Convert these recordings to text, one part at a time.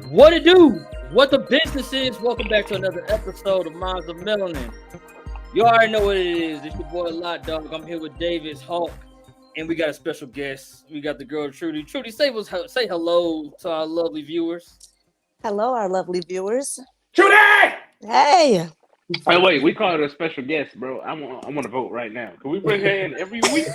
What it do? What the business is? Welcome back to another episode of Minds of Melanin. You already know what it is. It's your boy Lot Dog. I'm here with Davis Hawk, and we got a special guest. We got the girl Trudy. Trudy, say hello to our lovely viewers. Hello, our lovely viewers. Trudy! Hey. Hey, wait, we call it a special guest, bro. I want to vote right now. Can we bring her in every week?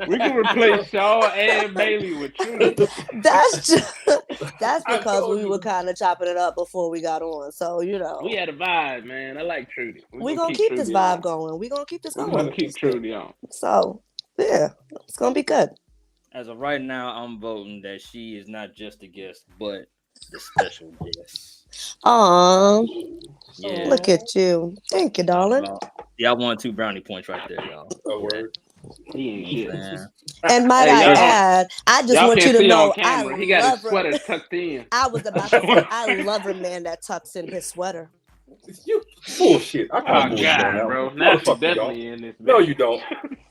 We can replace Shaw and Bailey with Trudy. That's because we were kind of chopping it up before we got on. So, you know. We had a vibe, man. I like Trudy. We're going to keep this vibe going. We're going to keep this going. We're going to keep Trudy on. So, yeah, it's going to be good. As of right now, I'm voting that she is not just a guest, but the special guest. Aww. Yeah. Look at you. Thank you, darling. Yeah, I won 2 brownie points right there, y'all. A word. He ain't shit. And might I add, I just want you to know, he got his sweater tucked in. I was about to say, I love a man that tucks in his sweater. You bullshit. I can't bullshit God, bro. Now she's definitely in this. No, you don't.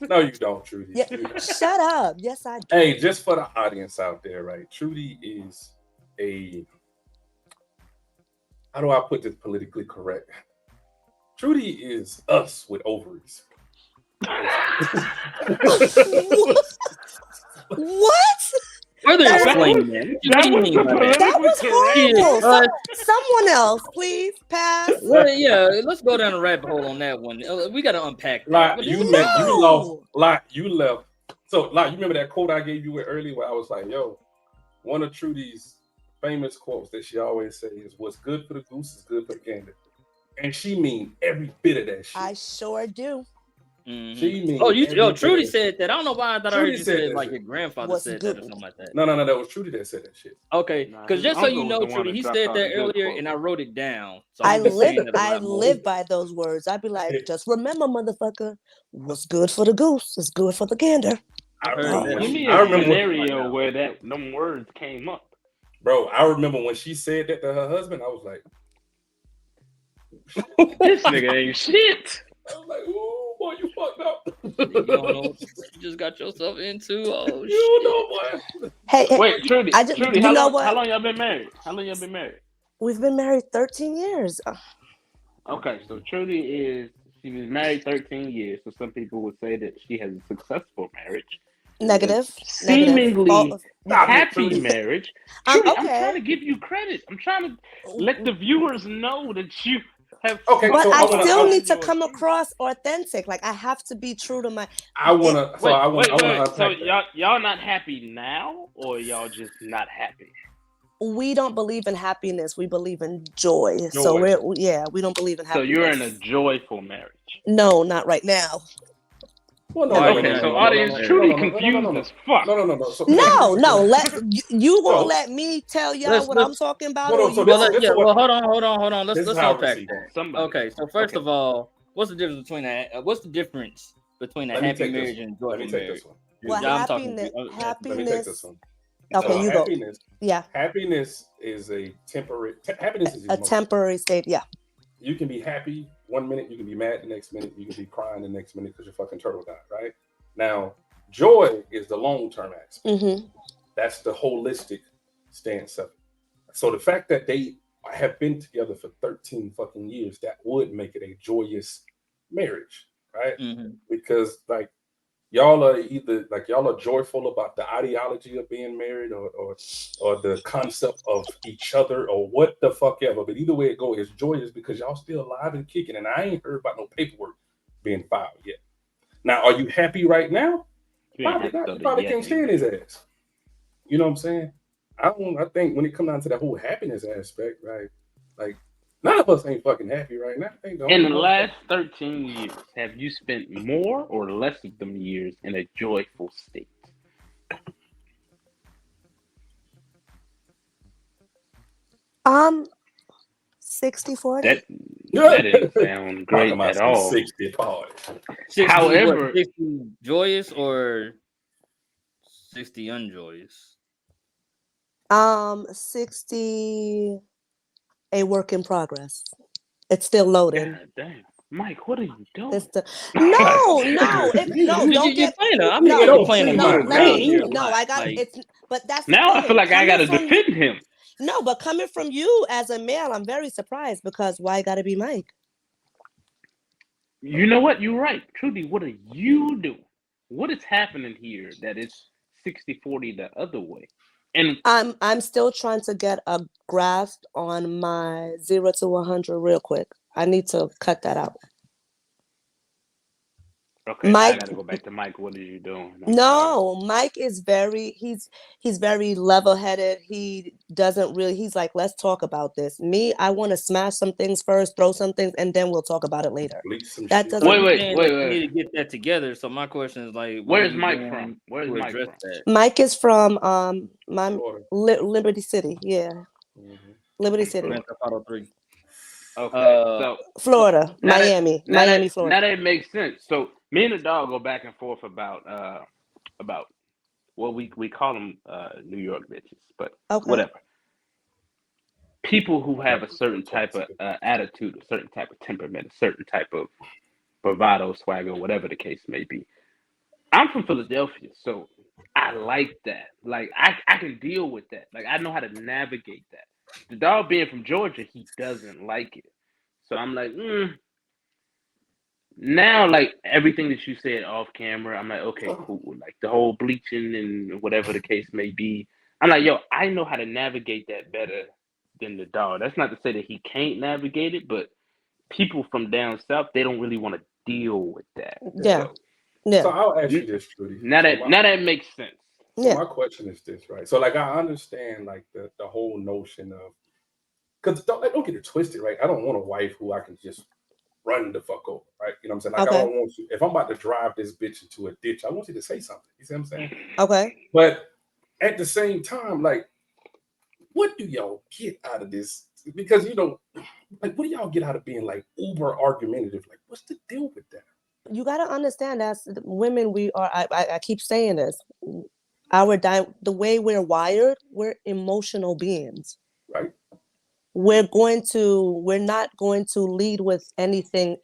No, you don't, Trudy. Yeah. Shut up. Yes, I do. Hey, just for the audience out there, right? Trudy is a... How do I put this politically correct? Trudy is us with ovaries. What? Further explain that. That was horrible. Someone else, please pass. Well, yeah, let's go down a rabbit hole on that one. We got to unpack that. You left. So, you remember that quote I gave you earlier where I was like, yo, one of Trudy's famous quotes that she always says is, what's good for the goose is good for the gander. And she mean every bit of that shit. I sure do. Mm-hmm. She mean Trudy said that. I don't know why I thought Trudy I heard you said it like your grandfather said that or something like that. No, that was Trudy that said that shit. Okay, because just so you know, Trudy, he said that earlier and I wrote it down. So I live by those words. I'd be like, just remember, motherfucker, what's good for the goose is good for the gander. I remember scenario where them words came up. Bro, I remember when she said that to her husband, I was like, this nigga ain't shit. I was like, ooh, boy, you fucked up. You don't know what you just got yourself into. Oh, you know what? Hey, wait, Trudy, Trudy, how long y'all been married? We've been married 13 years. Okay, so Trudy she was married 13 years. So some people would say that she has a successful marriage. Negative. Seemingly happy marriage. Trudy, okay. I'm trying to give you credit. I'm trying to let the viewers know that you have. Okay, but I still need to come across authentic. Like I have to be true to my. So y'all not happy now, or y'all just not happy? We don't believe in happiness. We believe in joy. So we don't believe in happiness. So you're in a joyful marriage? No, not right now. Well, so audience Trudy confused as fuck. No. You won't let me tell y'all what I'm talking about. Hold on. Let's unpack that. Okay, so first of all, what's the difference between a happy marriage and a joyful marriage? Well, happiness. Let me take this one. Okay, you go. Yeah. Happiness is a temporary. Happiness is a temporary state. Yeah. You can be happy 1 minute, you can be mad the next minute, you can be crying the next minute because your fucking turtle died, right? Now, joy is the long-term aspect. Mm-hmm. That's the holistic stance of it. So the fact that they have been together for 13 fucking years, that would make it a joyous marriage, right? Mm-hmm. Because y'all are joyful about the ideology of being married or the concept of each other or what the fuck ever. But either way it goes, it's joyous because y'all still alive and kicking. And I ain't heard about no paperwork being filed yet. Now, are you happy right now? Probably not. You probably can't stand his ass. You know what I'm saying? I think when it comes down to that whole happiness aspect, right? Like, none of us ain't fucking happy right now. In the last 13 years, have you spent more or less of them years in a joyful state? Um, 60-40. That didn't sound great at all. 60-40. However, 60 joyous or 60 unjoyous? 60 a work in progress. It's still loading. God damn. Mike, what are you doing? No. Don't get playing. I got it's But that's the Now I thing. feel like I gotta Coming from defend him. no, but coming from you as a male, I'm very surprised because why gotta be Mike? You know what? You're right. Trudy, what are you doing? What is happening here that is 60-40 the other way? And I'm still trying to get a grasp on my 0 to 100 real quick. I need to cut that out. okay, I Mike, gotta go back to Mike. What are you doing? I'm sorry. no, Mike is very he's very level-headed. He doesn't really he's like, let's talk about this. Me, I want to smash some things first, throw some things, and then we'll talk about it later. Bleach some That shit. So doesn't you Wait, saying that you need to get that together. So my question is like, what are Where's you Mike doing from? Where's to Mike address from? that? Mike is from my Florida. Liberty City. Yeah. Mhm. Liberty From City. Grand Florida. Theft Auto 3. Okay, Uh, so so Florida. now that Miami, Florida. now that makes sense. So me and the dog go back and forth about well we call them New York bitches, but Okay. whatever. People who have Like a we certain talk type to of the attitude, a certain type of temperament, a certain type of bravado, swagger, whatever the case may be. I'm from Philadelphia, so I like that. Like I can deal with that. Like I know how to navigate that. The dog being from Georgia, he doesn't like it. So I'm like, now like everything that you said off camera, I'm like, okay, cool. Like the whole bleaching and whatever the case may be. I'm like, yo, I know how to navigate that better than the dog. That's not to say that he can't navigate it, but people from down south, they don't really want to deal with that. Yeah. So So Yeah. I'll ask you this, Trudy. now So that makes sense. Yeah. my question is this, right? So like I understand like the whole notion of because don't get it twisted, right? I don't want a wife who I can just run the fuck over, right? You know what I'm saying? Like I Okay. don't want you if I'm about to drive this bitch into a ditch, I want you to say something. You see what I'm saying? Okay. But at the same time, like, what do y'all get out of this? Because like, what do y'all get out of being like uber argumentative? Like, what's the deal with that? You got to understand as women, we are, I keep saying this, the way we're wired, we're emotional beings. Right? We're not going to lead with anything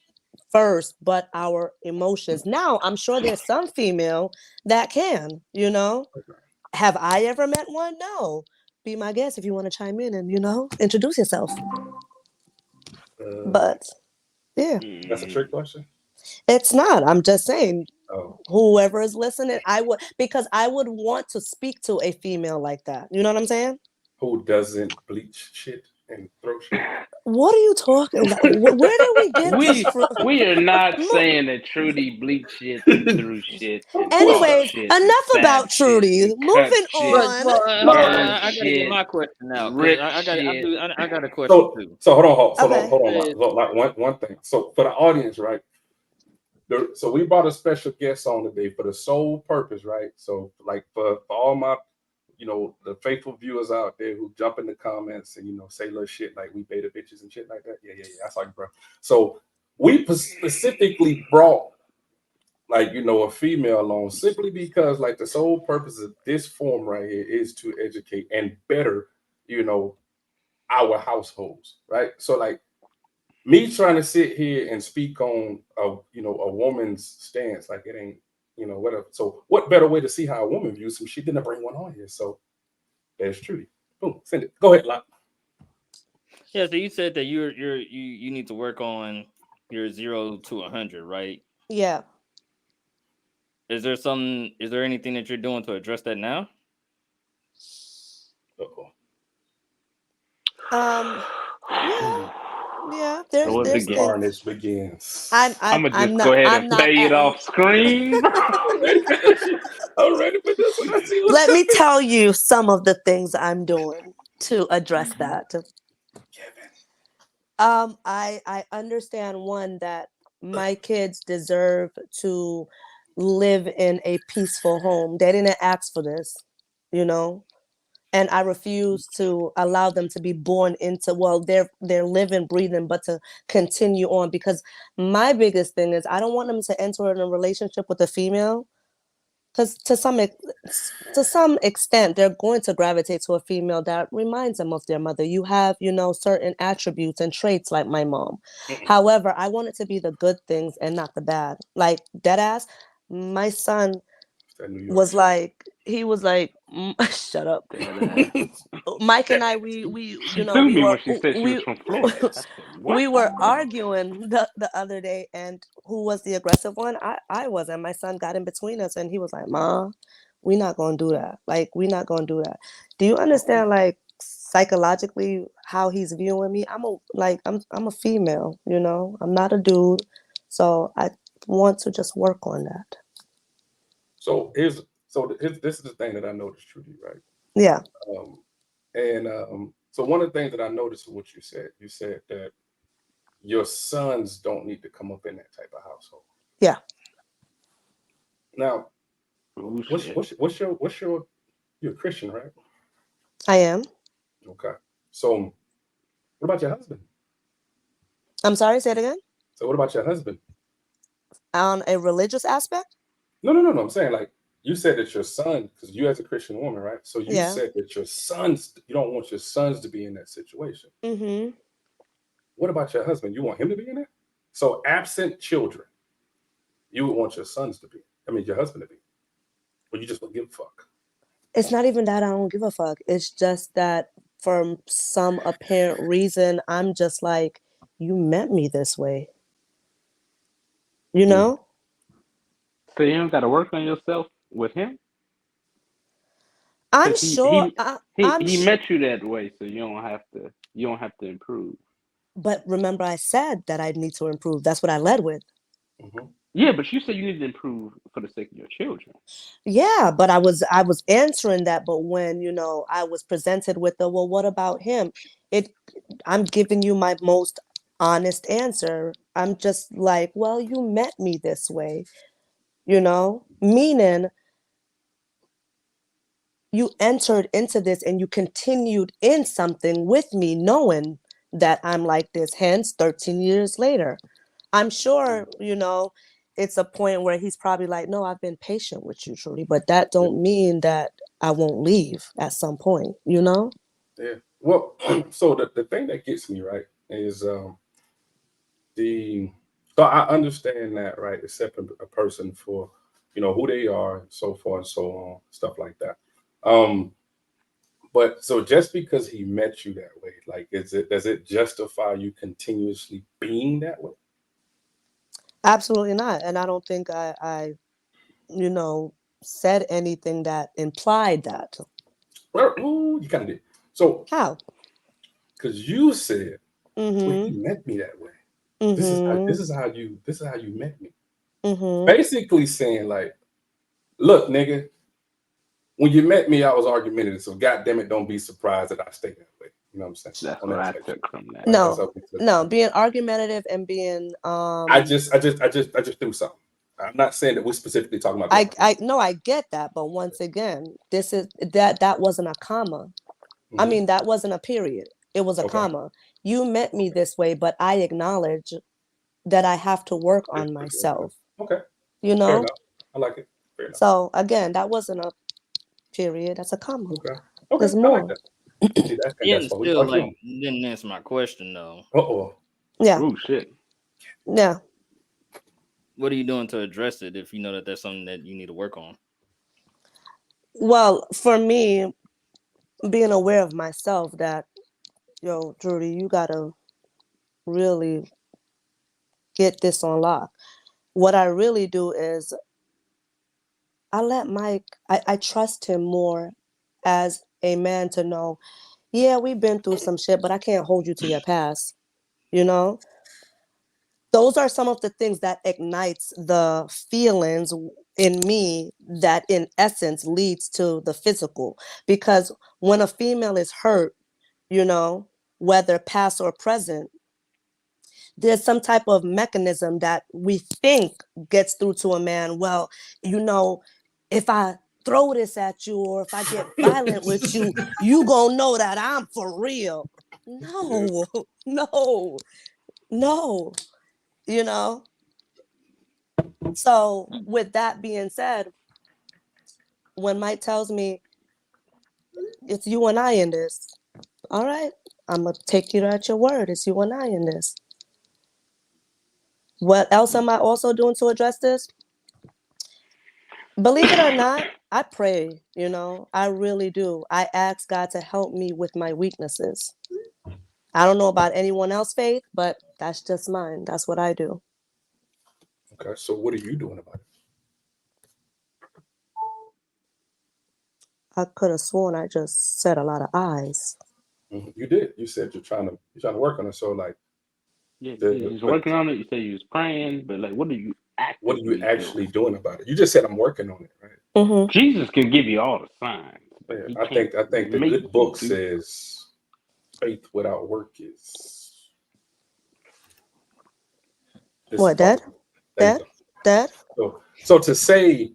first but our emotions. Now, I'm sure there's some female that can, have I ever met one? No. Be my guest if you want to chime in and introduce yourself. Uh, But yeah, that's a trick question. it's not. I'm just saying, Oh, whoever is listening, because I would want to speak to a female like that. You know what I'm saying? who doesn't bleach shit and throw shit? What are you talking about? Where did we get this we from? we are not Mo- saying that Trudy bleached shit and threw shit Of and course fought not. Anyways, shit and enough stabbed about shit Trudy. and cut Moving shit, but on. well, hold on, burned I got to get shit, my question out because ripped I shit. do I got a question So too. so Okay. hold on, Mark. So, like one thing. So for the audience, right? So we brought a special guest on today for the sole purpose, right? So like for all my the faithful viewers out there who jump in the comments and say little shit like we beta bitches and shit like that. Yeah. That's like, bro. So we specifically brought like a female on simply because like the sole purpose of this form right here is to educate and better you know our households, right? So like me trying to sit here and speak on a woman's stance, like it ain't whatever. So what better way to see how a woman views some shit than to bring one on here? So there's Trudy. Boom, send it. Go ahead, Lot. Yeah, so you said that you need to work on your 0 to 100, right? Yeah. Is there anything that you're doing to address that now? Uh-oh. Yeah. Yeah. So it And the There's begins. things. carnage begins. I'm I'm I'm gonna I'm just go not ahead I'm and not play it at. off screen. I'm ready for this shit. I'm ready for this one. I see what's Let me coming. tell you some of the things I'm doing to address that. Kevin. I understand one that my kids deserve to live in a peaceful home. They didn't ask for this, you know, and I refuse to allow them to be born into they're living, breathing, but to continue on because my biggest thing is I don't want them to enter in a relationship with a female because to some extent they're going to gravitate to a female that reminds them of their mother. You have certain attributes and traits like my mom. However, I want it to be the good things and not the bad. Like dead ass, my son That New York was shit. like he was like, "Shut up." Mike and I, we She threw we me were when she said she was from Florida. I said, "What?" we were arguing the other day, and who was the aggressive one? I was, and my son got in between us, and he was like, "Ma, we're not gonna do that. Like, we're not gonna do that." Do you understand, like, psychologically how he's viewing me? I'm a female, you know. I'm not a dude, so I want to just work on that. So this is the thing that I noticed, Trudy, right? Yeah, Um, and so one of the things that I noticed with what you said that your sons don't need to come up in that type of household. yeah, Now, Oh what's shit! what's what's your you're a Christian, right? I am. Okay. So what about your husband? I'm sorry. Say it again. So what about your husband? On a religious aspect. No. I'm saying like you said that your son, because you as a Christian woman, right? So you Yeah. said that your sons, you don't want your sons to be in that situation. Mm-hmm. What about your husband? You want him to be in it? So absent children, you would want your sons to be. I mean, your husband to be. Or you just don't give a fuck. It's not even that I don't give a fuck. It's just that for some apparent reason, I'm just like, you met me this way. You Mm. know? So you don't got to work on yourself with him I'm because sure. I'm he sure. met you that way, so you don't have to improve. But remember, I said that I need to improve. That's what I led with. Hmm. Yeah, but you said you need to improve for the sake of your children. Yeah, but I was answering that. But when I was presented with the, well, what about him? It. I'm giving you my most honest answer. I'm just like, well, you met me this way. Meaning you entered into this and you continued in something with me, knowing that I'm like this, hence 13 years later. I'm sure, it's a point where he's probably like, no, I've been patient with you, Trudy, but that Yeah. don't mean that I won't leave at some point. Yeah. Well, so the thing that gets me right is the so I understand that, right, accepting a person for who they are and so forth and so on, stuff like that. Um, but so just because he met you that way, like does it justify you continuously being that way? Absolutely not. And I don't think I you know, said anything that implied that. Well, ooh, you kind of did. So How? because you said, well, he Mm-hmm. met me that way. This is how Mm-hmm. you met me. Mm-hmm. Basically saying like, look, nigga, when you met me, I was argumentative. So goddamn it, don't be surprised that I stay that way. You know what I'm saying? That's On what that I type shit. took from that. Right? That's No, how we took no, from it. being argumentative and being I just threw something. I'm not saying that we're specifically talking about that. I no, I get that, but once again, that wasn't a comma. I Hmm. mean, that wasn't a period. It was a Okay. comma. You met me Okay. this way, but I acknowledge that I have to work Yeah, on that's what myself, okay. you Fair know? enough. I like it. Fair enough. So again, that wasn't a period, that's a comma. Okay. Okay. There's I like more. that. See that, and Yeah, that's and why we still brought you like on. didn't answer my question though. Uh oh. Yeah, Oh shit! yeah. What are you doing to address it if you know that there's something that you need to work on? Well, for me, being aware of myself that, Judy, you gotta really get this on lock. What I really do is I let Mike, I trust him more as a man to know, yeah, we've been through some shit, but I can't hold you to your past. You know? Those are some of the things that ignites the feelings in me that in essence leads to the physical. Because when a female is hurt, you know, whether past or present, there's some type of mechanism that we think gets through to a man. Well, if I throw this at you or if I get violent with you, you gonna know that I'm for real. Yeah. No, no, no, you know. So with that being said, when Mike tells me it's you and I in this, all right, I'm gonna take you at your word. It's you and I in this. What else am I also doing to address this? Believe it or not, I pray, you know, I really do. I ask God to help me with my weaknesses. I don't know about anyone else's faith, but that's just mine. That's what I do. Okay, so what are you doing about it? I could have sworn I just said a lot of eyes. You did. You said you're trying to work on it. So like Yeah, the he's but working on it. You say you was praying, but like, what are you what are you actively doing? actually doing about it? You just said I'm working on it, right? Mm-hmm. Jesus can give you all the signs, but Yeah, he I can't think I think the make good you book do. says faith without work is this What, part. Dad? There you Dad? go. Dad? So to say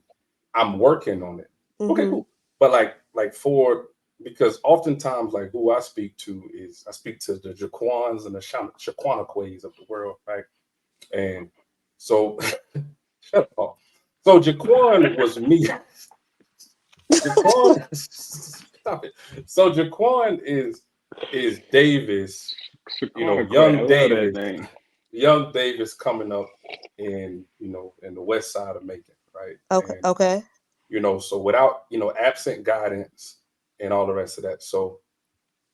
I'm working on it, okay, Mm-hmm. cool. But like for because oftentimes like who I speak to is I speak to the Jaquans and the Shaquanaquays of the world, right? And so shut up. Paul. So Jaquan was me. Jaquan, stop it. So Jaquan is Davis, Shaquana Quay, I young love that Davis, name. coming up in in the west side of Macon, right? Okay. And Okay. so without absent guidance and all the rest of that. So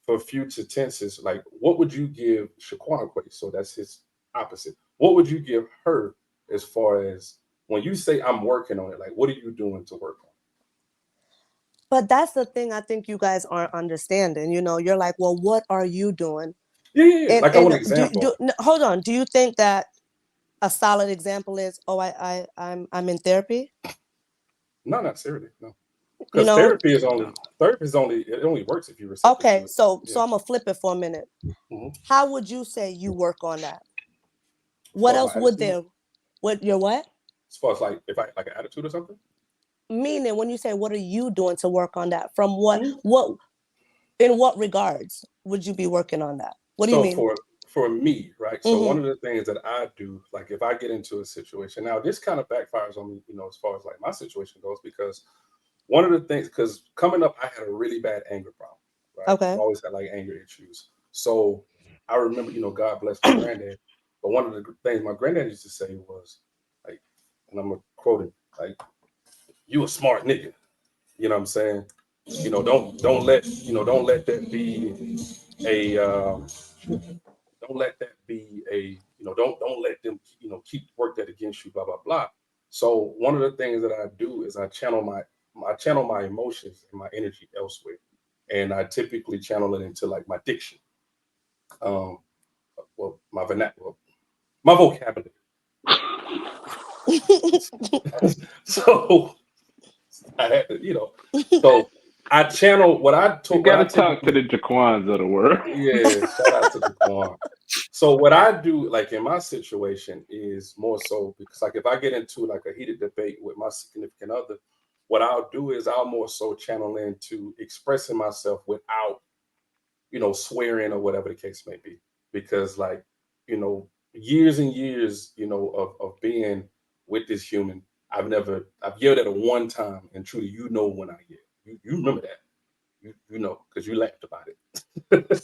for future tenses, like what would you give Shaquana Quay? So that's his opposite. What would you give her as far as when you say I'm working on it? Like what are you doing to work on But that's the thing I think you guys aren't understanding. You know, you're like, well, what are you doing? it? Yeah. Like I want an example. Hold on. Do you think that a solid example is, oh, I'm in therapy? No, not necessarily. No. You Because know, therapy it only works if you okay, reciprocate. so Yeah. I'm gonna flip it for a minute. Hmm. How would you say you work on that? As What far as my else would attitude, there? What your what? as far as like if I like an attitude or something. Meaning when you say what are you doing to work on that? From what Mhm. what in what regards would you be working on that? What do you So mean? for me, right? So Mm-hmm. one of the things that I do, like if I get into a situation, now this kind of backfires on me, as far as like my situation goes, because one of the things, because coming up, I had a really bad anger problem, right? I've Okay. always had like anger issues. So I remember, God bless my granddad, but one of the things my granddad used to say was like, and I'm gonna quote him, like, "You a smart nigga." You know what I'm saying? Don't let that be a don't let that be a don't let them keep work that against you, blah blah blah. So one of the things that I do is I channel my emotions and my energy elsewhere, and I typically channel it into like my diction, um well my vernacular, my vocabulary. So I had to, so I channel You what I gotta talk to typically. the Jaquans of the world. Yeah, shout out to Jaquan. So what I do, like in my situation, is more so because, like, if I get into like a heated debate with my significant other, what I'll do is I'll more so channel into expressing myself without, swearing or whatever the case may be. Because, like, years and years, of being with this human, I've yelled at her one time, and truly, when I yell, you remember that, because you laughed about it.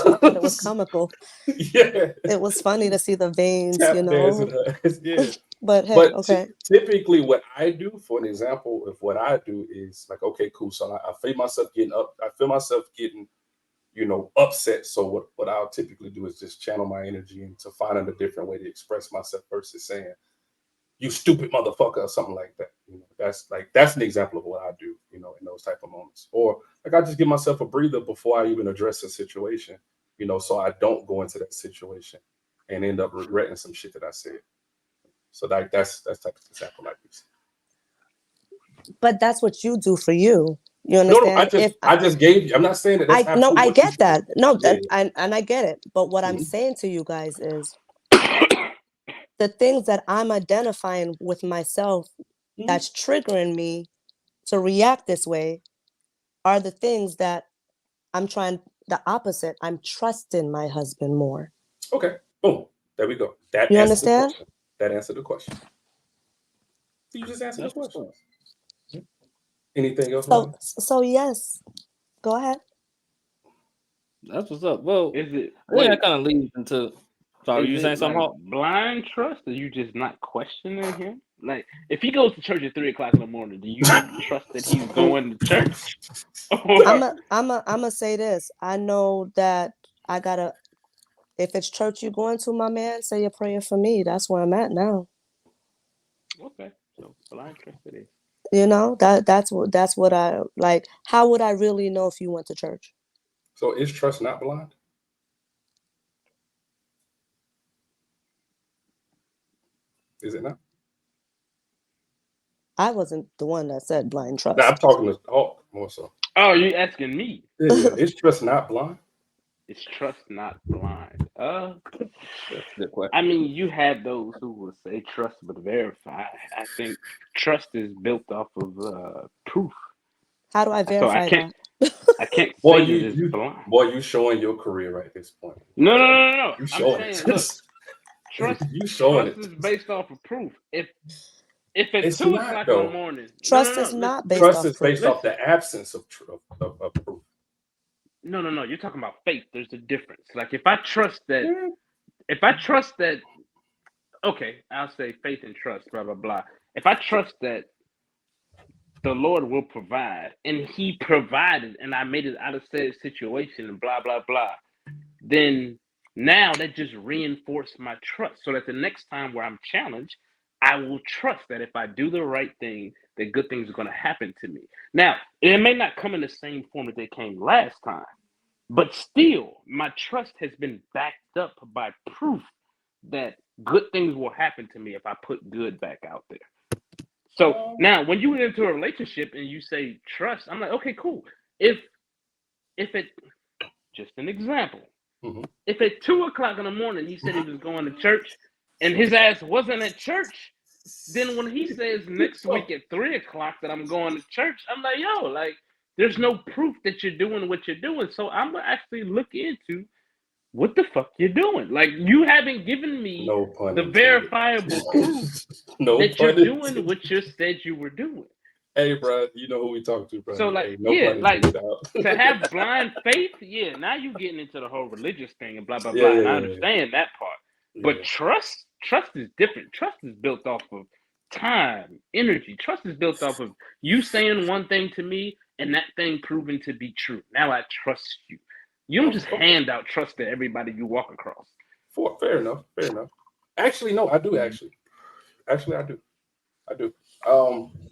I thought So it was comical. yeah, It was funny to see the veins, tap dancing her ass. Yeah. But hey, But okay. typically, what I do, for an example of what I do, is like, okay, cool. So I feel myself getting up. I feel myself getting, upset. So what I'll typically do is just channel my energy into finding a different way to express myself versus saying, "You stupid motherfucker" or something like that. That's an example of what I do. In those type of moments, or like I just give myself a breather before I even address a situation. So I don't go into that situation and end up regretting some shit that I said. So that's type of example like this. But that's what you do for you. You No, no, I understand? just I just gave you. I'm not saying that that's I no, absolutely I what you get should do. that. No, Yeah. and I get it. But what I'm Mhm. saying to you guys is the things that I'm identifying with myself Mhm. that's triggering me to react this way are the things that I'm trying the opposite. I'm trusting my husband more. Okay. Boom. There we go. That You answered the understand? question. That answered the question. You just answered the That's what's question. up. Anything else, So Marty? so yes. Go ahead. That's what's up. Well, Is it I think that wait? kind of leads into. Sorry, Is you saying it something? like Hawk? blind trust? Are you just not questioning him? Like, if he goes to church at 3 o'clock in the morning, do you trust that he's going to church? I'ma say this. I know that I gotta. If it's church you going to, my man, say your prayer for me. That's where I'm at now. Okay, so blind trust it is. You know, that's what I like. How would I really know if you went to church? So is trust not blind? Is it not? I wasn't the one that said blind No, I'm trust. talking to Hawk more so. Oh, you asking me? Yeah. Is trust not blind? Is trust not blind? That's a good question. I mean, you have those who will say trust but verify. I think trust is built off of proof. How do I So I verify can't that? I can't Boy, say that it's blind. you showing your career right at this point. No. You I'm showing saying, it. look, trust You showing trust it. is based off of proof. If at It's 2 not o'clock in the though. morning, Trust is listen, not based Trust off is based proof. off the absence of proof. no, you're talking about faith. There's a difference. Like if I trust that, okay, I'll say faith and trust, blah blah blah. If I trust that the Lord will provide, and He provided, and I made it out of said situation, and blah blah blah, then now that just reinforced my trust, so that the next time where I'm challenged, I will trust that if I do the right thing, that good things are going to happen to me. Now, it may not come in the same form that they came last time, but still, my trust has been backed up by proof that good things will happen to me if I put good back out there. So now, when you get into a relationship and you say trust, I'm like, okay, cool. If it, just an example, if at 2 o'clock in the morning he said he was going to church and his ass wasn't at church, then when he says next week at 3 o'clock that I'm going to church, I'm like, yo, like, there's no proof that you're doing what you're doing. So I'm gonna actually look into what the fuck you're doing. Like, you haven't given me No pun the intended. verifiable proof No that you're pun doing intended. what you said you were doing. Hey, bro, you know who we talking to, bro. So, like, hey, no yeah, pun like, intended, dog. to have blind faith, yeah, now you're getting into the whole religious thing and blah blah Yeah, blah, and yeah, I yeah, understand that part. But Yeah. trust is different. Trust is built off of time, energy. Trust is built off of you saying one thing to me and that thing proving to be true. Now I trust you. You don't just hand out trust to everybody you walk across. Fair enough. Actually, no, I do. Actually, I do.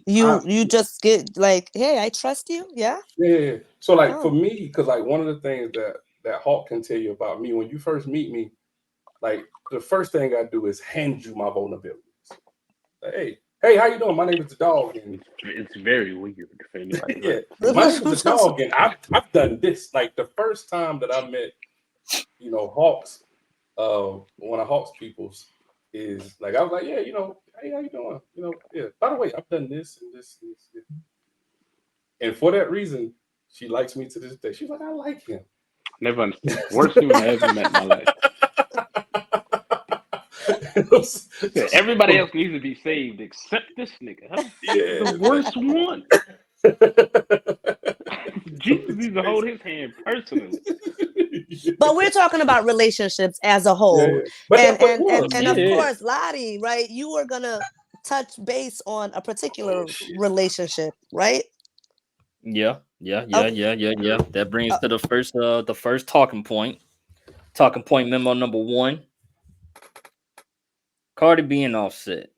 You just get like, hey, I trust you. Yeah. Yeah. So like Oh. for me, because like one of the things that Hawk can tell you about me, when you first meet me, like the first thing I do is hand you my vulnerabilities. Like, hey, how you doing? My name is the dog, and It's very weird for anybody. yeah, my name is the dog, and I've done this. Like the first time that I met, Hawks, one of Hawks people's is like I was like, yeah, hey, how you doing? Yeah. By the way, I've done this and this and this. And for that reason, she likes me to this day. She's like, I like him. Never understood. Worst human I ever met in my life. Everybody else needs to be saved except this nigga. Huh? Yeah, the worst one. Jesus needs to hold his hand personally. But we're talking about relationships as a whole. Yeah. And of course, Lottie, right? You were gonna touch base on a particular relationship, right? Yeah. That brings to the first talking point. Talking point memo number 1. Cardi B and Offset.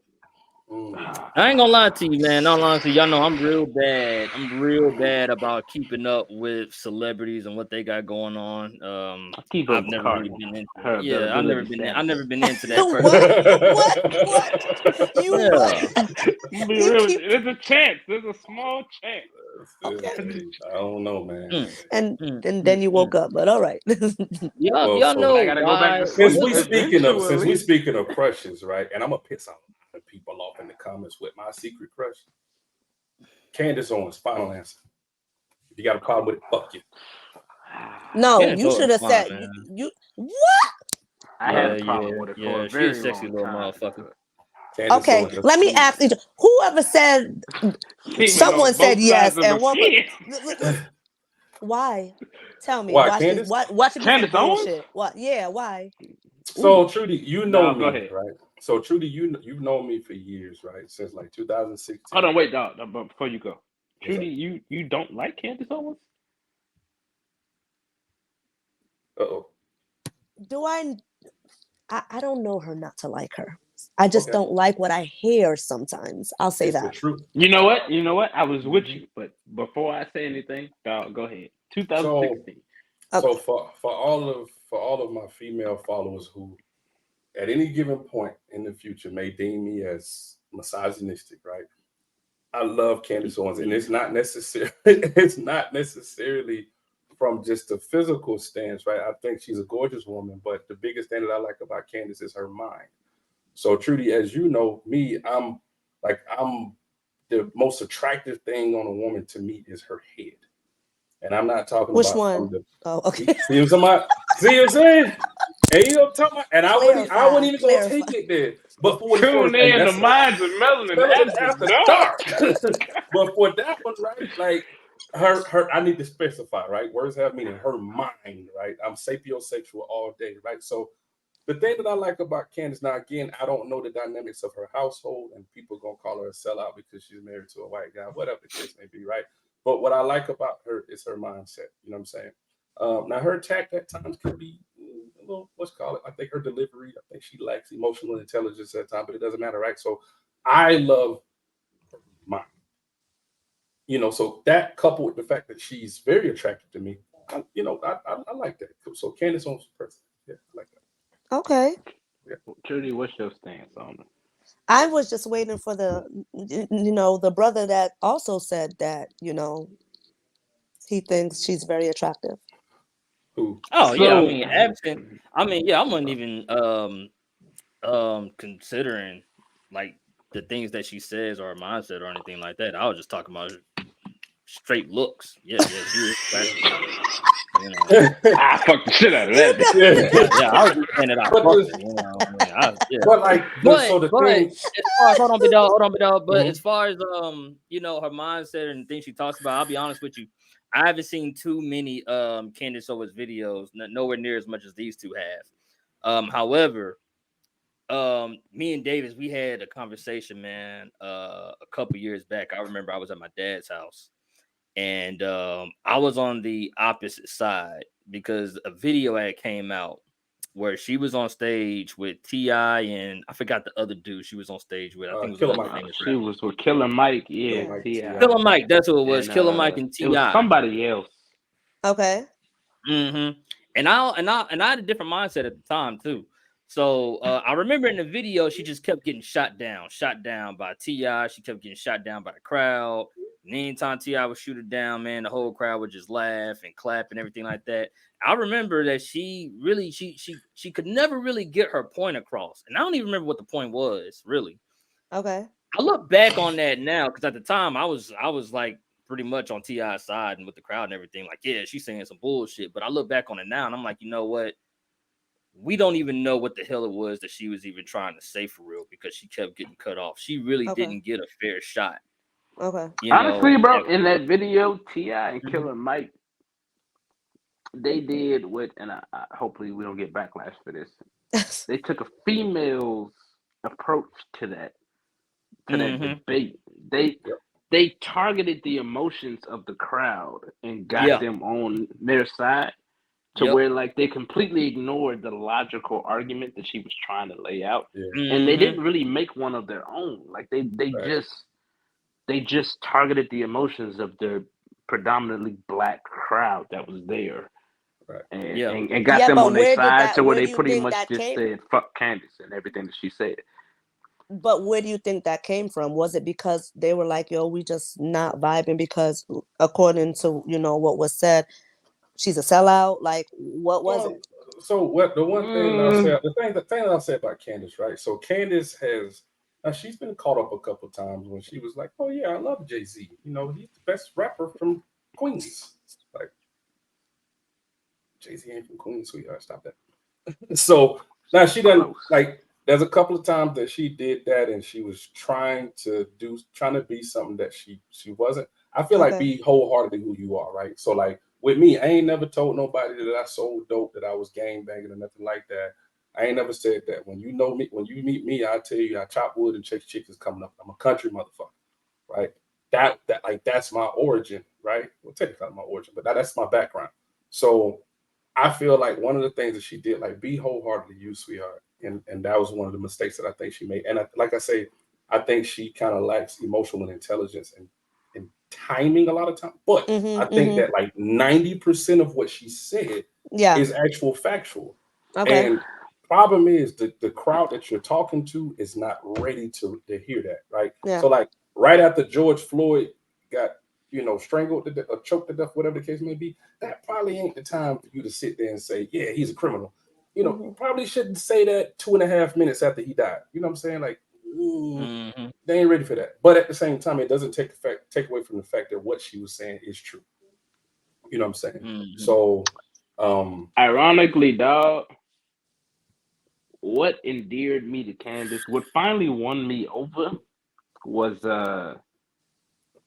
I ain't gonna lie to you, man. All honesty, y'all know I'm real bad. I'm real bad about keeping up with celebrities and what they got going on. I've never really been into it. Yeah, I've never been into that. What? You Be real, there's a chance. There's a small chance. Okay. I don't know, man. And then you woke up, but all right. Y'all know I gotta go back to since sleep. we speaking of crushes, right? And I'm gonna piss on people off in the comments with my secret crush. Candace Owens, final answer. If you got a problem with it, fuck you. No, you should have said you what? I had a problem with it for a very she's a sexy long little time. motherfucker. Okay, let me ask you. Whoever said someone said yes, and one. Why? Tell me. Why, watch Candace? this. Watch this Candace bullshit. Owens? What? Yeah. Why? So Trudy, you know me, go ahead. right? So Trudy, you've known me for years, right? Since like Hold 2016. on, wait, dog. But before you go, What's Trudy, up? you don't like Candace Owens? Uh-oh. Do I don't know her not to like her. I just Okay. don't like what I hear sometimes. I'll say It's the that. truth. You know what? You know what? I was with Mhm. you, but before I say anything, dog, go ahead. So 2016. so Okay. for all of my female followers who at any given point in the future may deem me as misogynistic, right? I love Candace Owens, and it's not necessarily it's not necessarily from just the physical stance, right? I think she's a gorgeous woman, but the biggest thing that I like about Candace is her mind. So Trudy, as you know, me, I'm the most attractive thing on a woman to me is her head. And I'm not talking Which about from one? the Oh, okay. see what somebody see what I'm saying? And you know what I'm talking about? And I wouldn't Clarify. even go Clarify. take it there. But for what it's worth, Tune and in to that's Minds of Melanin Melanin after after dark. dark. But for that one, right? Like her I need to specify, right? Words have meaning. Her mind, right? I'm sapiosexual all day, right? So the thing that I like about Candace, now again, I don't know the dynamics of her household, and people gonna call her a sellout because she's married to a white guy, whatever the case may be, right? But what I like about her is her mindset. You know what I'm saying? Now her attack at times can be a little, what's call it? I think her delivery, I think she lacks emotional intelligence at times, but it doesn't matter, right? So I love her mind. So that coupled with the fact that she's very attractive to me, I like that. So Candace Owens person, yeah, I like that. Okay. Yeah. Trudy, what's your stance on it? I was just waiting for the brother that also said that, he thinks she's very attractive. Who? Oh yeah, I So, mean, absent. I mean, yeah, I wasn't even considering like the things that she says or her mindset or anything like that. I was just talking about straight looks. Yeah, yeah, she is attractive. Yeah. I fucked the shit out of that. Yeah. Yeah, I was just saying that I But fucked the, her. I mean, yeah. but like the But thing. as far as hold on, big dog. But Mhm. as far as her mindset and things she talks about, I'll be honest with you, I haven't seen too many Candace Owens videos, nowhere near as much as these two have. However, me and Davis, we had a conversation, man, a couple years back. I remember I was at my dad's house, and I was on the opposite side because a video ad came out where she was on stage with Ti and I forgot the other dude she was on stage with. I think it was Killer another Mike. famous She rapper. was with Killer Mike, Killer yeah, Yeah. Mike Ti, Ti. Killer Mike, that's who it was. and Killer Mike and it was Ti. somebody else. Okay. Mm-hmm. And I had a different mindset at the time too. So I remember in the video she just kept getting shot down by Ti. She kept getting shot down by the crowd. And anytime Ti would shoot her down, man, the whole crowd would just laugh and clap and everything like that. I remember that she really she could never really get her point across, and I don't even remember what the point was really. Okay. I look back on that now because at the time I was like pretty much on Ti's side and with the crowd and everything. Like, yeah, she's saying some bullshit. But I look back on it now and I'm like, you know what? We don't even know what the hell it was that she was even trying to say for real because she kept getting cut off. She really Okay. didn't get a fair shot, Okay. you know. Honestly, bro, And, in that video, Ti and Mhm. Killer Mike, they did what, and hopefully we don't get backlash for this. They took a female's approach to that mm-hmm. debate. They Yep. they targeted the emotions of the crowd and got Yeah. them on their side to Yep. where like they completely ignored the logical argument that she was trying to lay out, Yeah. and they Mm-hmm. didn't really make one of their own. Like Right. they just targeted the emotions of the predominantly black crowd that was there, Right. and, Yeah. and, and got Yeah, them but on their where did side that to where where they do you pretty think much that just came said fuck Candace and everything that she said. but where do you think that came from? Was it because they were like, yo, we just not vibing because according to, what was said, she's a sellout? Like, what was Well, it? so what the one thing that I'll Mm, say, the thing that I'll say about Candace, right? So Candace has now she's been caught up a couple times when she was like, "Oh yeah, I love Jay-Z. He's the best rapper from Queens." Like Jay-Z ain't from Queens, sweetheart. Stop that. So now she done close. like there's a couple of times that she did that and she was trying to be something that she wasn't. I feel like Okay. be wholeheartedly who you are, right? So like with me, I ain't never told nobody that I sold dope, that I was gang banging or nothing like that. I ain't never said that. When you know me, when you meet me, I tell you I chop wood and chase chickens coming up. I'm a country motherfucker, right? That like that's my origin, right? Well, technically not my origin, but that's my background. So I feel like one of the things that she did, like be wholeheartedly you, sweetheart, and that was one of the mistakes that I think she made. And like I say, I think she kind of lacks emotional intelligence and timing a lot of time. But I think that like 90% of what she said Yeah. is actual factual. Okay. And problem is the crowd that you're talking to is not ready to hear that, right? Yeah. So like right after George Floyd got strangled to death or choked to death, whatever the case may be, that probably ain't the time for you to sit there and say, yeah, he's a criminal. You probably shouldn't say that 2.5 minutes after he died. You know what I'm saying? Like, they ain't ready for that. But at the same time, it doesn't take away from the fact that what she was saying is true. You know what I'm saying? So, Ironically, dog, what endeared me to Candace, what finally won me over was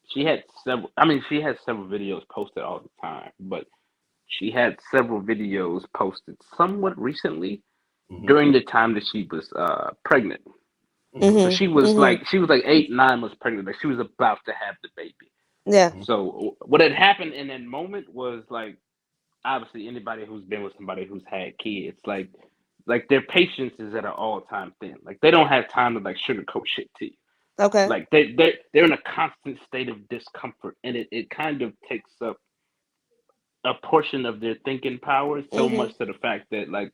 she had several. I mean, she has several videos posted all the time, but she had several videos posted somewhat recently mhm, during the time that she was pregnant. mhm, So Mhm. Mhm. she was like 8, 9 months pregnant. Like she was about to have the baby. Yeah. mhm, So what had happened in that moment was like obviously anybody who's been with somebody who's had kids, like their patience is at an all time thing. Like they don't have time to like sugarcoat shit to you. Okay. Like they're in a constant state of discomfort, and it kind of takes up a portion of their thinking power. So Mhm. much to the fact that like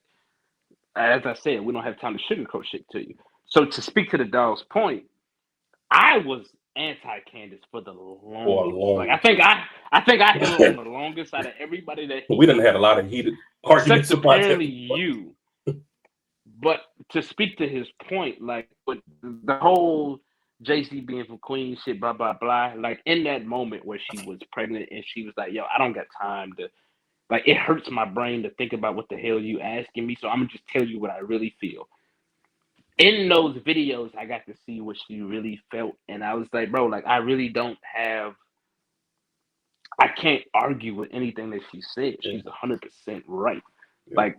as I said, we don't have time to sugarcoat shit to you. So to speak to the dog's point, I was anti Candace for the for a longest. Like long I think I held on time. the longest out of everybody that We he done had a said, lot of heated except arguments about that. apparently you. But to speak to his point, like with the whole JC being from Queens shit, blah blah blah. Like in that moment where she was pregnant and she was like, "Yo, I don't got time to like. It hurts my brain to think about what the hell you asking me. So I'm gonna just tell you what I really feel." In those videos, I got to see what she really felt, and I was like, "Bro, like I really don't have. I can't argue with anything that she said. Yeah, She's 100% right. yeah. Like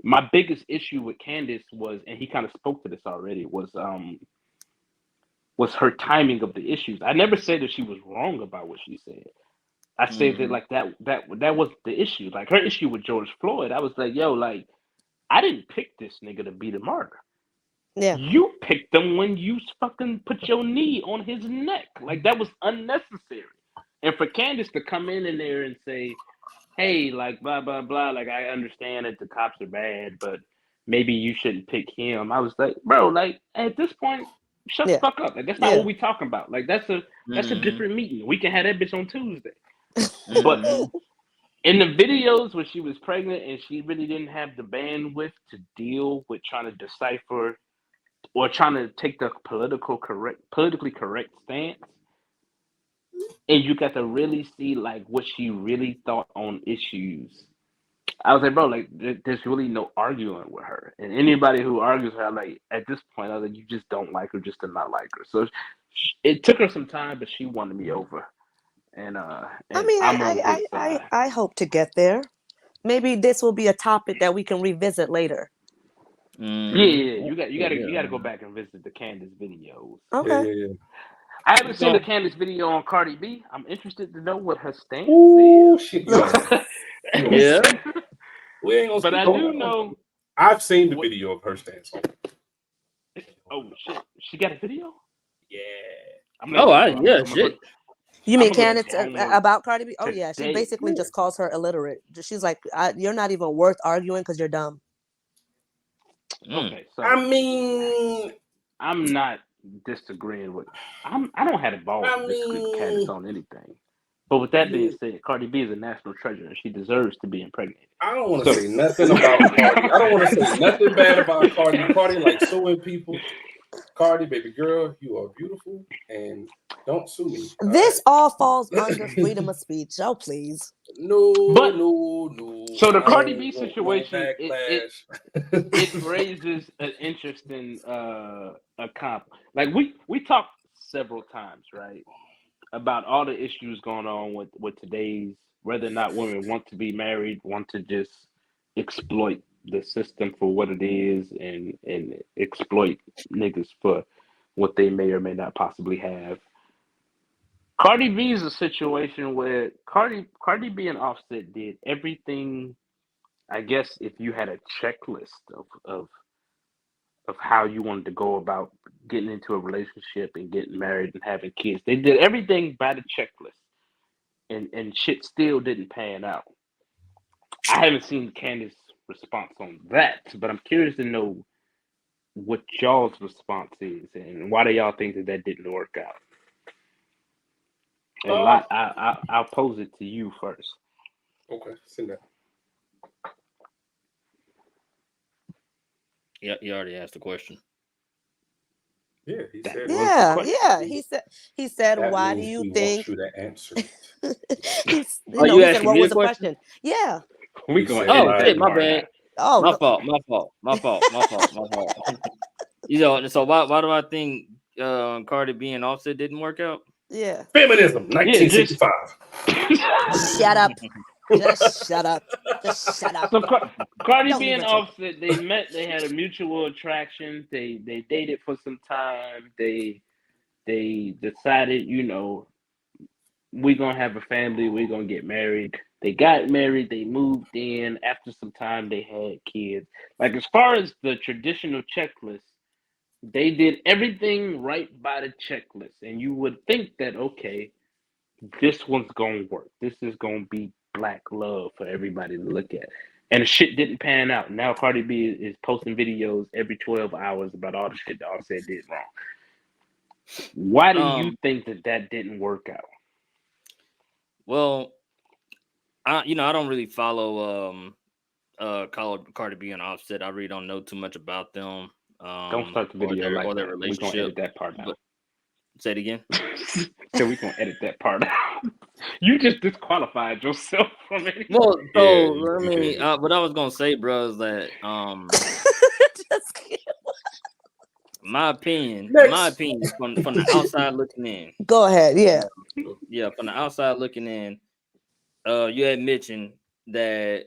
my biggest issue with Candace was, and he kind of spoke to this already, was her timing of the issues. I never said that she was wrong about what she said. I said that like that was the issue. Like her issue with George Floyd, I was like, yo, like I didn't pick this nigga to be the martyr. Yeah. You picked him when you fucking put your knee on his neck. Like that was unnecessary. And for Candace to come in there and say, hey, like blah blah blah, like I understand that the cops are bad, but maybe you shouldn't pick him. I was like, bro, like at this point, shut the Yeah. fuck up. Like that's not what Yeah. we talking about. Like that's a different meeting. We can have that bitch on Tuesday. But Mhm. in the videos when she was pregnant and she really didn't have the bandwidth to deal with trying to decipher or trying to take the politically correct stance, and you got to really see like what she really thought on issues. I was like, bro, like there's really no arguing with her, and anybody who argues with her, like at this point, I was like, you just don't like her, just to not like her. So it took her some time, but she won me over, I and mean, I'm on his side. I hope to get there. Maybe this will be a topic that we can revisit later. Yeah, Mm-hmm. yeah, you Yeah. gotta go back and visit the Candace videos. Yeah, Okay. yeah, yeah. I haven't It's seen the going. Candace video on Cardi B. I'm interested to know what her stance Ooh, is. shit, you Look. don't want to. You don't want Yeah. to. We ain't gonna But speak I on do that. know I've seen the what. video of her stance on. Oh shit, she got a video. Yeah. I'm gonna Oh, let you I know. yeah. Shit. You I'm mean gonna go do Candace some homework about Cardi B? Oh yeah, she today. basically Yeah. just calls her illiterate. She's like, "You're not even worth arguing because you're dumb." Mm. Okay, I so mean, I'm not disagreeing with. I don't have the balls I to disagree with Candace mean, on anything. But with that being you. said, Cardi B is a national treasure, and she deserves to be impregnated. I don't want to So. say nothing about Cardi. I don't want to say nothing bad about Cardi. Cardi like suing people. Cardi, baby girl, you are beautiful, and don't sue me. All right. This all falls under freedom of speech. Oh please. No, But no, no. so the I Cardi don't B want no situation, it backlash. raises an interesting a comp. Like we talked several times, right, about all the issues going on with today's whether or not women want to be married, want to just exploit. the system for what it is and exploit niggas for what they may or may not possibly have. Cardi B is a situation where Cardi B and Offset did everything. I guess if you had a checklist of how you wanted to go about getting into a relationship and getting married and having kids, they did everything by the checklist, and shit still didn't pan out. I haven't seen Candace's response on that, but I'm curious to know what y'all's response is and why do y'all think that that didn't work out. And Uh, Lot, I'll pose it to you first. okay, send that. Yeah, you already asked the question. Yeah, he That said it. was the Yeah, question. yeah. He said, That why do means you he wants think you to answer it. Oh, he you said, asking what me was a the question? question? Yeah. We He gonna said, edit Oh why? shit, that my part bad. out. Oh My no. fault. My fault. My fault. My fault. My fault. You know, so why do I think Cardi B and Offset didn't work out? Yeah. Feminism, Yeah, just 1965. Shut up. Just shut up. Just shut up. so Cardi Don't B and even try. Offset, they met, they had a mutual attraction, they dated for some time, they decided, we're gonna have a family, we're gonna get married. They got married, they moved in. After some time, they had kids. Like, as far as the traditional checklist, they did everything right by the checklist. And you would think that, okay, this one's gonna work. This is gonna be black love for everybody to look at. And the shit didn't pan out. Now Cardi B is posting videos every 12 hours about all the shit that Offset did wrong. Why do you Um, think that that didn't work out? well, I don't really follow Cardi B and Offset. I really don't know too much about them Don't start the or video their like that. We're gonna relationship. edit that part out. But say it again. So we're gonna edit that part out. You just disqualified yourself from it. Well, Yeah, so you I mean, did. what I was gonna say, bro, is that Just kidding. my Next. opinion from the outside looking in. Go ahead. Yeah. Yeah, from the outside looking in, you had mentioned that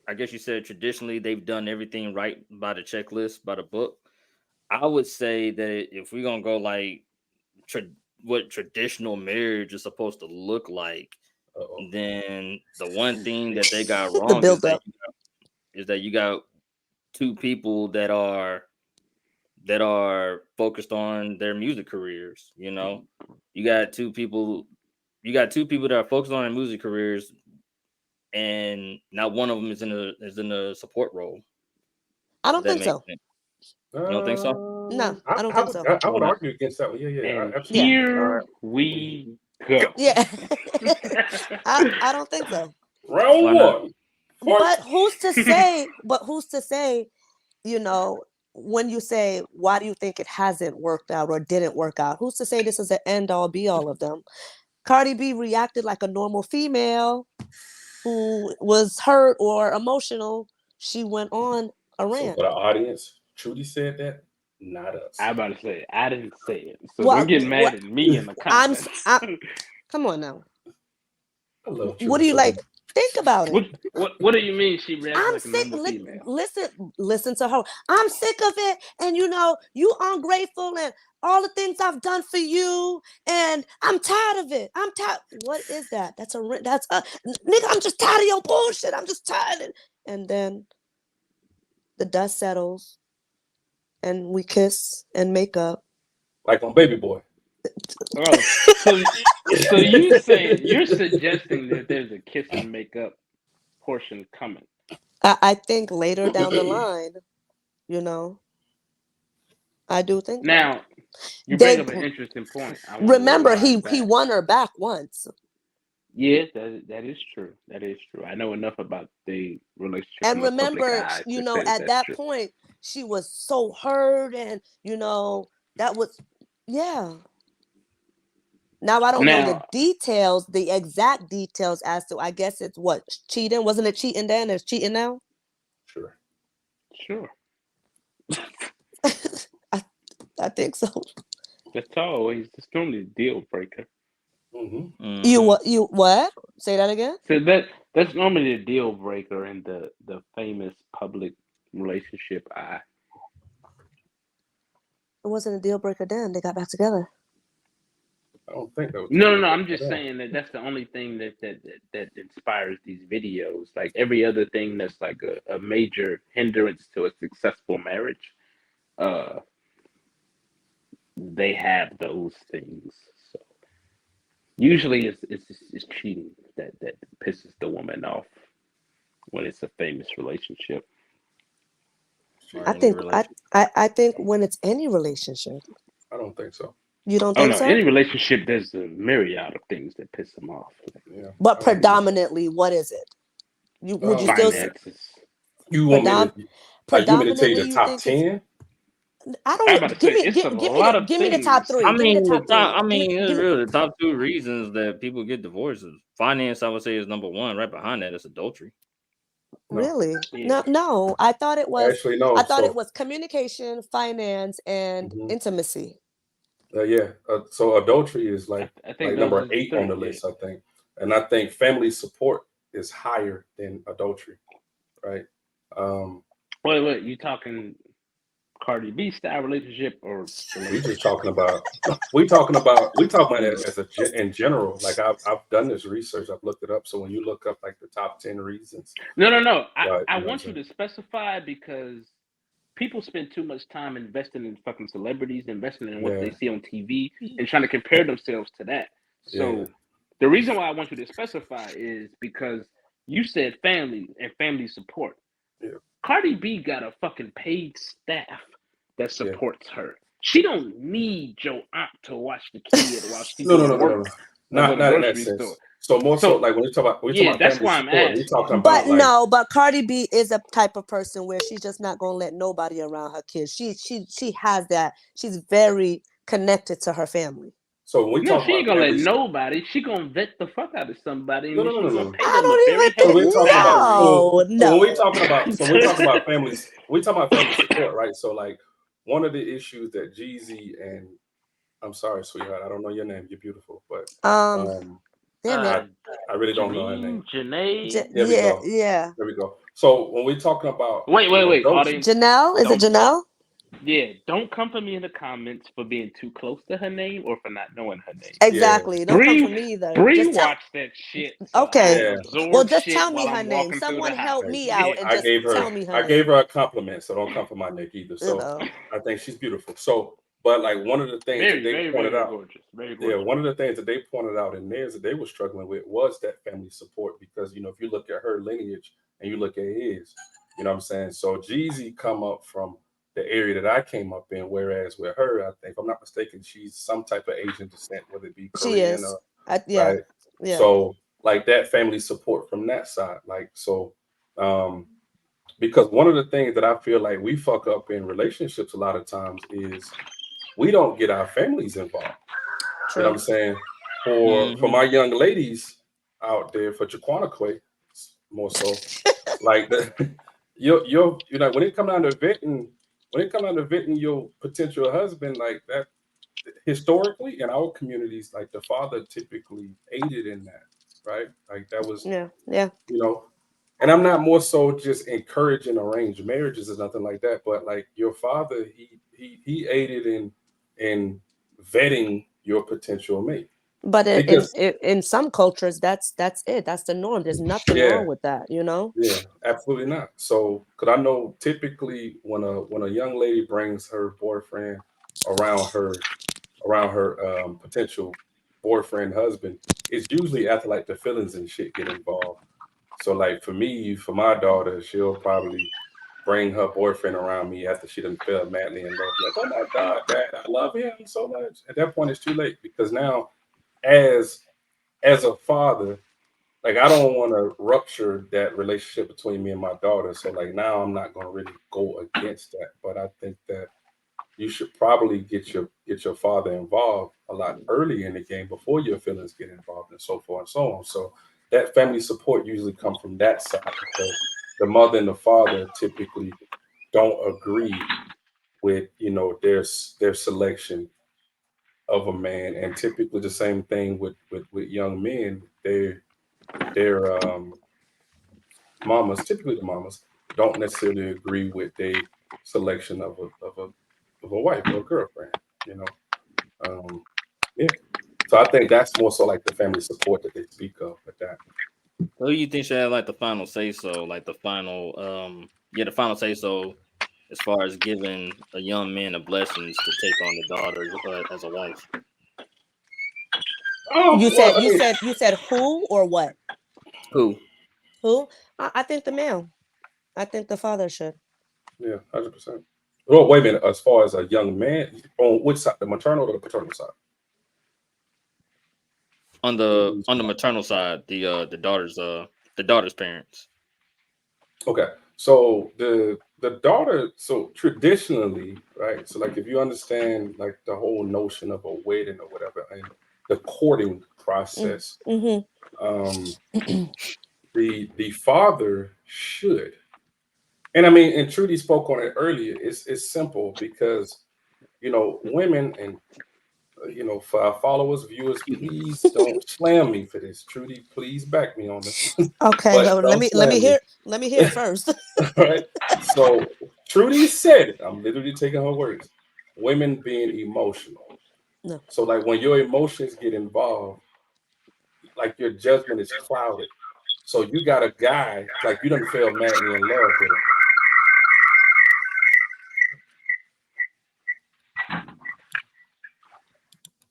I guess you said traditionally they've done everything right by the checklist, by the book. I would say that if we're gonna go like tra- what traditional marriage is supposed to look like, Uh-oh. then the one thing that they got The wrong build up. is that you got two people that are focused on their music careers. You got two people. You got two people that are focused on their music careers, and not one of them is in a support role. I If don't that think makes so. sense. You don't think so? No, I, I don't I think would so. I Why would not? argue against that one. Yeah, yeah, And Yeah. absolutely. All here right. we Go. go. Yeah. I don't think so. Round Why not? one. Fight. But who's to say, you know, when you say, why do you think it hasn't worked out or didn't work out? Who's to say this is the end all be all of them? Cardi B reacted like a normal female who was hurt or emotional. She went on a So rant. for the audience, Trudy said that, not us. I about to say I didn't say it, so don't Well, get mad at me in the I'm, comments. I, come on now. I love What Trudy do you so like? much. Think about it. What do you mean she reacted I'm like a sick. normal female? Listen to her. I'm sick of it. And you ungrateful and all the things I've done for you. And I'm tired of it. I'm tired. What is that? Nigga, I'm just tired of your bullshit. I'm just tired. And then the dust settles and we kiss and make up. Like on Baby Boy. Oh, so you're suggesting that there's a kiss and make up portion coming. I think later down the line, you know, I do think that. Now, you bring They up an interesting point. I want to remember rewind he back. won her back once. Yeah, that is true. That is true. I know enough about the relationship in And the public remember, eye to say that at that's that true. point, she was so hurt, and that was, yeah. Now I don't know the Now, details, the exact details as to. I guess it's what, cheating. Wasn't it cheating then? It's cheating now. Sure. sure, I, I think so. that's always that's normally a deal breaker. You Mhm. what? You what? Say that again. So that's normally the deal breaker in the famous public relationship. It wasn't a deal breaker then. They got back together. I don't think that was the No, no, deal no. I'm breaker just at all. saying that that's the only thing that inspires these videos. Like every other thing that's like a major hindrance to a successful marriage, uh, they have those things. So usually it's cheating that pisses the woman off when it's a famous relationship. Or I Cheating. any think relation. I think when it's any relationship, I don't think so. you don't Oh think no, so? any relationship there's a myriad of things that piss them off. Like Yeah, But I don't think so. predominantly, what is it? You would you Um, still say finances. you want me predom to like you want me to tell you predominantly? the You top think it's? 10? I I'm about don't to give say me it's a lot of give me the top things. three. I Give me the mean, top three. it's Give me really the top two reasons that people get divorced. Finance, I would say, is number one. Right behind that is adultery. No, really Yeah. no. actually I no. thought it So, was communication, finance, and mhm. intimacy. Yeah. So adultery is I think like those number are the 8 on three. the Yeah. list, I think, and I think family support is higher than adultery, right? Um, Wait. You talking Cardi B style relationship or we just relationship? talking about we talking about it as in general. Like I've done this research, I've looked it up. So when you look up like the top 10 reasons, No, no, no. right, I you know what I'm want you saying? to specify because people spend too much time investing in fucking celebrities, investing in what they Yeah, see on TV, and trying to compare themselves to that. yeah, So the reason why I want you to specify is because you said family and family support. yeah, Cardi B got a fucking paid staff that yeah. supports her. She don't need your aunt to watch the kid while she No, no, doing no, no, no, work no. or go to the Not in that grocery store. sense. So more so So like when we talk yeah, about that's family why I'm support, we asking. talking But about like no, but Cardi B is a type of person where she's just not gonna let nobody around her kids. She has that. She's very connected to her family. so when we No, talk she ain't about gonna let families. nobody. She gonna vet the fuck out of somebody, No, and no, then no, she no, gonna no. pay I them a don't very even So think we're hefty talking about salary. so when we no. talking about so we talk about families, we talking about family support, right? So like one of the issues that Jeezy and I'm sorry, sweetheart, I don't know your name. You're beautiful, but Um, um, damn it. uh, I I really don't know her Janine, name. Janae. There we Yeah, go. yeah. There we go. So when we're talking about Wait. adultery, Audience, Janelle, is it don't. Janelle? Yeah, don't come for me in the comments for being too close to her name or for not knowing her name. yeah, Exactly. Don't come for Bree, me either. Bree Just tell. watched that shit, so I Okay. yeah. Well, absorb just shit tell me while her I'm name. walking through the Someone help house. Hey, me out Yeah. and I just gave her tell me her I gave name. her a compliment, so don't come for my neck either. You So know. I think she's beautiful. So, but like one of the things that Very, they very, very, pointed very out, gorgeous. Very yeah, gorgeous. one of the things that they pointed out in theirs that they were struggling with was that family support because if you look at her lineage and you look at his, you know what I'm saying. So Jeezy come up from the area that I came up in, whereas with her, I think if I'm not mistaken, she's some type of Asian descent, whether it be She Korean is. or Yeah. right. Yeah. So like that family support from that side, like so. Um, because one of the things that I feel like we fuck up in relationships a lot of times is we don't get our families involved. You know what True. I'm saying? For Hmm. my young ladies out there, for Jaquanique, more so, like the you know when it come down to vetting, your potential husband, like that historically in our communities, like the father typically aided in that, right? Like that was Yeah. Yeah. you know and I'm not more so just encouraging arranged marriages or nothing like that, but like your father, he aided in vetting your potential mate But because in some cultures, that's it. That's the norm. There's nothing yeah, wrong with that. You know. yeah, absolutely not. So, because I know typically when a young lady brings her boyfriend around her potential boyfriend husband, it's usually after like the feelings and shit get involved. So like for me, for my daughter, she'll probably bring her boyfriend around me after she done fell madly in love. Like, oh my God, Dad, I love him so much. At that point, it's too late because now, as as a father, like I don't want to rupture that relationship between me and my daughter. So like now, I'm not going to really go against that. But I think that you should probably get your father involved a lot early in the game before your feelings get involved and so forth and so on. So that family support usually come from that side because the mother and the father typically don't agree with their selection of a man, and typically the same thing with young men. Their mamas, typically the mamas, don't necessarily agree with their selection of a wife or a girlfriend. You know, um, yeah. So I think that's more so like the family support that they speak of with that. Who do you think should have like the final say so, like the final the final say so as far as giving a young man the blessings to take on the daughter as a wife? Well, I mean, You said who or what? Who? Who? I think the male. I think the father should. yeah, 100%. Well, wait a minute. As far as a young man, on which side, the maternal or the paternal side? On the maternal side, the daughter's parents. Okay, so the daughter, so traditionally, right? So like if you understand like the whole notion of a wedding or whatever, and the courting process, Mm-hmm. um, the father should, and I mean, and Trudy spoke on it earlier. It's simple because women and for our followers, viewers, please don't slam me for this. Trudy, please back me on this one, Okay, but hold on. don't slam me. Let me hear it first. Right? So Trudy said it. I'm literally taking her words. Women being emotional. No. So like when your emotions get involved, like your judgment is clouded. So you got a guy, like you done fell madly in love with him.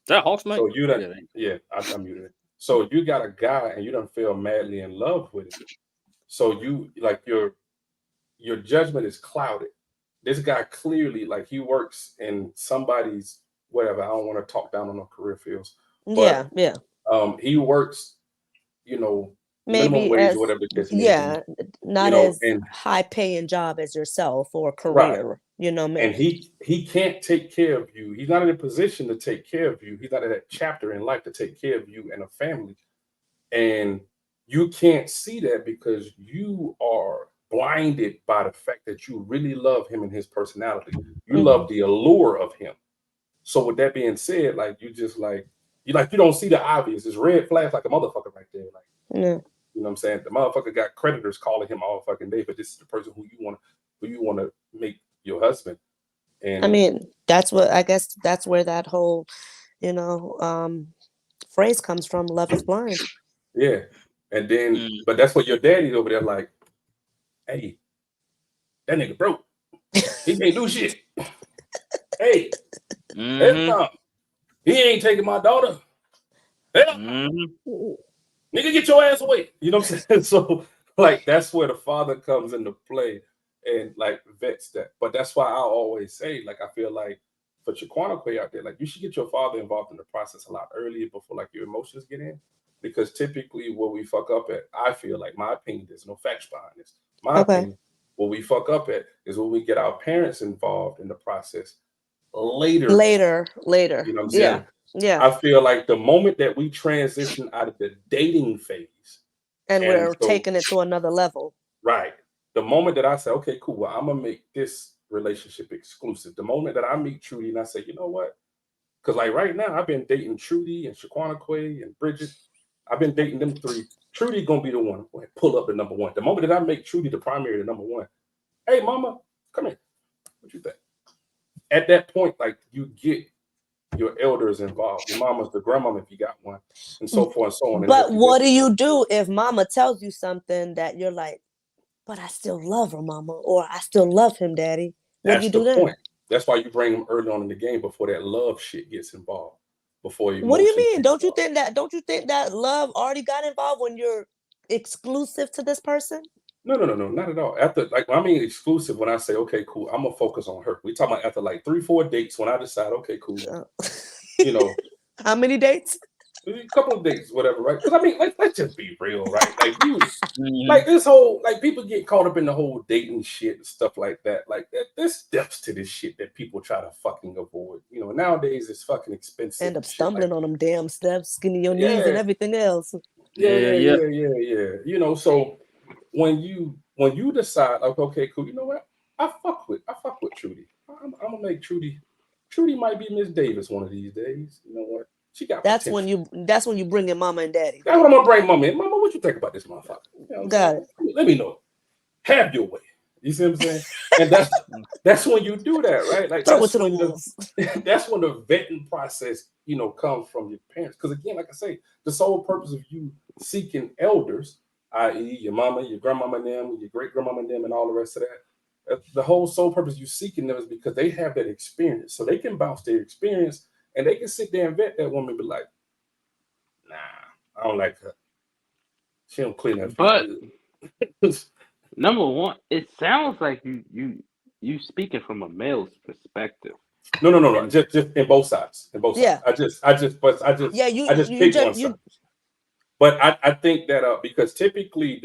Is that Hawks, mate? So you done, Yeah. yeah, I muted it. So you got a guy and you done fell madly in love with him. So you like your judgment is clouded. This guy clearly like he works in somebody's whatever. I don't want to talk down on no career fields, but Yeah, yeah. he works, you know, minimum Maybe wage or as whatever the case may be, yeah, not as and high paying job as yourself or right. career. You know, And he can't take care of you. He's not in a position to take care of you. He's not in that chapter in life to take care of you and a family. And you can't see that because you are blinded by the fact that you really love him and his personality. You love hmm the allure of him. So with that being said, like you don't see the obvious. It's red flags like a motherfucker right there. Like, yeah. you know what I'm saying? The motherfucker got creditors calling him all fucking day, but this is the person who you want to make your husband. I And mean, that's what I guess that's where that whole, you know, phrase comes from. Love is blind. yeah. And then Mm. but that's what your daddy's over there like, hey, that nigga broke. He can't do shit. Hey, hell Mm-hmm. no. He ain't taking my daughter. Hell no. Mm-hmm. Nigga, get your ass away. You know what I'm saying? So, like, that's where the father comes into play and like vets that. But that's why I always say, like, I feel like for Chiquanaque out there, like, you should get your father involved in the process a lot earlier before like your emotions get in. Because typically, where we fuck up at, I feel like my opinion, there's no facts behind this. My Okay. opinion, where we fuck up at is when we get our parents involved in the process later. Later. You know what I'm saying? Yeah. Yeah. I feel like the moment that we transition out of the dating phase, And and we're so taking it to another level. right, the moment that I say, okay, cool, well, I'm gonna make this relationship exclusive. The moment that I meet Trudy and I say, you know what? Because like right now, I've been dating Trudy and Shaquana and Bridget. I've been dating them three. Trudy gonna be the one who pull up the number one. The moment that I make Trudy the primary, the number one. Hey, mama, come here. What you think? At that point, like you get your elders involved, your mamas, the grandmama if you got one, and so forth and so on. And But if you what do you do if mama tells you something that you're like, but I still love her, mama, or I still love him, daddy? What do that's you the do then? point. That's why you bring them early on in the game before that love shit gets involved, before What do you emotions mean? get involved. Don't you think that love already got involved when you're exclusive to this person? No, no, no, no, not at all. After like I mean exclusive when I say, okay, cool, I'm gonna focus on her. We talking about after like 3, 4 dates when I decide, okay, cool, Uh, you know, How many dates? a couple of dates, whatever, right? Because I mean, let's just be real, right? Like you Mm-hmm. like this whole like people get caught up in the whole dating shit and stuff like that. Like there's steps to this shit that people try to fucking avoid. Nowadays it's fucking expensive End up and shit like stumbling on them damn steps, skinny your knees and yeah, everything else. yeah, Yeah, yeah, yeah. yeah, yeah, yeah. So when you decide, like, okay, cool, you know what? I fuck with Trudy. I'm gonna make Trudy Trudy might be Miss Davis one of these days. You know what? She got That's potential. when you bring in mama and daddy. That's what I'm gonna bring mama in. Mama, what you think about this motherfucker? You know what I'm Got saying? Let me know. Have your way. You see what I'm saying? And that's when you do that, right? Like Throw it to the wolves. that's when the vetting process, comes from your parents. Because again, like I say, the sole purpose of you seeking elders, i.e., your mama, your grandmama, and them, your great grandmama, and them, and all the rest of that. The whole sole purpose you seeking them is because they have that experience, so they can bounce their experience, and they can sit there and vet that woman, and be like, "Nah, I don't like her. She don't clean that But good." number one, it sounds like you speaking from a male's perspective. No. And Just in both sides. In both sides. Yeah. Yeah, I just pick one side. But I think that because typically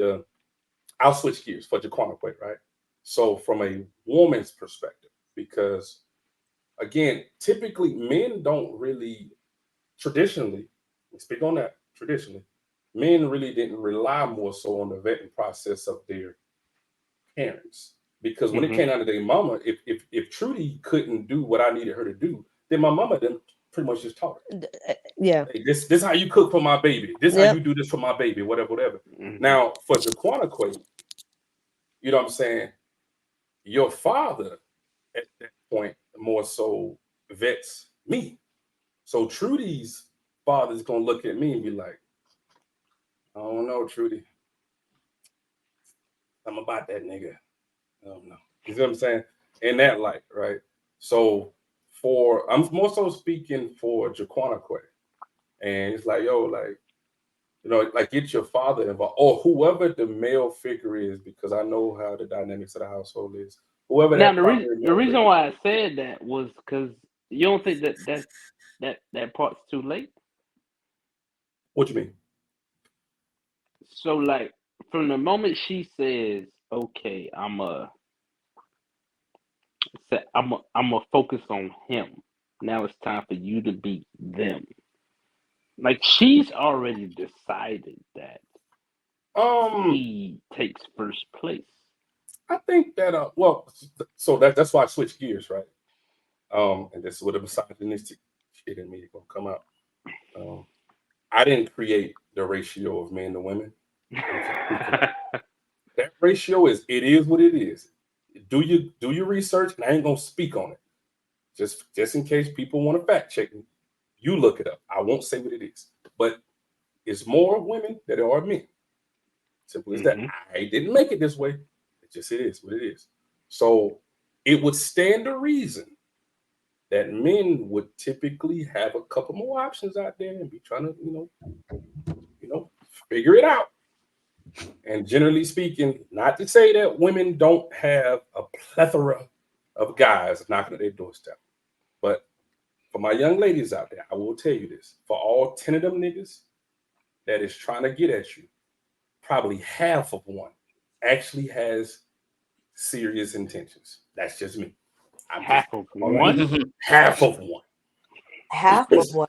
I'll switch gears for Jaquana Quay, right? So from a woman's perspective, because again, typically men don't really traditionally, we speak on that traditionally, men really didn't rely more so on the vetting process of their parents. Because when it came out of their mama, if Trudy couldn't do what I needed her to do, then my mama then pretty much just taught her. Yeah. Hey, this how you cook for my baby. This how Yep. you do this for my baby, whatever. Now, for Jaquana Quay, you know what I'm saying? Your father at that point more so vets me. So Trudy's father's gonna look at me and be like, I don't know, Trudy. I'm about that nigga. I don't know. You see what I'm saying? In that light, right? So I'm more so speaking for Jaquana Quay. And it's like, yo, like, like get your father involved or whoever the male figure is, because I know how the dynamics of the household is. Whoever now that primary the male reason figure. why I said that was because you don't think that part's too late. What you mean? So like from the moment she says, "Okay, I'm a focus on him. Now it's time for you to be them." Like she's already decided that Um, he takes first place. I think that well, so that's why I switched gears, right? And this is where the misogynistic shit in me is gonna come out. Um, I didn't create the ratio of men to women. I'm just speaking on that ratio it is what it is. Do your research, and I ain't gonna speak on it. Just in case people want to fact check me, you look it up. I won't say what it is, but it's more women than there are men. Simple as that. I didn't make it this way. It is what it is. So it would stand to reason that men would typically have a couple more options out there and be trying to, figure it out. And generally speaking, not to say that women don't have a plethora of guys knocking at their doorstep, but for my young ladies out there, I will tell you this: for all 10 of them niggas that is trying to get at you, probably half of one actually has serious intentions. That's just me. I'm just Half of all right. one. Half of one. Half of what?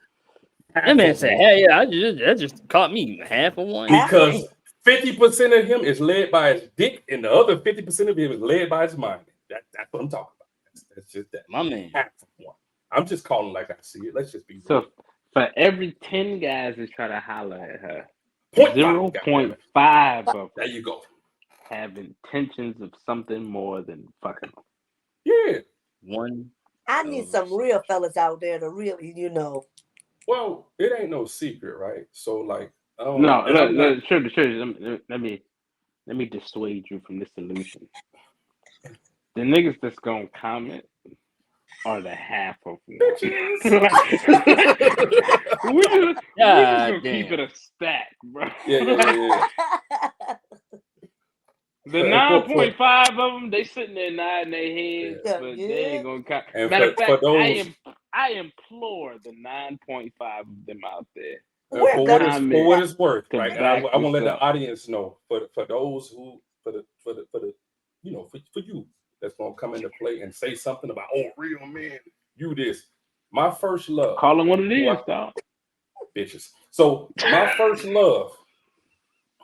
That man said, "Hey, yeah, that just caught me half of one." Because 50% of him is led by his dick, and the other 50% of him is led by his mind. That's what I'm talking about. That's just that. My man. Half of one. I'm just calling like I see it. Let's just be real. So for every 10 guys that try to holler at her, 0.5 of them there you go. have intentions of something more than fucking them. Yeah. One. I need some real fellas out there to really, Well, it ain't no secret, right? So like, No, and I'm not. sure. Let me dissuade you from this illusion. The niggas that's gonna comment are the half of one. we just gonna keep it a stack, bro. Yeah. The 9.5 of them, they sitting there nodding their heads, Yeah. but they ain't gonna count. And Matter of for fact, those, I implore the 9.5 of them out there. for what it's worth, to right? And I back want to let this the up. audience know for those who for the for you that's gonna come into play and say something about real men, you this. My first love. Call them what it is, dog. Bitches. So my first love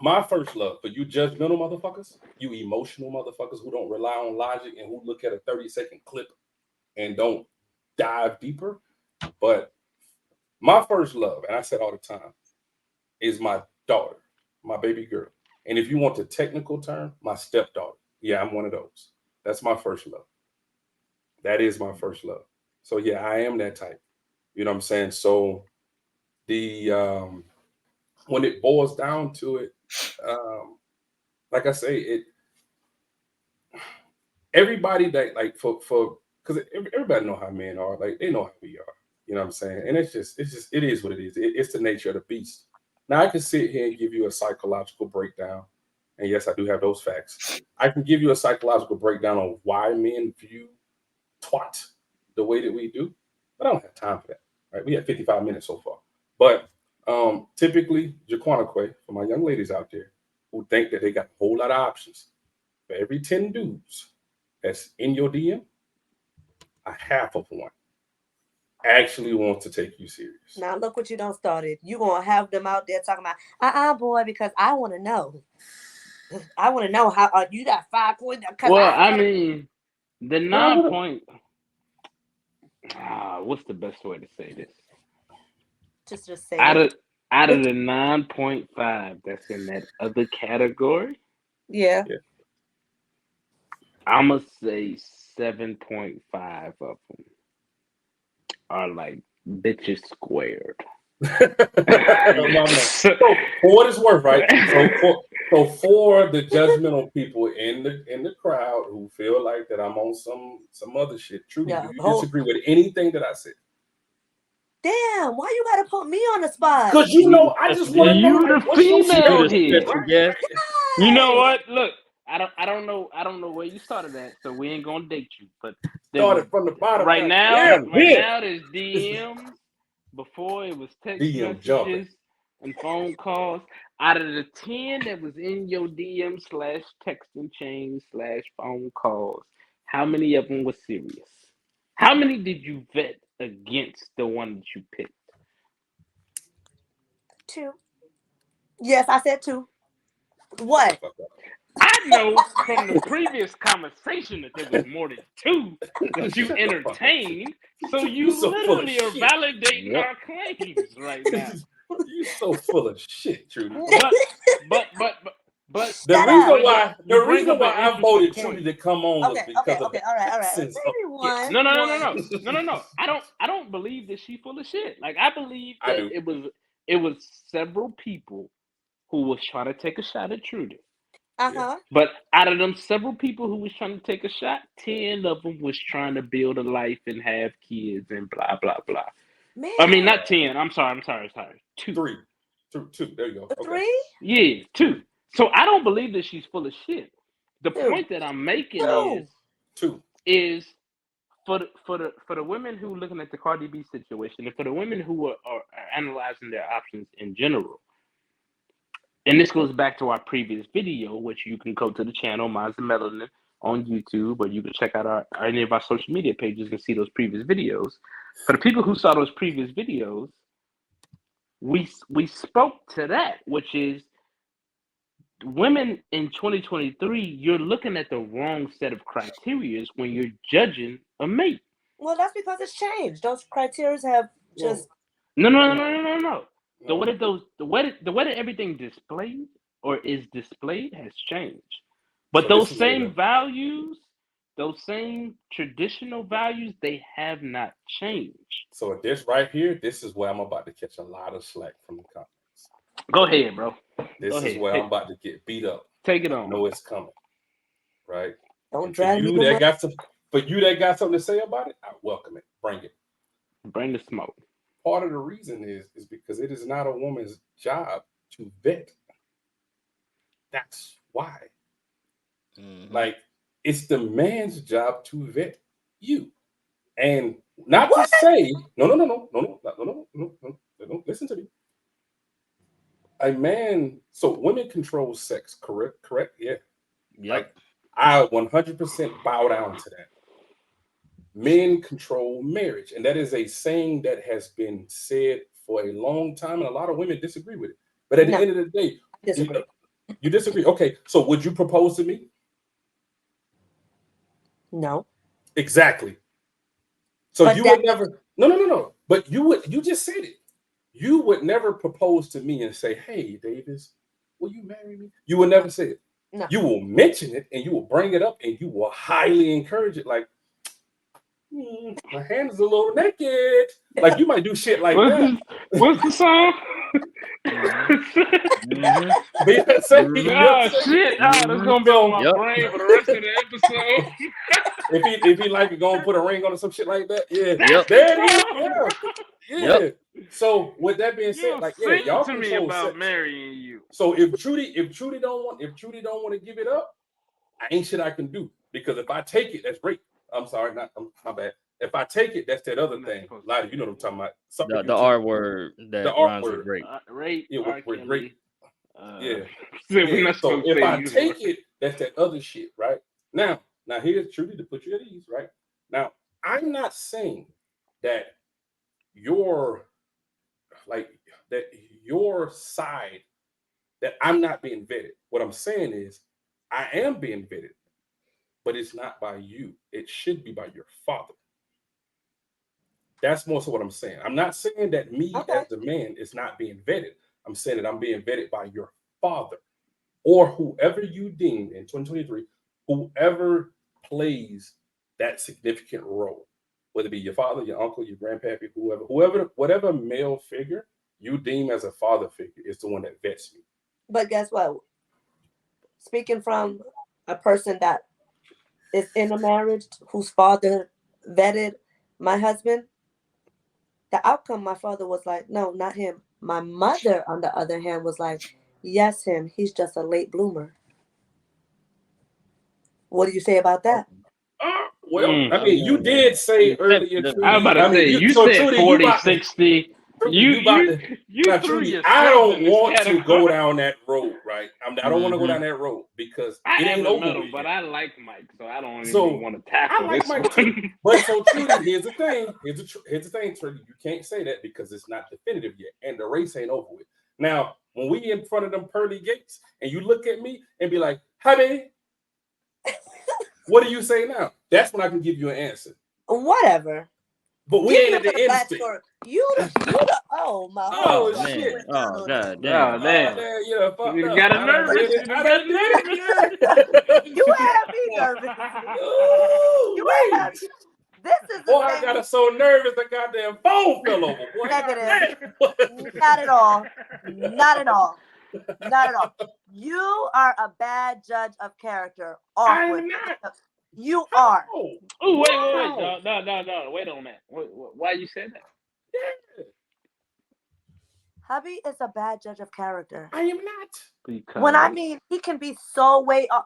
for you judgmental motherfuckers, you emotional motherfuckers who don't rely on logic and who look at a 30-second clip and don't dive deeper. But my first love, and I said all the time, is my daughter, my baby girl. And if you want the technical term, my stepdaughter. Yeah, I'm one of those. That's my first love. That is my first love. So yeah, I am that type. You know what I'm saying? So the when it boils down to it, like I say, it everybody that like for because everybody know how men are. Like they know how we are. You know what I'm saying? And it's just it is what it is. It's the nature of the beast. Now I can sit here and give you a psychological breakdown, and yes, I do have those facts. I can give you a psychological breakdown on why men view twat the way that we do, but I don't have time for that. Right? We had 55 minutes so far, but typically, Jaquanique, for my young ladies out there who think that they got a whole lot of options, for every 10 dudes that's in your DM, a half of one actually wants to take you serious. Now look what you done started. You gonna have them out there talking about boy, because I want to know. I want to know how you got 5 points. Well, I mean, the But I'm 9 gonna point. What's the best way to say this? just say Out it. of out of the 9.5 that's in that other category, Yeah. yeah. I'ma say 7.5 of them are like bitches squared. My man. So for what it's worth, right? So for the judgmental people in the crowd who feel like that I'm on some other shit, Trudy, Yeah. do you disagree with anything that I said? Damn, why you gotta put me on the spot? Because you know, I just want to know, You like, the what's your female You're stance the on it, here. special right? guest. You know Yes. what? Look, I don't know where you started at, so we ain't gonna date you. But there was Started from the bottom right now. now, Yeah, I'm right here. now there's DMs. Before it was text DM jumping. messages and phone calls. Out of the 10 that was in your DM slash texting chain slash phone calls, how many of them were serious? How many did you vet against the one that you picked? 2. Yes, I said 2. What? I know from the previous conversation that there was more than 2 that you Shut the fuck up, Trudy. entertained. So You you so full of literally are shit. validating Yep. our claims right now. You so full of shit, Trudy. But but but but but The Shut you reason up. bring up why you the bring reason up an why I interesting voted point. Trudy to come on was Okay, okay, because of okay. the All right, all right. absence of Maybe it. one. No, no, no, no, One. no, no, no, no. I don't believe that she's full of shit. Like I believe I that do. it was several people who was trying to take a shot at Trudy. Yeah. Uh-huh. But out of them several people who was trying to take a shot, 10 of them was trying to build a life and have kids and blah blah blah. I mean, Man. not 10. I'm sorry. Two. Three. Two. There you go. Okay. 3? Yeah, two. So I don't believe that she's full of shit. The 2. point that I'm making 2. Two. is for the women who are looking at the Cardi B situation, and for the women who are analyzing their options in general. And this goes back to our previous video, which you can go to the channel, Minds of Melanin, on YouTube, or you can check out any of our social media pages and see those previous videos. For the people who saw those previous videos, we spoke to that, which is women in 2023, you're looking at the wrong set of criterias when you're judging a mate. Well, that's because it's changed. Those criteria have just No, no, no, No. no, no, no. The way No. that the way that everything displayed or is displayed has changed. But So this those is a same values, those same traditional values, they have not changed. so this right here, this is where I'm about to catch a lot of slack from the comments. Go ahead, bro. Go This is ahead. where I'm Take about to get beat up. take it And I on. know it's coming, right? don't And for drag me you to that my got some for you that got something to say about it, I welcome it. Bring it. Bring the smoke. Part of the reason is because it is not a woman's job to vet. That's why. Mhm. Like it's the man's job to vet you. And not to what? say, no. Listen to me. A man, so women control sex, correct? Correct? Yeah. Like Yep. I 100% bow down to that. Men control marriage. And that is a saying that has been said for a long time, and a lot of women disagree with it. But at the No, end of the day, I disagree. you disagree. Okay, so would you propose to me? No. Exactly. So But you that would never, no. But you just said it. You would never propose to me and say, "Hey, Davis, will you marry me?" You would never say it. no. You will mention it and you will bring it up and you will highly encourage it. Like, my hand is a little naked. Like you might do shit like that. What's the song? Mm-hmm. But you say it. You Mhm. have to Oh say it. shit! Oh, that's gonna be on my So Yep. brain for the rest of the episode. if he like it, go and put a ring on or some shit like that. Yeah, Yep. That's the there it is. song, Yeah, bro. yeah. Yep. So with that being said, You like, yeah, sing y'all to me control about sex. marrying you. So if Trudy don't want to give it up, I ain't shit I can do, because if I take it, that's great. I'm sorry, my bad. If I take it, that's that other I'm not thing. supposed A to lot say of you know that, what I'm talking yeah. about. Sucker The YouTube, R word the that art rhymes with word. great. Rape Yeah, R. with great. Kelly. Yeah, So we're yeah. not So supposed to if say I these take words. it, that's that other shit, right? Now here's Trudy to put you at ease, right? Now, I'm not saying that your like that your side, that I'm not being vetted. What I'm saying is I am being vetted, but it's not by you. It should be by your father. That's most of what I'm saying. I'm not saying that me Okay. as the man is not being vetted. I'm saying that I'm being vetted by your father, or whoever you deem in 2023, whoever plays that significant role, whether it be your father, your uncle, your grandpappy, whatever male figure you deem as a father figure is the one that vets me. But guess what? Speaking from a person that is in a marriage whose father vetted my husband, the outcome, my father was like, no, not him. My mother, on the other hand, was like, yes, him. He's just a late bloomer. What do you say about that? Well, Mm. I mean, you Oh, did say he's earlier, sensitive. I was Trudy. about I to mean, say, you you so said Trudy, 40, 60. Trudy, You you about you to you now, threw Trudy. I yourself in don't this want to category. go down that road, right? I don't want to go Mm-hmm. down that road because I it ain't haven't over met with him, but yet. I like Mike, so I don't even So want to I tackle like this Mike too. one. But so Trudy, here's the thing. Here's the thing, Trudy. You can't say that because it's not definitive yet, and the race ain't over with. Now, when we in front of them pearly gates, and you look at me and be like, "Honey, what do you say now?" That's when I can give you an answer. Whatever. But we Give ain't me a at the little interstate. backstory. You the, oh, my whole Oh Oh fucking shit! man. went down Oh on god you. Oh damn. Oh damn! damn! You done fucked You up. got I done did nervous. it. You I got done nervous. did You had me it. nervous. Ooh, You wait. had me. This is the Boy, I got thing. us so nervous the goddamn phone fell over. Boy, Negative. goddamn. Not at all. Not at all. Not at all. You are a bad judge of character. I'm Awkward. not. You are. How? Oh wait! How? No! Wait on that. Why you said that? Yeah, Hubby is a bad judge of character. I am not. When I Because mean he can be so way off.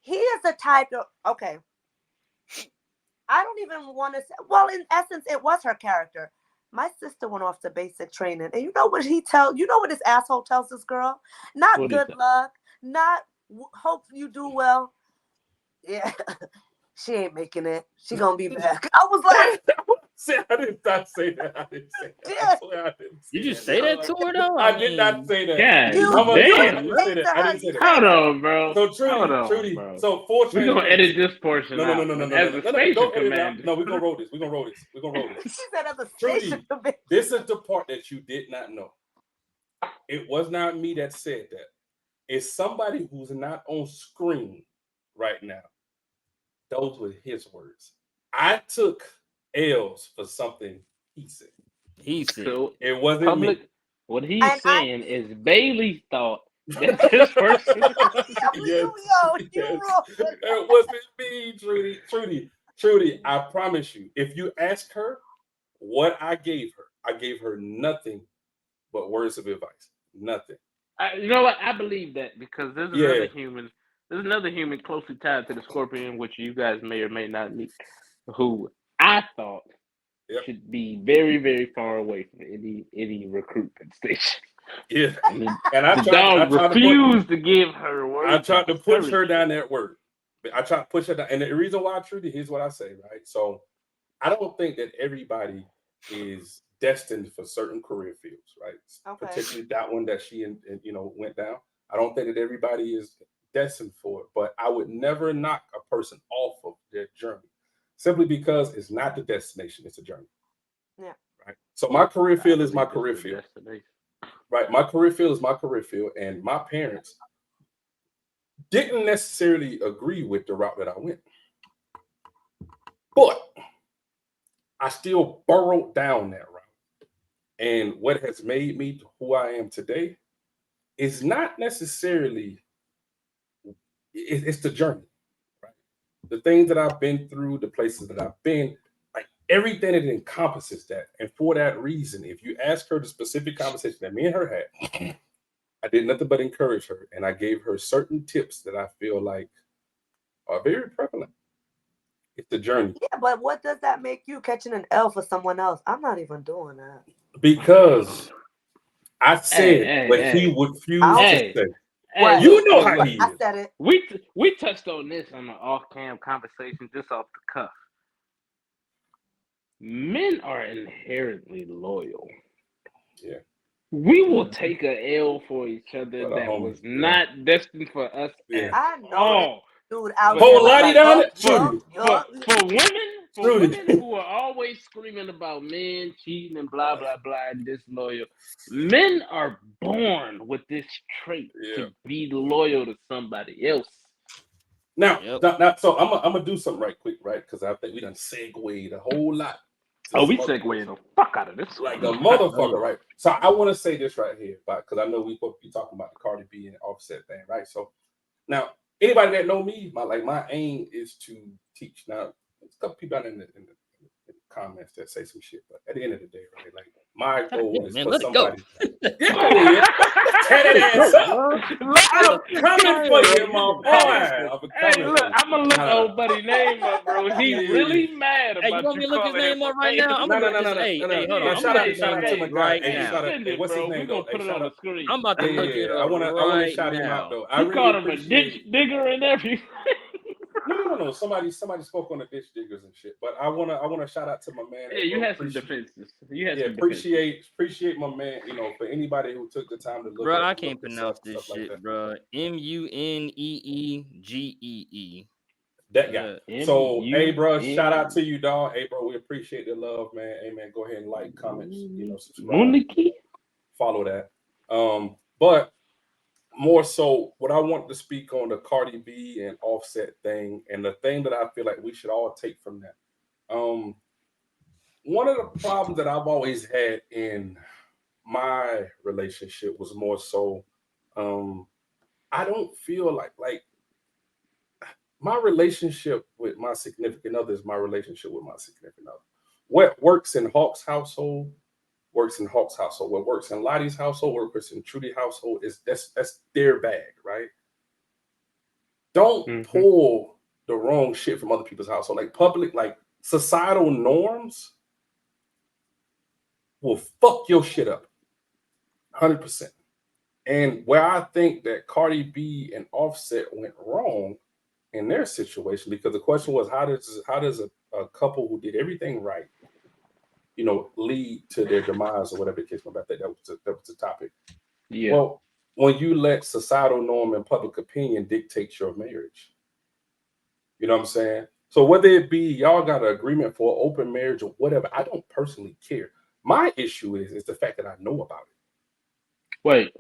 He is the type of okay. I don't even want to say. Well, in essence, it was her character. My sister went off to basic training, and you know what he tell? You know what this asshole tells this girl? Not what do you good think? luck. Not hope you do well. Yeah, she ain't making it. She gonna be back. I was like, I did not say that. I didn't say that. I yeah, swear I didn't You say just that. say that No, to her though? I did not say that. God you I damn, didn't bro. say say that. to I her, didn't you say that. say Hold to her. on, bro. So Hold Trudy, on, Trudy. bro. So full We're gonna edit transparency. this portion No, no, no, out. no, no, But no, no, as no, a no, no. station Don't edit it out. commander, No, we're gonna roll this. We're gonna roll this. We're gonna roll this. She said as a station Trudy, commander. this is the part that you did not know. It was not me that said that. It's somebody who's not on screen right now. Those were his words. I took L's for something he said. He said so it. It wasn't me. public, what he's And I saying is Bailey thought that this person. Yes, you yes. wrong. It wasn't me, Trudy. Trudy, I promise you, if you ask her what I gave her nothing but words of advice. Nothing. You know what? I believe that because there's another Yeah. human. There's another human closely tied to the scorpion, which you guys may or may not meet, who I thought Yep. should be very, very far away from any recruitment station. Yeah. And And the dog refused to give her I words of tried to push her discouragement. down that word. I tried to push her down. And the reason why, Trudy, here's what I say, right? So I don't think that everybody is destined for certain career fields, right? Okay. Particularly that one that she went down. I don't think that everybody is destined for it, but I would never knock a person off of their journey. simply because it's not the destination, it's a journey. Yeah. Right. So my career I field is my believe career it's the field. destination. Right. My career field is my career field. And my parents didn't necessarily agree with the route that I went. But I still burrowed down that route. And what has made me who I am today is not necessarily it's the journey, right? The things that I've been through, the places that I've been, like everything that encompasses that. And for that reason, if you ask her the specific conversation that me and her had, I did nothing but encourage her, and I gave her certain tips that I feel like are very prevalent. It's the journey. Yeah, but what does that make you catching an L for someone else? I'm not even doing that. Because I Hey, said hey, what he hey, would I refuse don't. to hey, say. hey! What? You Look, know look, how look. he I is. said it. We touched on this on the off-cam conversation just off the cuff. Men are inherently loyal. Yeah. We will take a L for each other For the that homies. was Yeah. not destined for us Yeah. at I know this all. dude out But here Whole was lottie like, down there? Trudy. for Trudy. women who are always screaming about men cheating and blah blah blah and disloyal, men are born with this trait Yeah. to be loyal to somebody else. Now, Yep. so I'm gonna do something right quick, right? Because I think we done segued a whole lot to Oh, we some other shit. segueing the fuck out of this Like one. a Oh motherfucker, yeah. right? So I want to say this right here, because I know we both be talking about the Cardi B and Offset thing, right? So now, anybody that know me, my aim is to teach. Now, there's a couple people out in the comments that say some shit, but at the end of the day, right? Like my God goal damn, is man, for let it go. somebody. Yeah, yeah. Tear Let that it ass go, up. bro. I'm Let Look, it coming go, for bro. you, my boy. hey, I'm hey, coming look, for you. I'm gonna look Nah, old buddy name up, bro. He yeah. really mad Hey, you about want you me to look his calling him name a up right man. now? I'm No, gonna no, look no, his. no, no, Hey, no, hey, no. hold on. Yeah, I'm gonna look his shout name out to up my guy. right Hey, Hey, shout now. out. send Hey, it, what's his bro. name We're gonna though? Hey, put it shout on the out. screen. I'm about to Yeah, look yeah, it yeah. up I wanna right shout him out now. though. I He really called him a ditch appreciate. digger and everything. No. Somebody spoke on the ditch diggers and shit. But I wanna shout out to my man. Yeah, Hey, you bro, had some appreciate. defenses. You had Yeah, some defenses. appreciate my man. For anybody who took the time to Bro, I look can't this up pronounce and this stuff like shit, that. bro. Muneegee. That guy. M So, hey, U bro, shout out N to you, dog. Hey, bro, we appreciate the love, man. Hey, man, go ahead and like, comments, subscribe, Muniki. follow that. But more so, what I want to speak on the Cardi B and Offset thing, and the thing that I feel like we should all take from that. Um, One of the problems that I've always had in my relationship was more so, um, I don't feel like my relationship with my significant other is my relationship with my significant other. What works in Hawk's household works in Hawk's household. What works in Lottie's household, what works in Trudy's household is that's their bag, right? Don't Mm-hmm. pull the wrong shit from other people's household. Like public, like societal norms will fuck your shit up, 100%. And where I think that Cardi B and Offset went wrong in their situation, because the question was, how does a couple who did everything right, lead to their demise or whatever the case may be. I think that was the topic. Yeah. Well, when you let societal norm and public opinion dictate your marriage, you know what I'm saying? So whether it be y'all got an agreement for open marriage or whatever, I don't personally care. My issue is the fact that I know about Wait.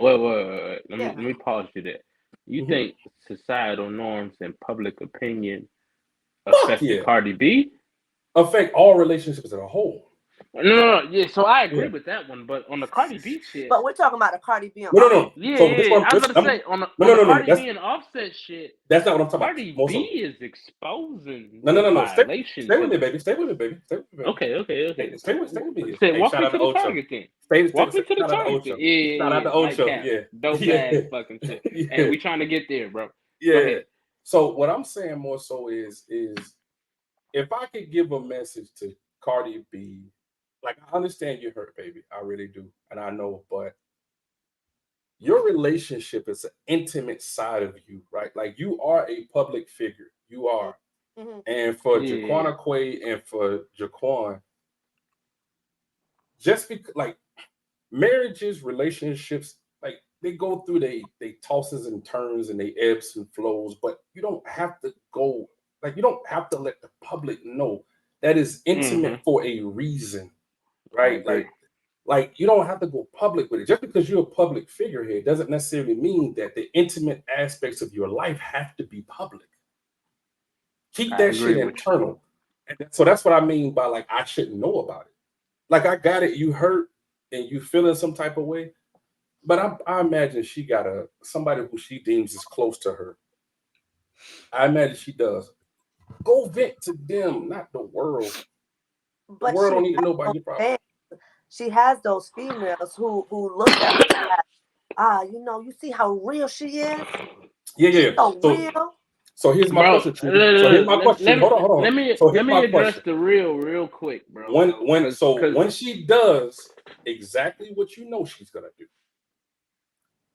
Let me Yeah. let me pause you there. You it. think societal norms and public opinion Fuck affected yeah. Cardi B? Affect all relationships as a whole. No. Yeah, so I agree Yeah. with that one, but on the Cardi B shit, But we're talking about the Cardi B and No, no, Offset. no. yeah, So this yeah. one, I was this, about to say no, on no, the no, no. Cardi B and Offset shit, That's not what I'm talking about. Cardi More B so. is exposing No, no, the no, no. violations Stay with of me, it. baby. Stay with me, baby. Stay with me, baby. Okay. Stay with me here. Say, Hey, walk shout me out to to the Ocho. target then. Walk me to the Shout out to target then. Ocho. Shout out Yeah. to Ocho. Nightcap. Yeah. Dope Yeah. ass fucking shit. And Yeah. we trying to get there, bro. Go Yeah. ahead. So what I'm saying more so is if I could give a message to Cardi B, like I understand you're hurt, baby. I really do. And I know, but your relationship is an intimate side of you, right? Like you are a public figure. You are. Mm-hmm. And for Yeah. Jaquana Quay and for Jaquan, just because like marriages, relationships, like they go through they tosses and turns and they ebbs and flows, but you don't have to go like you don't have to let the public know that is Mm-hmm. intimate for a reason, I right? agree. Like you don't have to go public with it. Just because you're a public figure here doesn't necessarily mean that the intimate aspects of your life have to be public. Keep I that shit agree with internal. And so that's what I mean by like I shouldn't know about it. Like I got it, you hurt and you feeling some type of way. But I imagine she got a somebody who she deems is close to her. I imagine she does. Go vent to them, not the world. The But world she don't need to has know about those your problem. fans. She has those females who look at her as, you see how real she is. Yeah, She's yeah. so So real. here's my bro. question, Trudy. So here's my question, Trudy. Hold on, hold on. Let me So let here's me my address question. the real quick, bro. When so Cause when she does exactly what you know she's gonna do,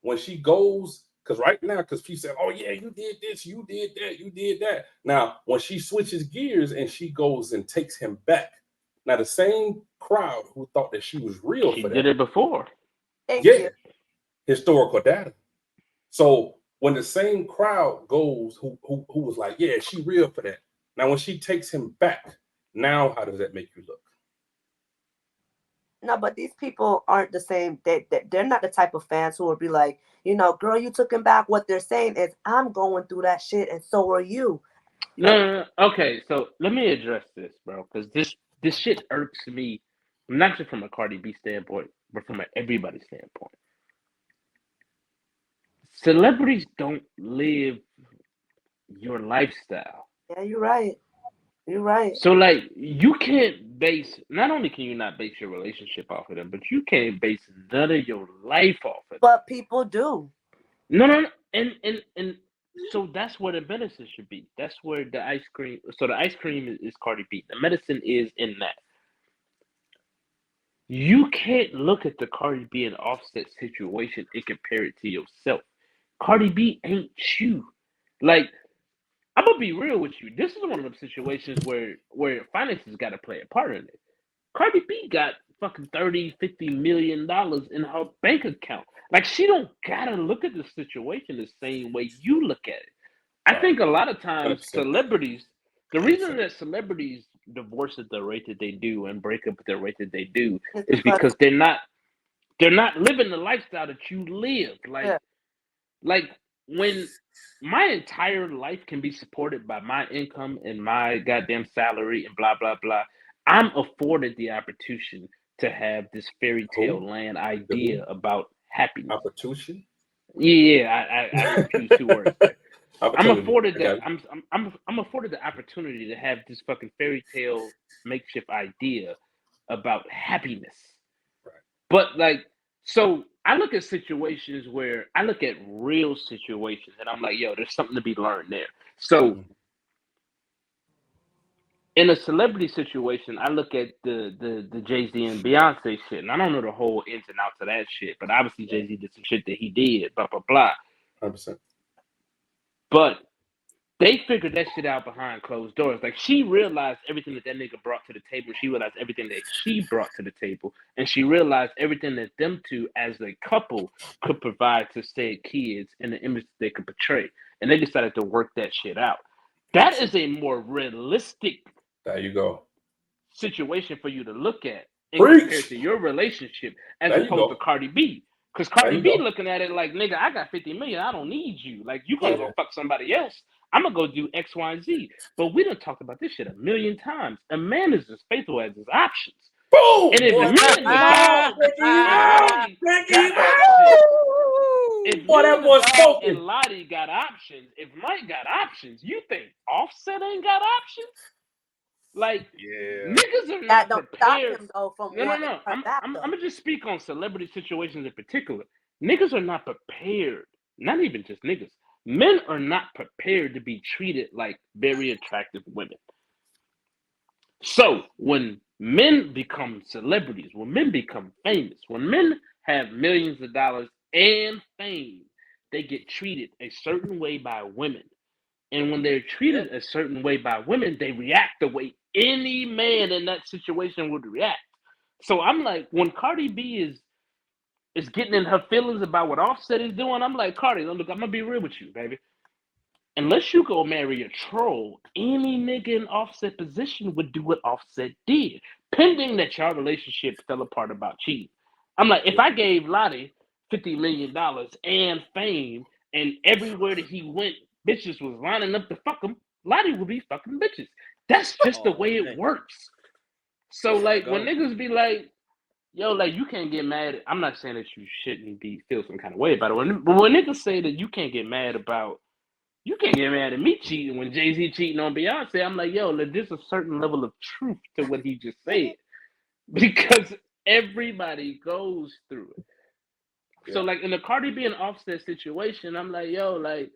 when she goes, because right now, because she said, "Oh yeah, you did this, you did that, you did that." Now, when she switches gears and she goes and takes him back, now the same crowd who thought that she was real she for did that, it before. Thank yeah, you. historical data. So when the same crowd goes, who was like, "Yeah, she real for that." Now, when she takes him back, now how does that make you look? No, but these people aren't the same. They're not the type of fans who will be like, girl, you took him back. What they're saying is, I'm going through that shit, and so are you. No, no, no. Okay, so let me address this, bro, because this shit irks me, not just from a Cardi B standpoint, but from an everybody standpoint. Celebrities don't live your lifestyle. Yeah, you're right. You're right. So like you can't base not only can you not base your relationship off of them, but you can't base none of your life off of them. But people do. No, no, no. And so that's where the medicine should be. That's where the ice cream. So the ice cream is Cardi B. The medicine is in that. You can't look at the Cardi B and Offset situation and compare it to yourself. Cardi B ain't you. Like I'm gonna be real with you. This is one of them situations where finances got to play a part in it. Cardi B got fucking 30, $50 million in her bank account. Like she don't gotta look at the situation the same way you look at it. I Right, think a lot of hundred times percent, celebrities, the reason 100%. that celebrities divorce at the rate that they do and break up at the rate that they do It's is because because they're not living the lifestyle that you live. yeah, Like when my entire life can be supported by my income and my goddamn salary and blah blah blah, I'm afforded the opportunity to have this fairy tale Who? land The who? idea about happiness. Opportunity. Yeah, I had to choose two words there. I'm Opportunity. afforded I that. got it. I'm afforded the opportunity to have this fucking fairy tale makeshift idea about happiness. Right. But like, so I look at situations where I look at real situations, and I'm like, yo, there's something to be learned there. So Mhm. in a celebrity situation, I look at the Jay Z and Beyonce shit, and I don't know the whole ins and outs of that shit, but obviously Right. Jay Z did some shit that he did, blah blah blah. 100%. But they figured that shit out behind closed doors. Like she realized everything that nigga brought to the table. She realized everything that she brought to the table, and she realized everything that them two, as a couple, could provide to said kids and the image they could portray. And they decided to work that shit out. That is Absolutely. a more realistic There you go. situation for you to look at and compare Preach. to your relationship as There you opposed to go. Cardi B. Because There Cardi you B go. looking at it like, nigga, I got 50 million. I don't need you. Like, you gonna yeah. go Yeah. fuck somebody else. I'm gonna go do X, Y, and Z. But we done talked about this shit a million times. A man is as faithful as his options. And Boom, if boy. me Break and the him dog, out. Break him if out. Lottie Break got him options, if out. Boy, me that and the boy dog and smoking. Lottie got options, if Mike got options, you think Offset ain't got options? Like Yeah. niggas are That not don't stop prepared. him though from No, no, wanting no. her back I'm though. gonna just speak on celebrity situations in particular. Niggas are not prepared. Not even just niggas. Men are not prepared to be treated like very attractive women. So when men become celebrities, when men become famous, when men have millions of dollars and fame, they get treated a certain way by women. And when they're Yeah. treated a certain way by women, they react the way any man in that situation would react. So I'm like, when Cardi B is getting in her feelings about what Offset is doing, I'm like, Cardi, look, I'm gonna be real with you, baby. unless you go marry a troll, any nigga in Offset position would do what Offset did, pending that your relationship fell apart about cheating. I'm like, if I gave Lottie $50 million and fame, and everywhere that he went, bitches was lining up to fuck him, Lottie would be fucking bitches. That's just the Oh, way it man. works. So, like, when Go. niggas be like, yo, like, you can't get mad. I'm not saying that you shouldn't feel some kind of way about it. But when niggas say that you can't get mad at me cheating when Jay-Z cheating on Beyonce, I'm like, yo, there's a certain level of truth to what he just said. Because everybody goes through it. So, like, in the Cardi B and Offset situation, I'm like, yo, like,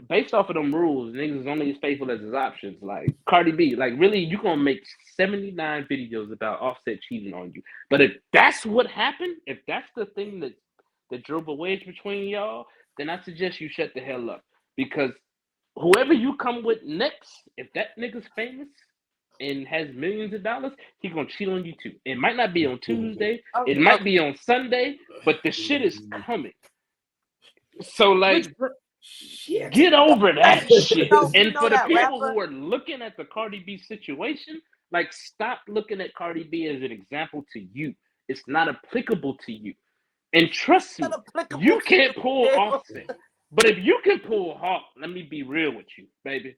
based off of them rules, niggas is only as faithful as his options. Like, Cardi B, like, really, you gonna make 79 videos about Offset cheating on you. But if that's what happened, if that's the thing that drove a wedge between y'all, then I suggest you shut the hell up. Because whoever you come with next, if that nigga's famous and has millions of dollars, he gonna cheat on you too. It might not be on Tuesday, it might be on Sunday, but the shit is coming. So, like, Shit. get over that shit. So, And for the that people rapper, who are looking at the Cardi B situation, like, stop looking at Cardi B as an example to you. It's not applicable to you. And trust me, you can't pull Offset. But if you can pull Hawk, let me be real with you, baby.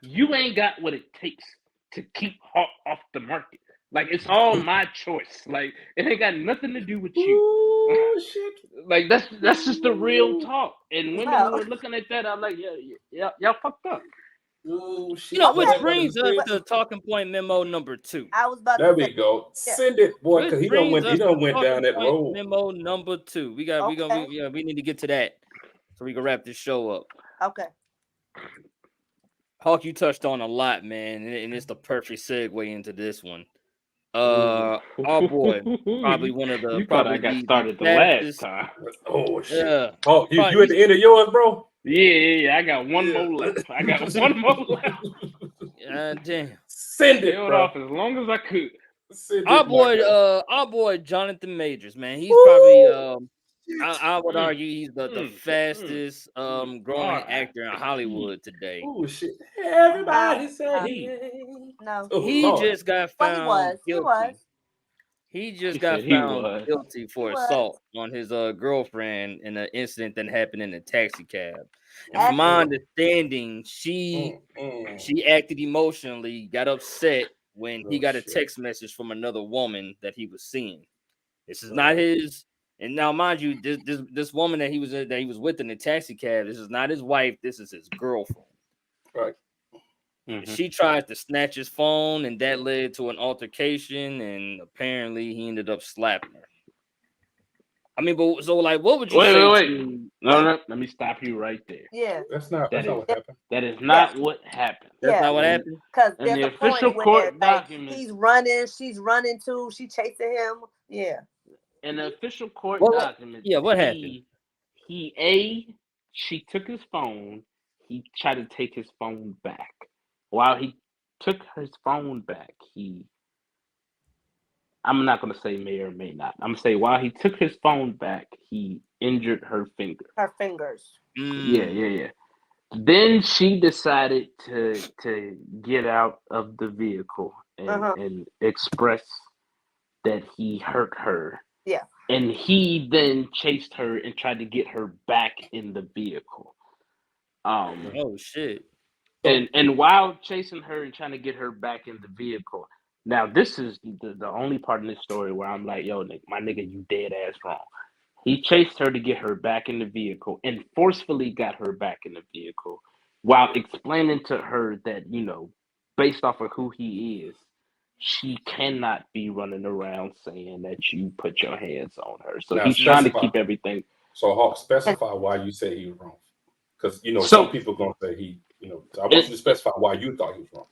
You ain't got what it takes to keep Hawk off the market. Like, it's all my choice. Like, it ain't got nothing to do with you. Ooh, shit. Like, that's just the real talk. And women who are looking at that, I'm like, yeah, y'all fucked up. Ooh, shit. You know, which brings us to talking point memo number 2. I was about There to say, we go. Send it, boy, Which because he brings us done to went down talking that point road. memo number 2. We need to get to that so we can wrap this show up. Okay. Hawk, you touched on a lot, man, and it's the perfect segue into this one. Our boy, probably one of the You thought I got started the last time. Oh shit! Yeah. Oh, you at the end of yours, bro? Yeah. I got one more left. Damn. Send it, held bro. off as long as I could. Our boy Jonathon Majors, man. He's probably I would argue he's the fastest growing actor in Hollywood today. Oh shit! Everybody say no. He just got found guilty. He just got found was. guilty for assault on his girlfriend in an incident that happened in a taxi cab. And from my understanding, she acted emotionally, got upset when he got a text message from another woman that he was seeing. This is not his. And now, mind you, this woman that he was with in the taxi cab, this is not his wife. This is his girlfriend. Right. Mm-hmm. She tried to snatch his phone, and that led to an altercation. And apparently, he ended up slapping her. I mean, but so like, what would you say? Wait. No. Let me stop you right there. Yeah. That's not what happened. That is not what happened. That's not what happened. Because in the there's a official point court where, like, documents, he's running, she's running too, she chasing him. Yeah. In the official court documents, what happened? She took his phone. He tried to take his phone back. While he took his phone back, I'm not gonna say may or may not. I'm gonna say while he took his phone back, he injured her finger. Her fingers. Yeah. Then she decided to get out of the vehicle and express that he hurt her. Yeah. And he then chased her and tried to get her back in the vehicle. Oh shit. And while chasing her and trying to get her back in the vehicle, now this is the only part in this story where I'm like, yo, my nigga, you dead ass wrong. He chased her to get her back in the vehicle and forcefully got her back in the vehicle while explaining to her that, based off of who he is, she cannot be running around saying that you put your hands on her. So he's trying to keep everything. So Hawk, specify why you say he was wrong. Because, some people going to say I want you to specify why you thought he was wrong.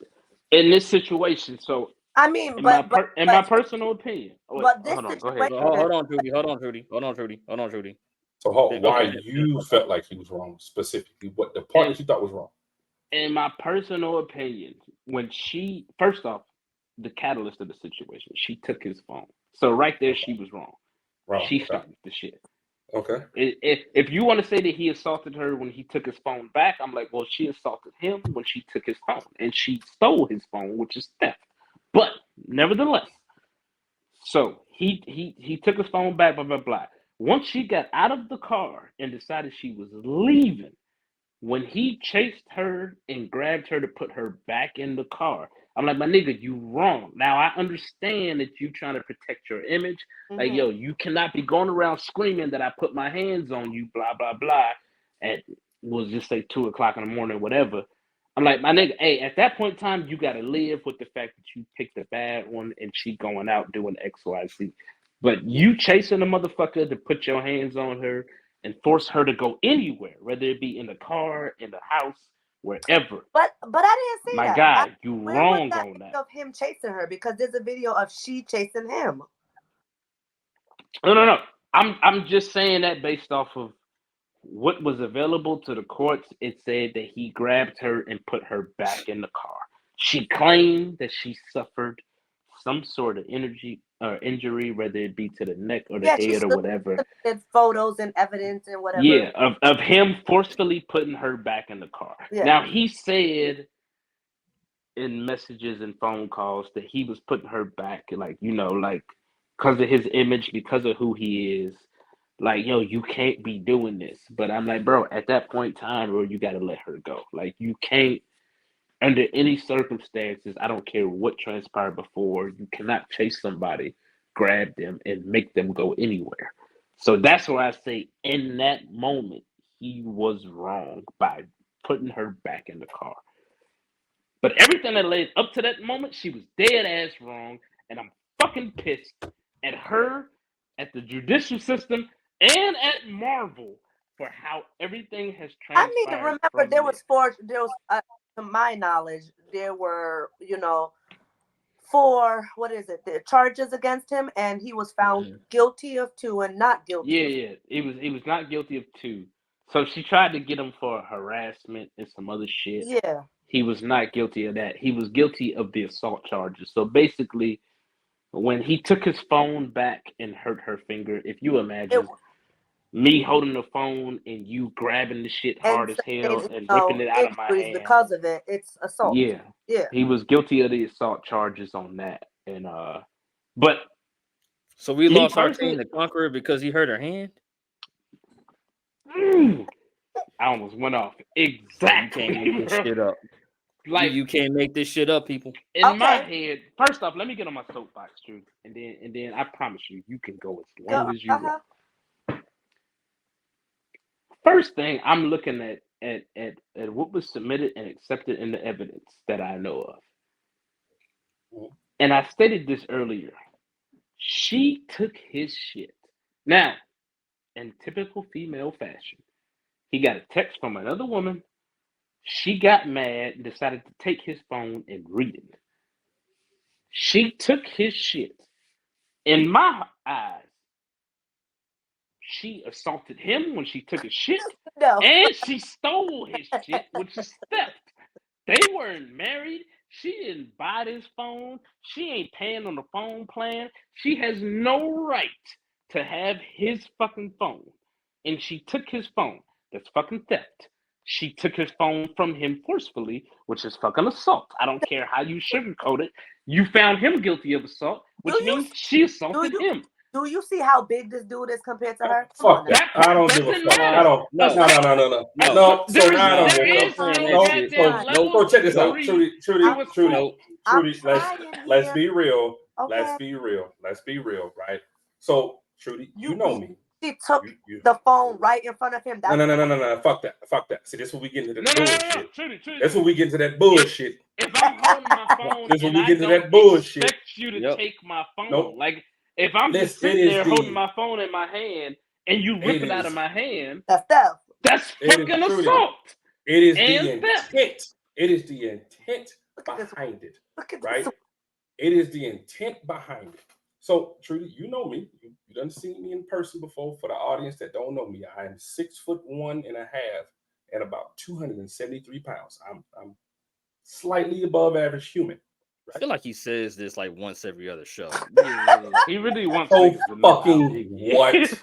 In this situation, so I mean, in my personal opinion. But this hold on, go ahead. Hold on, Trudy. So Hawk, why you felt like he was wrong specifically? What the part that you thought was wrong? In my personal opinion, when first off, the catalyst of the situation, she took his phone. So right there, she was wrong. She started the shit. Okay. If you want to say that he assaulted her when he took his phone back, I'm like, well, she assaulted him when she took his phone, and she stole his phone, which is theft. But nevertheless, so he took his phone back, blah blah blah. Once she got out of the car and decided she was leaving, when he chased her and grabbed her to put her back in the car, I'm like, my nigga, you wrong. Now I understand that you trying to protect your image. Like, yo, you cannot be going around screaming that I put my hands on you, blah blah blah. At we'll just say 2 o'clock in the morning, whatever. I'm like, my nigga, hey, at that point in time, you gotta live with the fact that you picked a bad one and she going out doing X, Y, Z. But you chasing a motherfucker to put your hands on her and force her to go anywhere, whether it be in the car, in the house, wherever. But I didn't see My that. guy, you Where was wrong that on video that. of him chasing her? Because there's a video of she chasing him. No. I'm just saying that based off of what was available to the courts. It said that he grabbed her and put her back in the car. She claimed that she suffered some sort of injury, whether it be to the neck or the Yeah, she head or still whatever. did photos and evidence and whatever. Yeah, of him forcefully putting her back in the car. Yeah. Now he said in messages and phone calls that he was putting her back, like, like because of his image, because of who he is. Like, yo, you can't be doing this. But I'm like, bro, at that point in time, bro, you got to let her go. Like, you can't, under any circumstances, I don't care what transpired before, you cannot chase somebody, grab them, and make them go anywhere. So that's why I say in that moment, he was wrong by putting her back in the car. But everything that led up to that moment, she was dead ass wrong, and I'm fucking pissed at her, at the judicial system, and at Marvel for how everything has I mean, transpired remember from this. there was to my knowledge, there were, 4, what is it, the charges against him, and he was found guilty of 2 and not guilty of. Yeah. He was not guilty of 2. So she tried to get him for harassment and some other shit. Yeah. He was not guilty of that. He was guilty of the assault charges. So basically, when he took his phone back and hurt her finger, if you It imagine me holding the phone and you grabbing the shit and hard as saying, hell and ripping it out of my injuries hand, because of it, it's assault. yeah, Yeah. he was guilty of the assault charges on that. And but So we me lost our team personally, to Conqueror because he hurt her hand. I almost went off. So you can't make Exactly, this bro. shit up. Like, You can't make this shit up, people. in my Okay. head, first off, let me get on my soapbox, Drew, and then I promise you can go as Go. long as you want. First thing, I'm looking at what was submitted and accepted in the evidence that I know of. And I stated this earlier. She took his shit. Now, in typical female fashion, he got a text from another woman. She got mad and decided to take his phone and read it. She took his shit. In my eyes, she assaulted him when she took his shit, No. and she stole his shit, which is theft. They weren't married. She didn't buy this phone. She ain't paying on the phone plan. She has no right to have his fucking phone. And she took his phone. That's fucking theft. She took his phone from him forcefully, which is fucking assault. I don't care how you sugarcoat it. You found him guilty of assault, Do which you means she do assaulted you him. do you see how big this dude is compared to her? Come on Fuck now. that. That I part don't give a doesn't fuck. I matter. don't. No, No, no, no, no, no. no, No. So There is now I don't no. give a there Stop is fuck. playing no that No. shit. So goddamn Fine. level so check this out. Nope. Trudy, I'm Trudy, Trudy, trying. Nope. I'm Trudy. trying Let's here. be real. Let's Okay. be real. Let's be real, right? So Trudy, you know me. She took You. the phone right in front of him. No, That's no, no, no, no, no. Fuck that. Fuck that. See, this is where we get into No, that no, no, no, no. bullshit. That's Trudy. when we get into that If bullshit. if I'm holding my phone This is when and we I get into don't that bullshit. expect you to Yep. take my phone, Nope. like if I'm just Listen, it sitting is there holding the. my phone in my hand and you rip It it out of is. my hand, that's theft. that's It is fucking Trudy. assault It is the and theft. intent. It is the intent Look at this. behind it, Look at this. right? It is the intent behind it. So, Trudy, you know me. You done seen me in person before. For the audience that don't know me, I am 6'1.5" and about 273 pounds. I'm slightly above average human. I feel like he says this like once every other show. Yeah, he really wants So niggas to know how fucking big he what? is.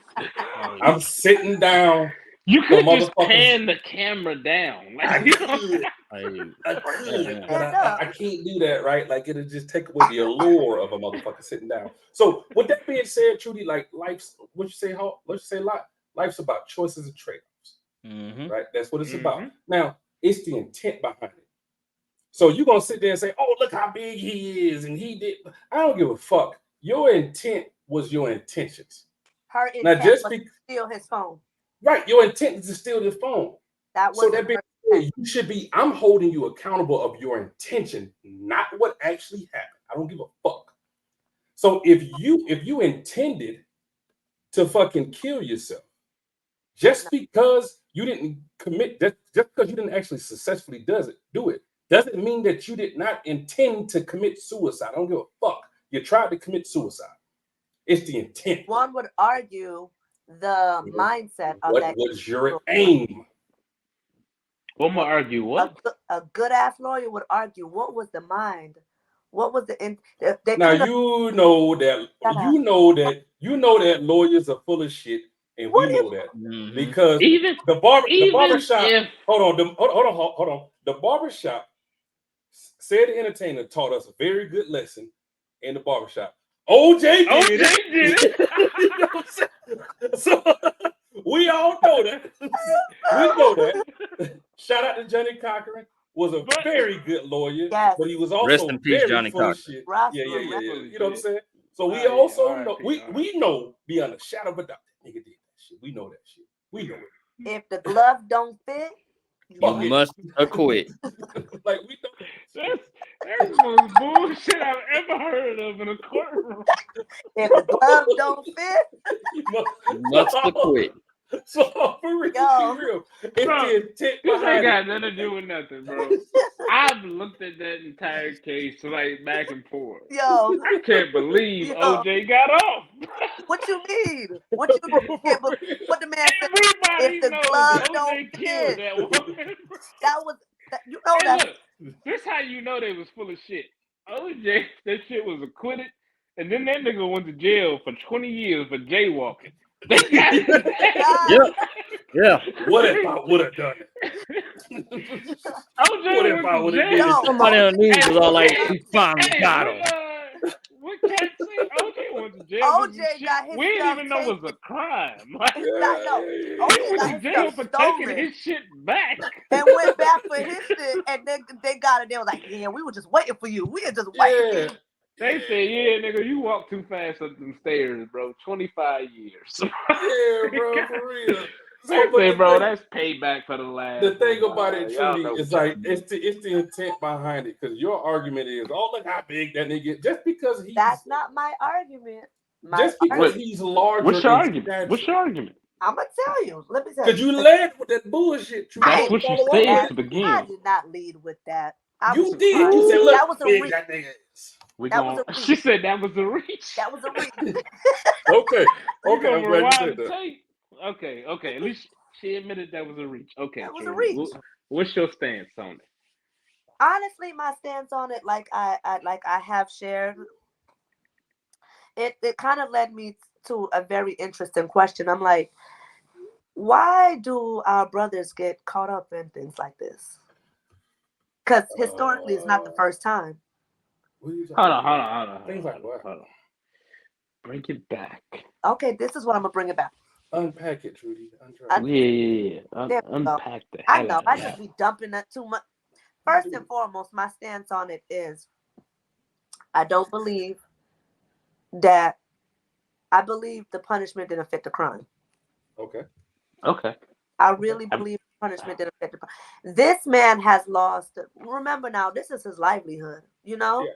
I'm sitting down. You The could just motherfuckers. pan the camera down. I Like, you know, could. Like, I could, goddamn. but I can't do that, right? Like it'll just take away the allure of a motherfucker sitting down. So with that being said, Trudy, like life's what you say, how let's say life's about choices and trade-offs. Mm-hmm. Right? That's what it's about. Mhm. Now, it's the intent behind it. So you're gonna sit there and say, oh, look how big he is, and he did. I don't give a fuck. Your intent was your intentions. Her Now intent just was be to steal his phone. right, your intent is to steal the phone. That So wasn't that being her said, intent. you should be. I'm holding you accountable of your intention, not what actually happened. I don't give a fuck. So if you intended to fucking kill yourself, just because you didn't commit, just because you didn't actually successfully do it, doesn't mean that you did not intend to commit suicide. I don't give a fuck. You tried to commit suicide. It's the intent. One would argue the mindset of What that. was your aim? one more argue what? A good ass lawyer would argue what was the mind, what was the they Now could have. you know that Shut up. you know that lawyers are full of shit, and What we do you know that Mm-hmm. because Even the barbershop. if Hold on. The barbershop said the entertainer taught us a very good lesson in the barbershop. OJ did OJ it. did it. You know what I'm saying? So we all know that. We know that. Shout out to Johnny Cochran. Was a But very good lawyer, Yes. but he was Rest also in peace, very Johnny full of Cochran. shit. Ross Yeah. was You know what I'm saying? So we Oh, yeah. also know R.I.P., we know beyond a shadow of a doubt that nigga did that shit. We know that shit. We know it. if the glove don't fit, You Fuck it. must acquit. Like we know that. that's the most bullshit I've ever heard of in a courtroom. if the glove don't fit, You You must acquit. So for real, Yo. be real. It's Bro, the intent this ain't behind got it. nothing to do with nothing, bro. I've looked at that entire case like back and forth. yo, I can't believe yo, OJ got off. what you mean? What you can't believe what the man said? Everybody If the knows glove don't OJ killed fit, that woman. that was you know Hey, that. look, this how you know they was full of shit. OJ, that shit was acquitted, and then that nigga went to jail for 20 years for jaywalking. They got his ass. Yep. Yeah. What if I would have done it? What OJ if went I to would have jail. did it? Yo, Somebody on the news Hey, was all like, hey, "We finally hey, got him." what Cat say? OJ went to jail for some OJ shit got his we didn't stuff even know was taken. a crime. Like, His not yo, he OJ went got to his jail stuff for taking stolen his shit back. and went back for his shit, and then they got it. They was like, yeah, we were just waiting for you. We were just waiting for Yeah. you. They said, yeah, nigga, you walk too fast up them stairs, bro. 25 years. Yeah, bro, for real. They So, but say, bro, that's payback for the the last thing one. about it, Y'all Trudy, know is what y'all like do. it's the intent behind it. Because your argument is, oh, look how big that nigga. Just because That's not my argument. My just because What? argument, he's larger What's your in argument? What's stature. your argument? I'm gonna tell you. Let me tell Because you. you led with that bullshit, Trudy. That's I what you Follow up with said it. to begin I with. did not lead with that. I was You just did. trying. You said, look That how was a big reach. that nigga is. That was a reach. She said that was a reach. That was a reach. Okay. We Okay, gonna I'm glad you rewind said the that. tape. Okay. At least she admitted that was a reach. Okay, That was a Trudy. reach. What's your stance on it? Honestly, my stance on it, like I have shared, it kind of led me to a very interesting question. I'm like, why do our brothers get caught up in things like this? Because historically, it's not the first time. What are you Hold talking on. about? Things like what? Hold on. Bring it back. Okay, this is what I'm gonna bring it back. Unpack it, Trudy. Yeah. There we go. Unpack the I hell know out I of just that. be dumping that too much. First and foremost, my stance on it is I don't believe that I believe the punishment didn't fit the crime. Okay. I really believe the punishment didn't fit the crime. This man has lost. Remember now, this is his livelihood, you know? Yeah.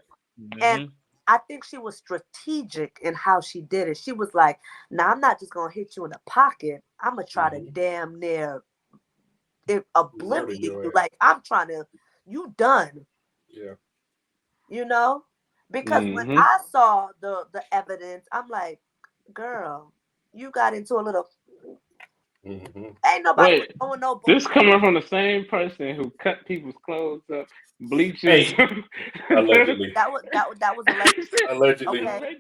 And I think she was strategic in how she did it. She was like, "Now I'm not just gonna hit you in the pocket. I'm gonna try to damn near obliviate you. Like I'm trying to, you done." Yeah. You know, because when I saw the evidence, I'm like, "Girl, you got into a little Ain't nobody Wait, throwing no this bullshit. coming from the same person who cut people's clothes up, bleaches. Hey, allegedly. That was alleged. Allegedly. Okay.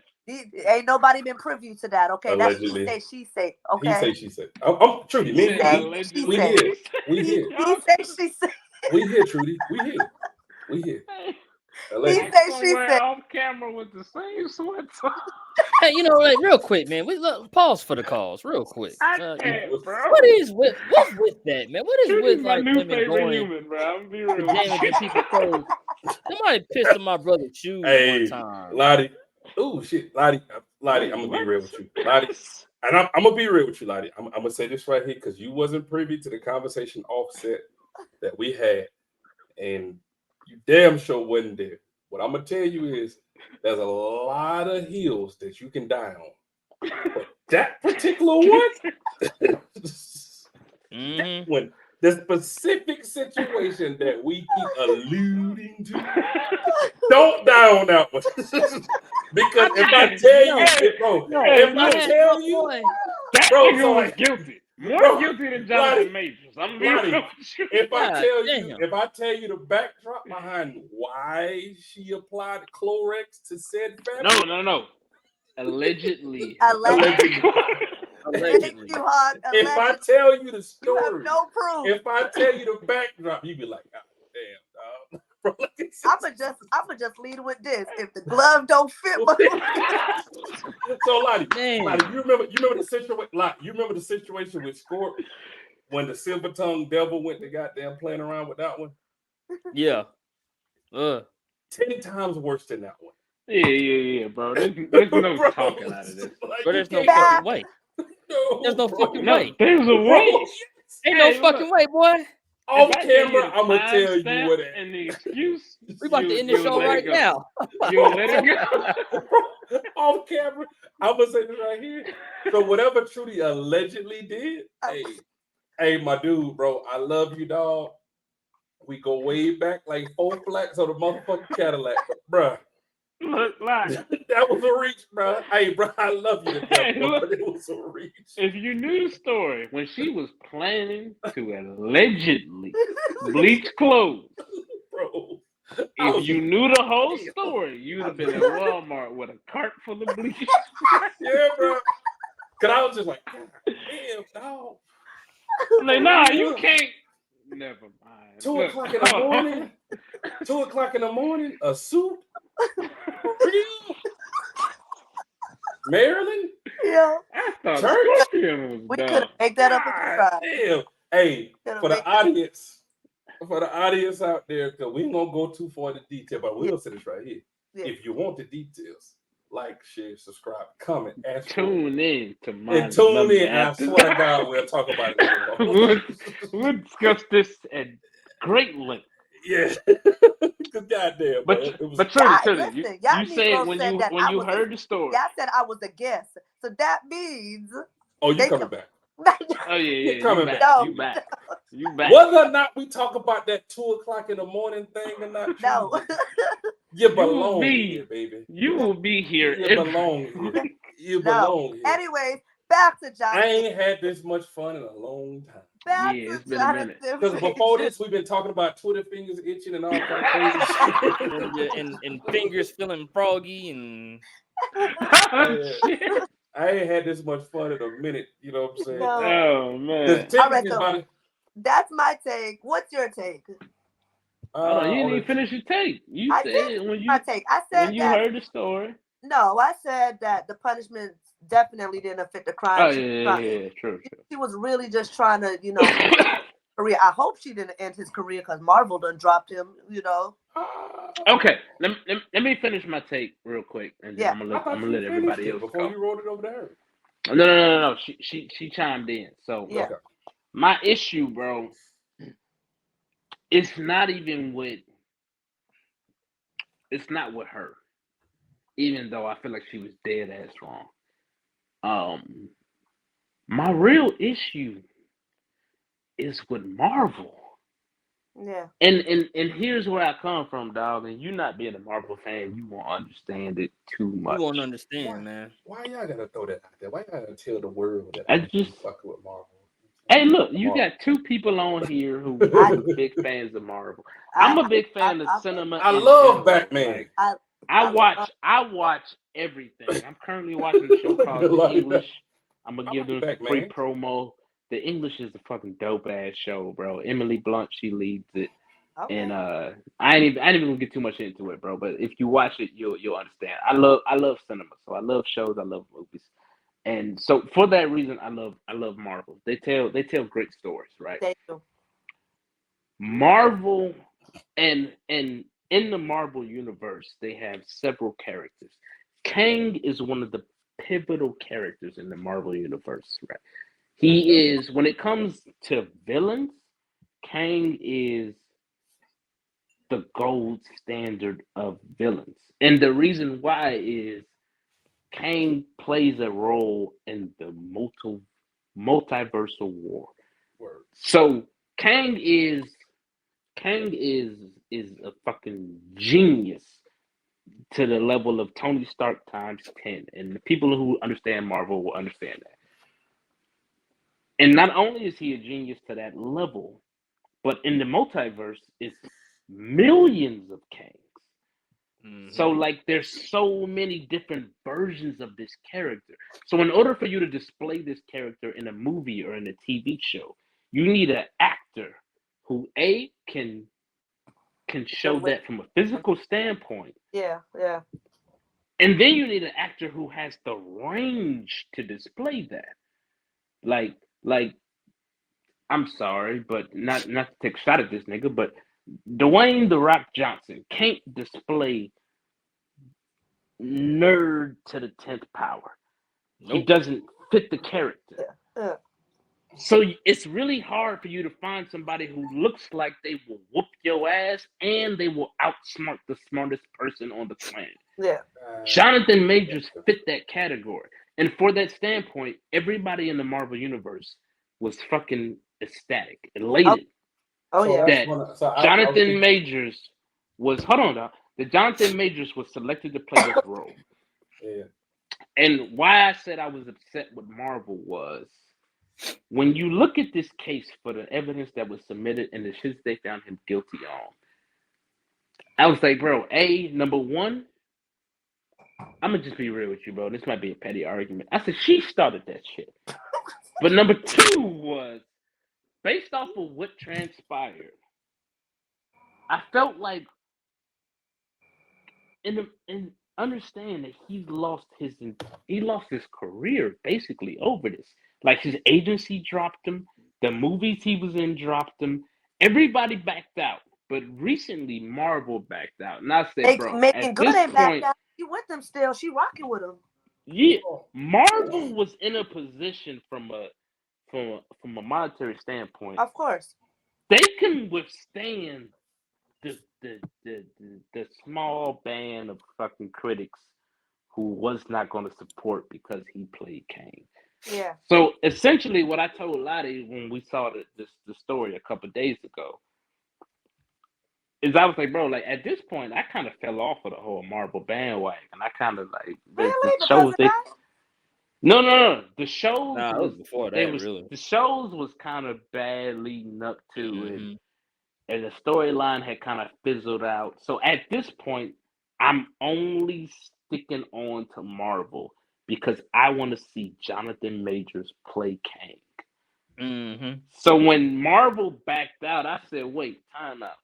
Ain't nobody been privy to that. Okay, that's Allegedly. she say. He Okay, say, she said. I'm Trudy. He Me said and you, she we said. here. We He here. say she said. We here, Trudy. We here. We here. He Allegedly. say she somewhere said. off camera with the same sweats on. Hey, like real quick, man. We pause for the cause, real quick. I can't, bro. What's with that, man? What is Trudy's with my like new women favorite going human, bro. I'm gonna be real. with damaging you. people's clothes? Somebody pissed on my brother's shoes one Hey, time. Lottie. Oh shit, Lottie. Lottie, I'm gonna be real with you, Lottie. And I'm gonna be real with you, Lottie. I'm gonna say this right here because you wasn't privy to the conversation offset that we had, and you damn sure wasn't there. What I'm gonna tell you is there's a lot of hills that you can die on, but that particular one, that one, the specific situation that we keep alluding to, don't die on that one. Because if I tell you, bro, if I tell you, that bro, nigga so was like, guilty. More bro, guilty than Jonathon Lottie, Majors. I'm Lottie, being if I tell you, damn. if I tell you the backdrop behind why she applied Clorox to said fabric, No. Allegedly. Allegedly. Allegedly. You, Hawk. if I tell you the You have story, no proof. if I tell you the backdrop, you be like, God damn, dog. Bro, look at this. I'ma just lead with this. If the glove don't fit, So Lottie, Damn. Lottie, you remember the situation? Like, you remember the situation with Scorp when the silver tongue devil went to goddamn playing around with that one? Yeah. 10 times worse than that one. Yeah, bro. There's no Bro, talking out of this. like, But there's no you can't- fucking way. No, There's no bro. fucking No, way. there's a Bro, way. yes. Ain't Hey, no fucking way, boy. Off If I tell you camera, the I'm gonna tell you timestamp what it. and the excuse, We about to end the you'll show let right it go. now. You'll let it go. Bro, off camera, I'm gonna say this right here. So whatever Trudy allegedly did, hey, my dude, bro, I love you, dog. We go way back like 4 flats on the motherfucking Cadillac, but bruh, Look, like, that was a reach, bro. Hey, bro, I love you to death, Hey, bro, look. but it was a reach. if you knew the story, when she was planning to allegedly bleach clothes, Bro. if you knew the whole story, you'd have been at Walmart with a cart full of bleach. Yeah, bro. Cause I was just like, God damn, dog. I'm like, nah, you can't. Never mind. 2 o'clock in the morning. 2 o'clock in the morning. A suit. For real. Maryland. Yeah. I thought Church? Scorpion was We could dumb. make that up if we God tried. damn. Hey, Could've for the make that- audience out there, because we ain't gonna go too far into detail, but we'll say this right here. Yeah. If you want the details, like, share, subscribe, comment, ask for it. Tune in to And Mind tune Melody in. I after swear to that. God, we'll talk about it later. We'll discuss this at great length. Yeah. Because goddamn, bro, it was. But Trudy, listen, you y'all said Negroes when said you that when I you was heard the story. Y'all said I was a guest, so that means. Oh, you they coming back? Oh yeah, coming you back. back. No. You back. You back. Whether or not we talk about that 2 o'clock in the morning thing or not, No. you belong here, baby. You will be here. You belong here. You belong here. Anyways, back to Jonathan. I ain't had this much fun in a long time. Back Yeah, to it's been a minute. Jonathan Because before Majors. this, we've been talking about Twitter fingers itching and all kind of crazy shit. and fingers feeling froggy and Shit. I ain't had this much fun in a minute. You know what I'm saying? No. Oh man. Because All right, technically, so that's my take. What's your take? Hold on, you didn't even finish your take. You I said did when you my take. I said when you that. heard the story. No, I said that the punishment definitely didn't fit the crime. Oh yeah, true. She was really just trying to, career. I hope she didn't end his career because Marvel done dropped him. Okay, let me finish my take real quick, and then Yeah. I'm gonna let everybody else before go. you rolled it over there. No. She chimed in. So Yeah. Okay. my issue, bro, it's not even with. It's not with her, even though I feel like she was dead ass wrong. My real issue is with Marvel. Yeah. And here's where I come from, dog. And you not being a Marvel fan, you won't understand it too much. you won't understand, man. Why y'all gotta throw that out there? Why y'all gotta tell the world that I I'm just fucking with Marvel? Hey, look, you Marvel. got two people on here who I, who's big fans of Marvel. I, I'm a big I, fan of I, cinema I in love general. Batman. Like I, I I watch love. I watch everything. I'm currently watching a show called The Like, English. I'm gonna I give like them some free Batman. promo. The English is a fucking dope ass show, bro. Emily Blunt, she leads it. And Okay. I ain't even gonna get too much into it, bro. But if you watch it, you'll understand. I love cinema, so I love shows, I love movies. And so for that reason I love Marvel. They tell great stories, right? Thank you. Marvel and in the Marvel universe, they have several characters. Kang is one of the pivotal characters in the Marvel universe, right? He is when it comes to villains, Kang is the gold standard of villains. And the reason why is Kang plays a role in the multiversal war. Word. So Kang is Kang is a fucking genius to the level of Tony Stark times 10. And the people who understand Marvel will understand that. And not only is he a genius to that level, but in the multiverse, it's millions of Kangs. So Mm-hmm. like there's so many different versions of this character. So in order for you to display this character in a movie or in a TV show, you need an actor who can show Deli- that from a physical standpoint. Yeah, yeah. And then you need an actor who has the range to display that. Like like I'm sorry, but not to take a shot at this nigga, but Dwayne the Rock Johnson can't display nerd to the 10th power. He Nope. doesn't fit the character. Yeah. Yeah. So it's really hard for you to find somebody who looks like they will whoop your ass and they will outsmart the smartest person on the planet. Yeah. Jonathan Majors fit that category. And for that standpoint, everybody in the Marvel universe was fucking ecstatic, Oh, elated oh So yeah. that's that one. So I was Jonathan thinking, Majors was hold on now. That Jonathan Majors was selected to play this role. yeah, And why I said I was upset with Marvel was when you look at this case for the evidence that was submitted and the shit they found him guilty on, I was like, bro, number one, I'm gonna just be real with you, bro. This might be a petty argument. I said she started that shit. But number two was based off of what transpired. I felt like in understand that he lost his career basically over this. Like his agency dropped him, the movies he was in dropped him. Everybody backed out, but recently Marvel backed out, and I said, bro, Making at good this ain't back point, down. She with them still. She rocking with them. yeah, Marvel was in a position from a monetary standpoint, Of course. they can withstand the small band of fucking critics who was not going to support because he played Kane. Yeah. So essentially, what I told Lottie when we saw the story a couple of days ago is I was like, bro, like at this point, I kind of fell off of the whole Marvel bandwagon. I kind of like the Really? Because shows of they that? no the shows Nah, it was before they that, was really. the shows was kind of bad leading up to it, Mm-hmm. and the storyline had kind of fizzled out. So at this point, I'm only sticking on to Marvel because I want to see Jonathan Majors play Kang. Mm-hmm. So when Marvel backed out, I said, wait, time out.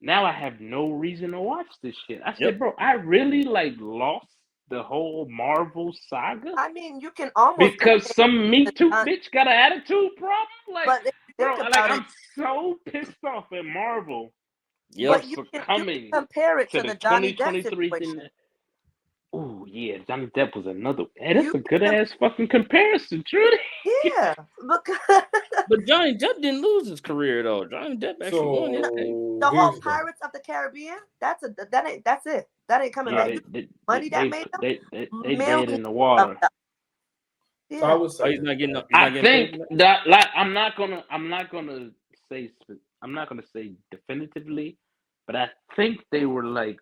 Now I have no reason to watch this shit. I said, Yep. bro, I really like lost the whole Marvel saga I mean, you can almost because compare some Me it Too to bitch got an attitude problem. Like, but if you bro, think like about it, I'm so pissed off at Marvel for Yep. but you can succumbing compare it to to the the Johnny Depp 2023 thing. situation. Oh yeah, Johnny Depp was another. Hey, You that's a good ass fucking comparison, Trudy. yeah. Look But Johnny Depp didn't lose his career though. Johnny Depp actually won his case. so the whole here's the thing. Pirates of the Caribbean, that's it. That ain't coming Yeah, back. Right. You they money that made them they dead millions in the of water. dollars. So I Yeah. would Oh, say he's this, not getting right? he's not I getting paid think for that. that like say I'm not gonna say definitively, but I think they were like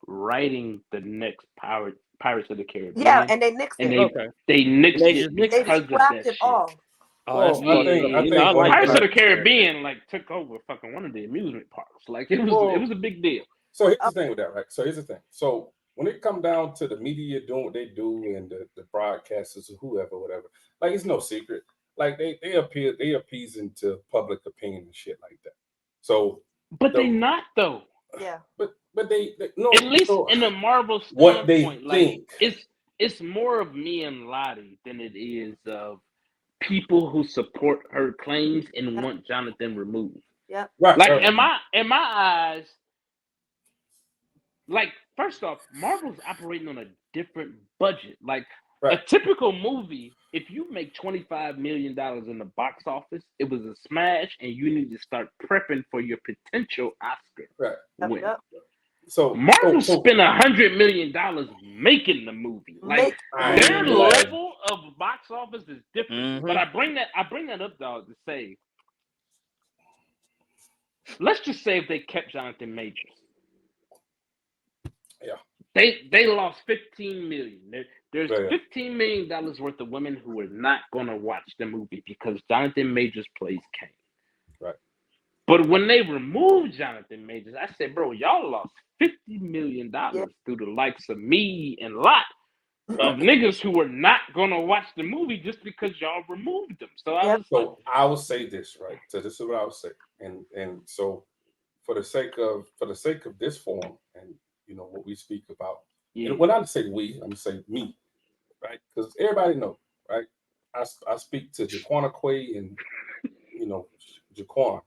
writing the next Pirates of the Yeah, Caribbean, and they nixed and it. Okay. they And they nixed it just nixed They it. because of scrapped that it shit. all. Oh, that's Well, fucked up. I You know, I think one like Pirates of thing. the Pirates of the Caribbean. Caribbean like took over fucking one of the amusement parks. Like it Well, was a big deal. so here's the thing with that, right? So here's the thing. So when it come down to the media doing what they do and the broadcasters or whoever, whatever, like it's no secret. Like they appeasing to public opinion and shit like that. So But they the not though. Yeah. but they no. At least So in the Marvel what they standpoint, like think, it's more of me and Lottie than it is of people who support her claims and Yep. want Jonathan removed. Yep. right? Like Right. in my eyes, like first off, Marvel's operating on a different budget. Like a Right. typical movie, if you make $25 million in the box office, it was a smash, and you need to start prepping for your potential Oscar Right. Yep. win. Yep. Marvel So spent $100 million making the movie. Like Make I their ain't glad. level of box office is different. But Mm-hmm. I bring that up, dog, to say, let's just say if they kept Jonathan Majors, Yeah. they lost $15 million. There's Yeah. $15 million worth of women who are not gonna watch the movie because Jonathan Majors plays Kane. Right. But when they removed Jonathan Majors, I said, bro, y'all lost $50 million Yeah. through the likes of me and Lot of Right. niggas who were not gonna watch the movie just because y'all removed them. So I Yep. was like, So I will say this, right? So this is what I would say, and so for the sake of this forum and what we speak about, yeah, and when I say we, I'm gonna say me, right? Because everybody know, right? I speak to Jaquana Quay and Jaquan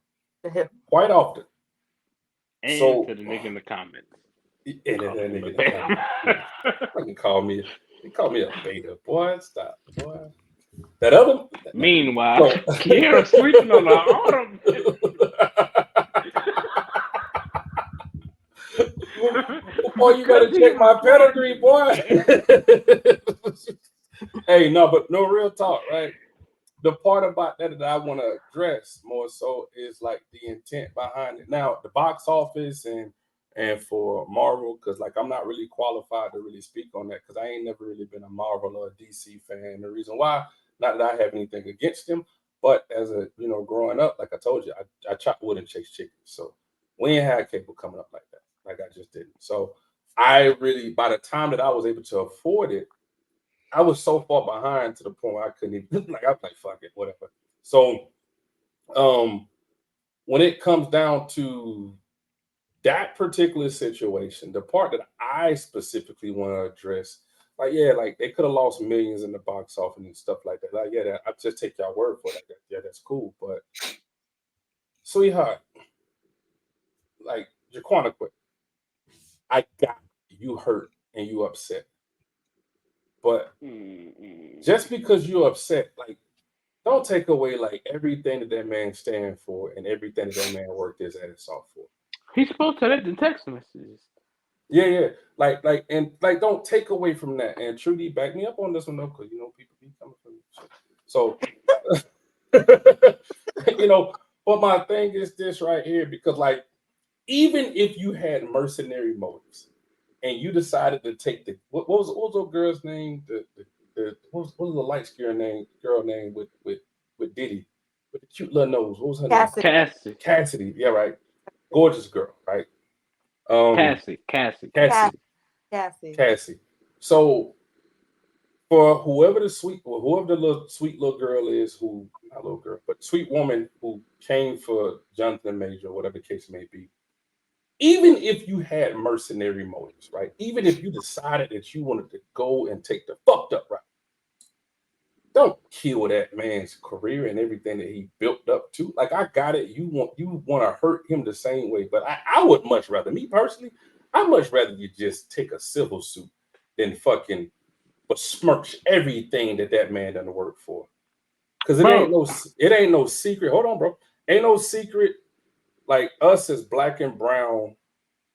quite often. and So to the nigga in the comments. and that Call him nigga a in the comment, fucking they call me a beta, boy. Stop, boy. That other. Meanwhile, So, Kiera sleeping on the autumn. boy, you better check my pedigree, boy. Hey, no, but no real talk, right? The part about that I want to address more so is like the intent behind it. Now, the box office and for Marvel, because like I'm not really qualified to really speak on that because I ain't never really been a Marvel or a DC fan. The reason why, not that I have anything against them, but as a growing up, like I told you, I chop wood and chase chickens. So we ain't had cable coming up like that, like I just didn't. So I really, by the time that I was able to afford it, I was so far behind to the point where I couldn't even like I was like fuck it, whatever. So um when it comes down to that particular situation, the part that I specifically want to address, like yeah, like they could have lost millions in the box office and stuff like that. Like, yeah, I just take your word for that. Yeah, that's cool. But sweetheart, like Jaquana quit. I got you hurt and you upset. But just because you're upset, like don't take away like everything that man stand for and everything that man worked his ass off for. He's supposed to have the text messages. Yeah. And like don't take away from that. And Trudy, back me up on this one though, because people be coming from me. So but my thing is this right here, because like even if you had mercenary motives and you decided to take the what was the girl's name? What was the light skinned girl name with Diddy with the cute little nose? What was her name? Cassie. Cassie. Cassidy. Yeah, right. Gorgeous girl, right? Cassie. Cassie. Cassie. Cassie. So for whoever the little sweet little girl is, who not little girl, but sweet woman who came for Jonathan Major, whatever the case may be, even if you had mercenary motives, right? Even if you decided that you wanted to go and take the fucked up route, don't kill that man's career and everything that he built up to. Like I got it. You want to hurt him the same way, but I would much rather, me personally, I'd much rather you just take a civil suit than fucking besmirch everything that man done work for. Because it ain't no secret. Hold on, bro. Ain't no secret. Like us as black and brown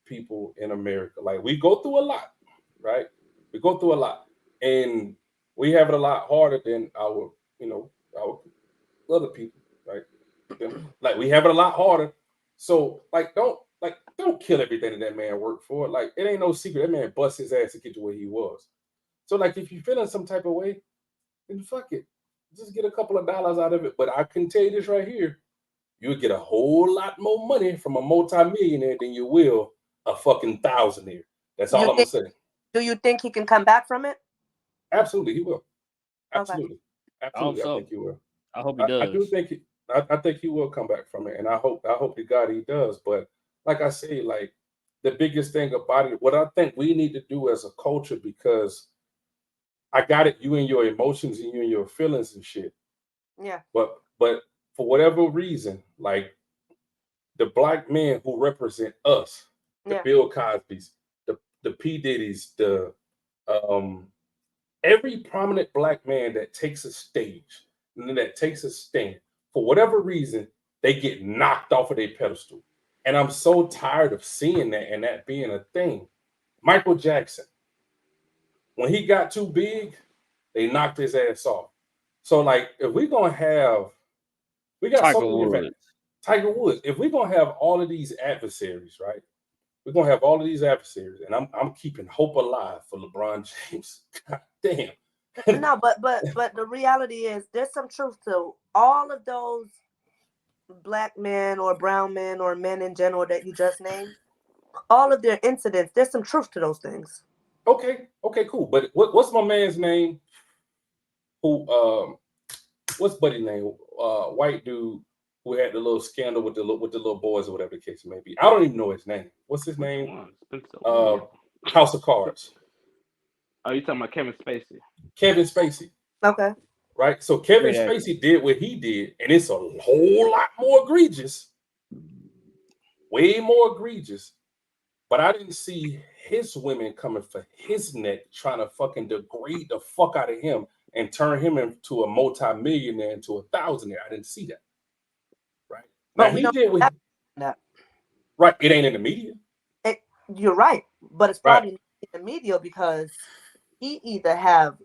people in America, like we go through a lot, right? We go through a lot, and we have it a lot harder than our other people, right? Like we have it a lot harder. So don't kill everything that man worked for. Like it ain't no secret that man bust his ass to get to where he was. So like if you feeling some type of way, then fuck it. just get a couple of dollars out of it. But I can tell you this right here: you'll get a whole lot more money from a multimillionaire than you will a fucking thousandaire. That's all You I'm gonna think? say. Do you think he can come back from it? Absolutely, he will. Okay. Absolutely, I hope absolutely. I think so. he will. I hope he I do does. think I think he will come back from it, and I hope to God he does. But like I say, like the biggest thing about it, what I think we need to do as a culture, because I got it, you and your emotions and you and your feelings and shit. Yeah. But for whatever reason, like the black men who represent us, the Yeah. Bill Cosby's, the P Diddy's, the um every prominent black man that takes a stage and that takes a stand, for whatever reason, they get knocked off of their pedestal. And I'm so tired of seeing that and that being a thing. Michael Jackson, when he got too big, they knocked his ass off. So, like, if we're gonna have, we got so Tiger many different Woods. Tiger Woods. If we're gonna have all of these adversaries, right? We're gonna have all of these adversaries, and I'm keeping hope alive for LeBron James. God damn. No, but the reality is there's some truth to all of those black men or brown men or men in general that you just named. All of their incidents, there's some truth to those things. Okay, cool. But what's my man's name? Who what's Buddy name? White dude who had the little scandal with the little boys or whatever the case may be. I don't even know his name. What's his Which name? one? It's been so Uh, long. House of Cards. Oh, you talking about Kevin Spacey? Kevin Spacey. Okay. Right. So Kevin Great actor. Spacey did what he did, and it's a whole lot more egregious, way more egregious. But I didn't see his women coming for his neck, trying to fucking degrade the fuck out of him and turn him into a multi-millionaire, into a thousandaire. I didn't see that. Right. Now But we he don't did what have that. right. It ain't in the media. It, you're right, but it's Right. probably not in the media because he either have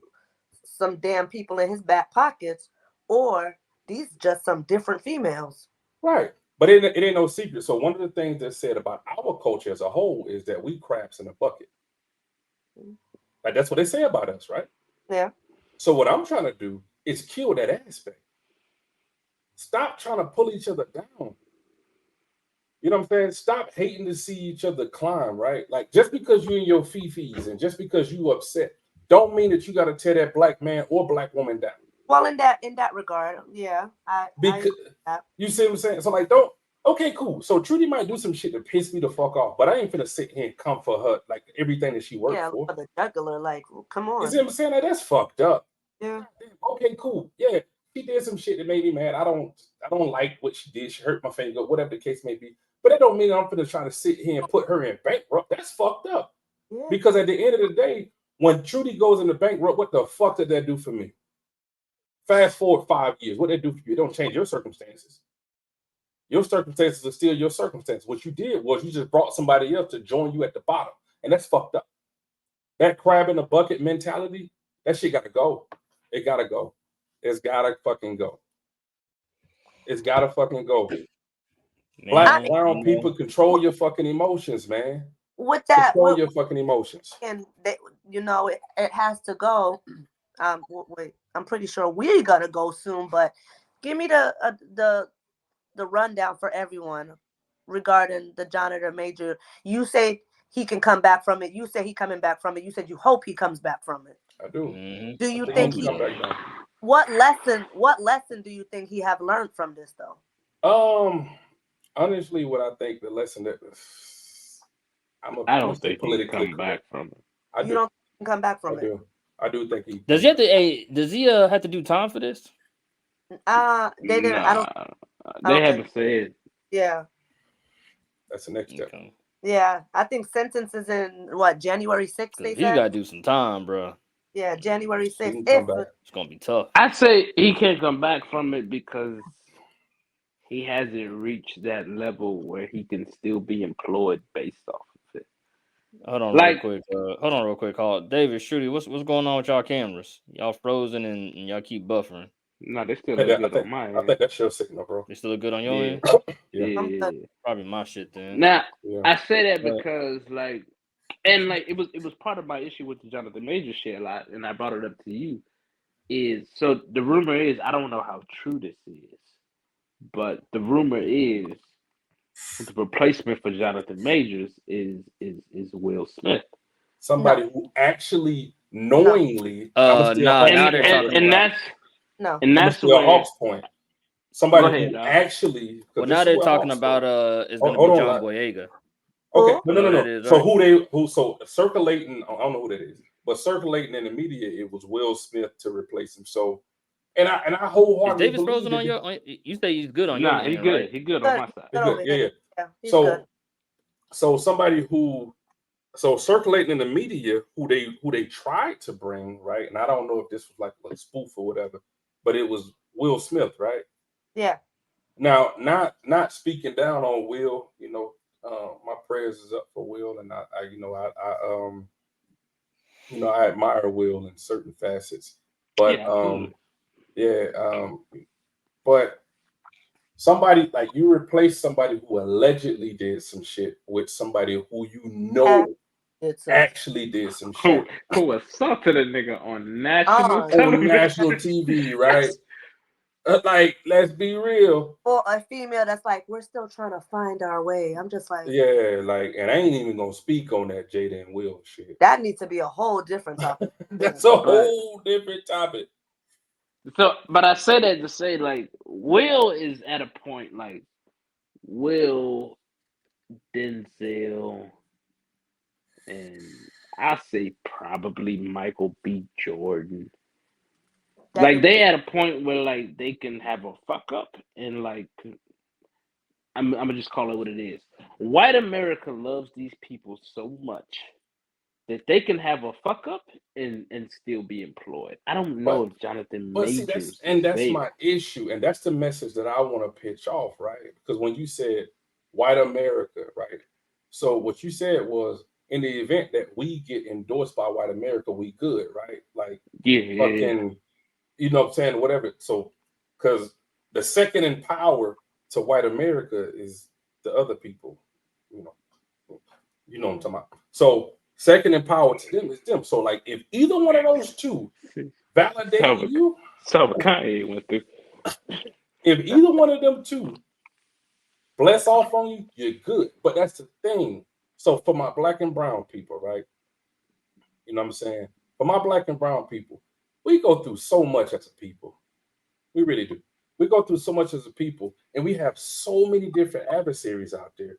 some damn people in his back pockets or these just some different females. Right. But it ain't no secret. So one of the things that's said about our culture as a whole is that we craps in a bucket. Like that's what they say about us, right? Yeah. So what I'm trying to do is kill that aspect. Stop trying to pull each other down. You know what I'm saying? Stop hating to see each other climb, right? Like just because you in your fifis and just because you upset, don't mean that you got to tear that black man or black woman down. Well, in that regard, yeah, I agree Because with that. you see what I'm saying? So like, don't. Okay, cool. So Trudy might do some shit to piss me the fuck off, but I ain't finna sit here and come for her like everything that she worked Yeah, for. for the jugular, like, come You see on. what I'm saying? Like, that's fucked up. Yeah. Okay, cool. Yeah, she did some shit that made me mad. I don't like what she did. She hurt my finger, whatever the case may be. But that don't mean I'm gonna try to sit here and put her in bankrupt. That's fucked up. Yeah. Because at the end of the day, when Trudy goes into bankrupt, what the fuck did that do for me? Fast forward 5 years, what did that do for you? It don't change your circumstances. Your circumstances are still your circumstances. What you did was you just brought somebody else to join you at the bottom, and that's fucked up. That crab in the bucket mentality, that shit gotta go. It gotta go. It's gotta fucking go. It's gotta fucking go. I, Black, Man, brown you know, people, control your fucking emotions, man. with that, Control your fucking emotions. and they, it has to go. Wait, I'm pretty sure we're gonna go soon, but give me the rundown for everyone regarding the Jonathon Major. You say he can come back from it. You say he coming back from it. You said you hope he comes back from it. I do. Do I you think I he hope think can he he? come does. back down. What lesson do you think he have learned from this though? Um, honestly, what I think the lesson that I I'm gonna don't stay think he can politically come back correct. from it. I You do. don't think he can come back I from it? do. I do think he Does can. he have to? Does he have to do time for this? They didn't. I don't. Nah, they Okay. haven't said. Yeah. That's the next step. Okay. Yeah. I think sentence is in what, January 6th, they Cause he's said? got to do some time, bro. Yeah, January He 6th. can come If back. It's gonna be tough. I say he can't come back from it because he hasn't reached that level where he can still be employed based off of it. Hold on, real Like, quick. Hold on, real quick. Call David Shruti. What's going on with y'all cameras? Y'all frozen and y'all keep buffering. no, they still I think look that, I good think on my I end. think that's your signal, bro. They still look good on your Yeah, end. Yeah, I'm good. yeah. Probably my shit then. Now yeah. I say that But because like, and like it was part of my issue with the Jonathan Major shit a lot, and I brought it up to you. is so the rumor is I don't know how true this is, but the rumor is the replacement for Jonathan Majors is Will Smith. Somebody No, who actually no, knowingly, and I'm gonna steal Nah, Hawk's now And they're point and, real talking quick. and about. that's no. and I'm gonna that's steal where Hawk's point. go Somebody ahead, who dog. actually, Well, because now this is they're where talking Hawk's about go. it's Hold, gonna be hold on, John like, Boyega. okay, Who? You know who that is, So right? so circulating, I don't know who that is, but circulating in the media, it was Will Smith to replace him. So, and I Is wholeheartedly Davis believe Frozen that. on your? You say he's good on your Nah, he end, right? good. He good on Good. my He's side. He good good, over yeah, here. yeah. Yeah, he's good. So somebody who so circulating in the media who they tried to bring, right, and I don't know if this was like a spoof or whatever, but it was Will Smith, right? Yeah. Now, not speaking down on Will, my prayers is up for Will, and I admire Will in certain facets, but Yeah, absolutely. yeah, but somebody like you replace somebody who allegedly did some shit with somebody who It's a actually did some Who shit who assaulted a nigga on national on on television? national TV, right? Like, let's be real. for a female that's like, we're still trying to find our way. I'm just like, Yeah, like, and I ain't even gonna speak on that Jada and Will shit. that needs to be a whole different topic. That's a But whole different topic. but I say that to say like Will is at a point like Will Denzel and I say probably Michael B. Jordan. That Like needs to they be. at a point where like they can have a fuck up and like I'm gonna just call it what it is. White America loves these people so much that they can have a fuck up and still be employed. I don't know But if Jonathan but see, that's Majors is and that's my there. issue, and that's the message that I want to pitch off, right? Because when you said white America, right? So what you said was in the event that we get endorsed by white America, we good, right? Like Yeah, yeah, yeah. fucking, what I'm saying, whatever. So because the second in power to white America is the other people, you know, what I'm talking about. So second in power to them is them. So like if either one of those two validate So you, so Kanye went through. if either one of them two bless off on you, you're good. But that's the thing. So for my black and brown people, right? You know what I'm saying? For my black and brown people, we go through so much as a people. We really do. We go through so much as a people, and we have so many different adversaries out there.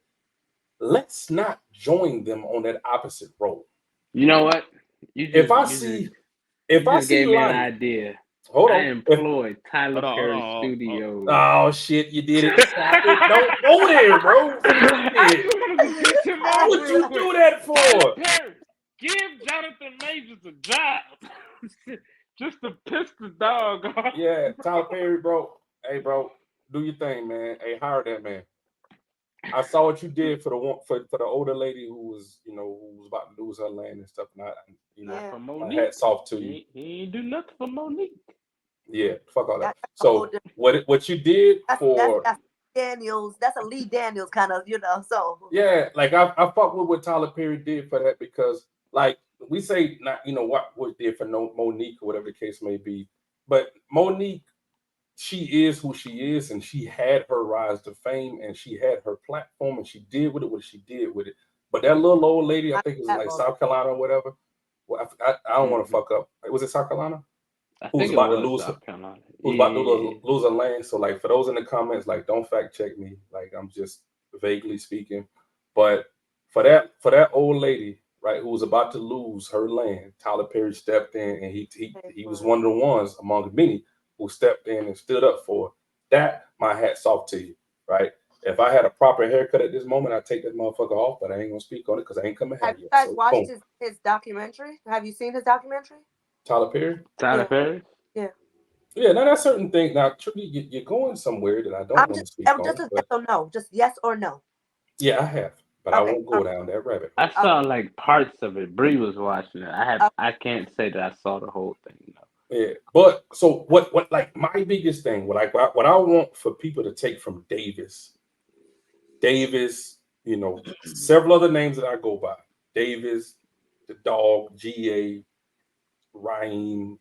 Let's not join them on that opposite role. You know what? You If just I you just see, you if I just see gave me an light, idea. hold I on. If employed Tyler Hold on, hold Perry on. Studios. oh shit, you did it. Stop it. Don't go there, bro. Stop I it. just wanted to piss him off What real you quick. do that Tyler for? Perry, give Jonathan Majors a job. Just to piss the dog off. Yeah, Tyler Perry, bro. Hey, bro, do your thing, man. Hey, hire that man. I saw what you did for the one for the older lady who was about to lose her land and stuff. And Not Yeah. for my Monique. hat's off to you. He ain't do nothing for Monique. Yeah, fuck all that. That's a whole So different. what you did for That's Daniels. That's a Lee Daniels kind of, So yeah, like I fuck with what Tyler Perry did for that because like we say not what did for no Monique or whatever the case may be, but Monique she is who she is, and she had her rise to fame, and she had her platform, and she did with it what she did with it. But that little old lady, I I think it was that like most. South Carolina or whatever. Well, I don't want to Hmm. fuck up. Was it South Carolina? I Who's think it about to was lose? South Carolina. Who's about to Yeah. lose a land? So, like, for those in the comments, like, don't fact check me. Like, I'm just vaguely speaking. But for that old lady, right, who was about to lose her land, Tyler Perry stepped in, and he was one of the ones among many who stepped in and stood up for her. That. My hat's off to you, right? If I had a proper haircut at this moment, I'd take that motherfucker off, but I ain't gonna speak on it because I ain't coming to Have have you you. guys So, watched boom, his documentary? Have you seen his documentary? Tyler Perry. Tyler Yeah. Perry. Yeah. Yeah, now that's certain things. Now, truly, you're going somewhere that I don't want to speak I'm on, just a yes but or no. Just yes or no. yeah, I have, but I Okay. won't go down that rabbit I hole. Okay. saw like parts of it. Bree was watching it. I can't say that I saw the whole thing though. Yeah, but so what? Like my biggest thing, what I want for people to take from Davis, several other names that I go by, Davis, the dog, GA, Raheem,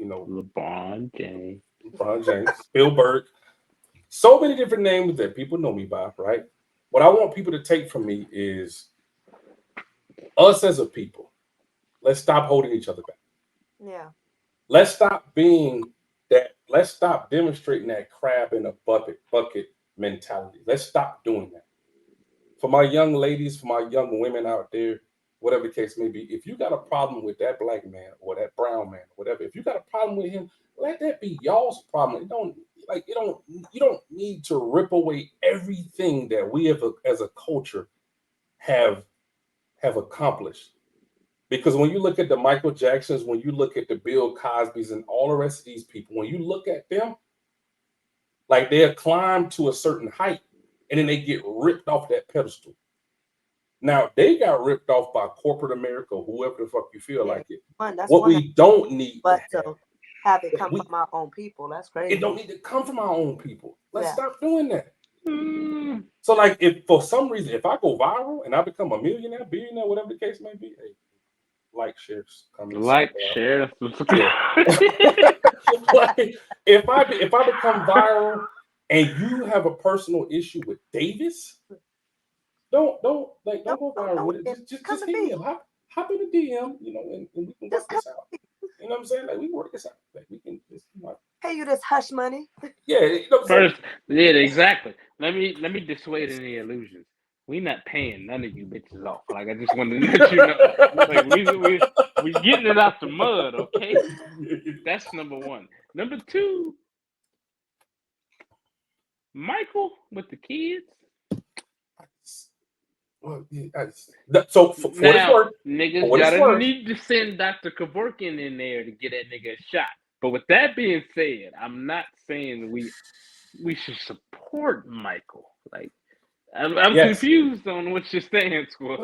LeBron James, Spielberg, so many different names that people know me by, right? What I want people to take from me is us as a people. Let's stop holding each other back. Yeah. Let's stop being that. Let's stop demonstrating that crab in a bucket mentality. Let's stop doing that. For my young ladies, for my young women out there, whatever the case may be, if you got a problem with that black man or that brown man, whatever, if you got a problem with him, let that be y'all's problem. It don't like you don't need to rip away everything that we have as a culture have accomplished. Because when you look at the Michael Jacksons, when you look at the Bill Cosbys and all the rest of these people, when you look at them, like they'll climb to a certain height and then they get ripped off that pedestal. Now they got ripped off by corporate America, whoever the fuck you feel like it. That's What one we don't need but to have it come from our own people. That's crazy. it don't need to come from our own people. Let's Yeah. stop doing that. So, like, if for some reason, if I go viral and I become a millionaire, billionaire, whatever the case may be, hey, like, share, comment, like, subscribe. share, subscribe. Like, if I become viral and you have a personal issue with Davis, don't go viral with it. Just hit me up. Hop in the DM, and we can work this out. You know what I'm saying? Like, we can work this out. Like, we can just pay you this hush money. Yeah, you know what I'm First, saying? yeah, exactly. Let me dissuade any illusions. We not paying none of you bitches off. Like, I just wanted to let you know. Like, we getting it out the mud, okay? That's number one. Number two, Michael with the kids. Well, so for Now, this niggas gotta need to send Dr. Kevorkian in there to get that nigga a shot. But with that being said, I'm not saying we should support Michael. Like, I'm confused on what your stance was.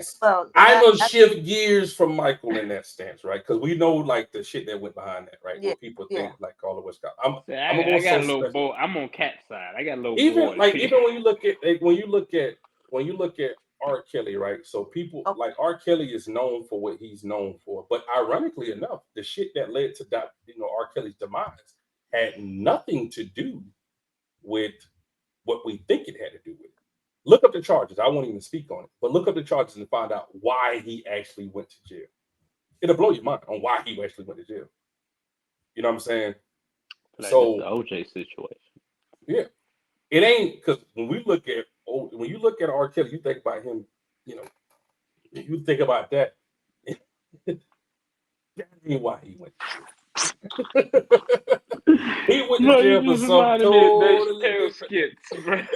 So I'm gonna shift gears from Michael in that stance, right? Because we know like the shit that went behind that, right? What people think like all of what's got. I got a little boy. I'm on cat side. I got a little even boy. like even when you look at R. Kelly, right? So people like R. Kelly is known for what he's known for, but ironically enough, the shit that led to that, R. Kelly's demise had nothing to do with what we think it had to do with. Look up the charges. I won't even speak on it, but look up the charges and find out why he actually went to jail. It'll blow your mind on why he actually went to jail. You know what I'm saying? Like so the OJ situation. Yeah, it ain't because when you look at R. Kelly, you think about him. You think about that. That ain't why he went to jail. He went to jail for some totally different.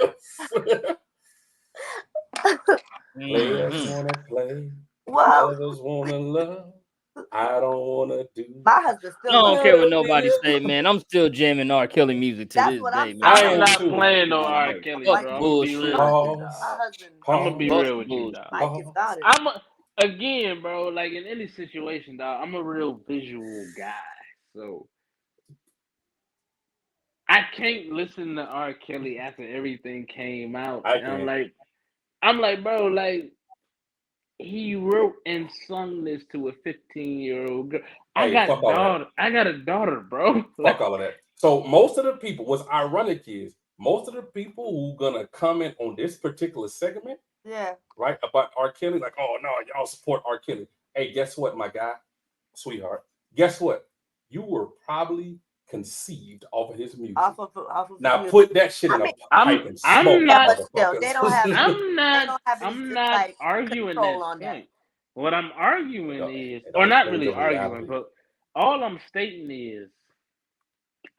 Players wanna play. Others wanna love. I don't wanna do. My husband still. I don't care what nobody say, man. I'm still jamming R. Kelly music to this day, man. I'm not playing no R. Kelly, bro. I'm gonna be real. I'm gonna be real with you, dog. Again, bro. Like in any situation, dog. I'm a real visual guy, so I can't listen to R. Kelly after everything came out. I'm like, bro, like. He wrote and sung this to a 15-year-old girl. I got a daughter, bro. Fuck all of that. So most of the people, what's ironic is most of the people who gonna comment on this particular segment, right, about R. Kelly, like, oh no, y'all support R. Kelly. Hey, guess what, my guy, sweetheart? Guess what? You were probably conceived off of his music. Off of now put that shit in a pipe and smoke. I'm not like, arguing that point. What I'm arguing is, or not really arguing, but all I'm stating is,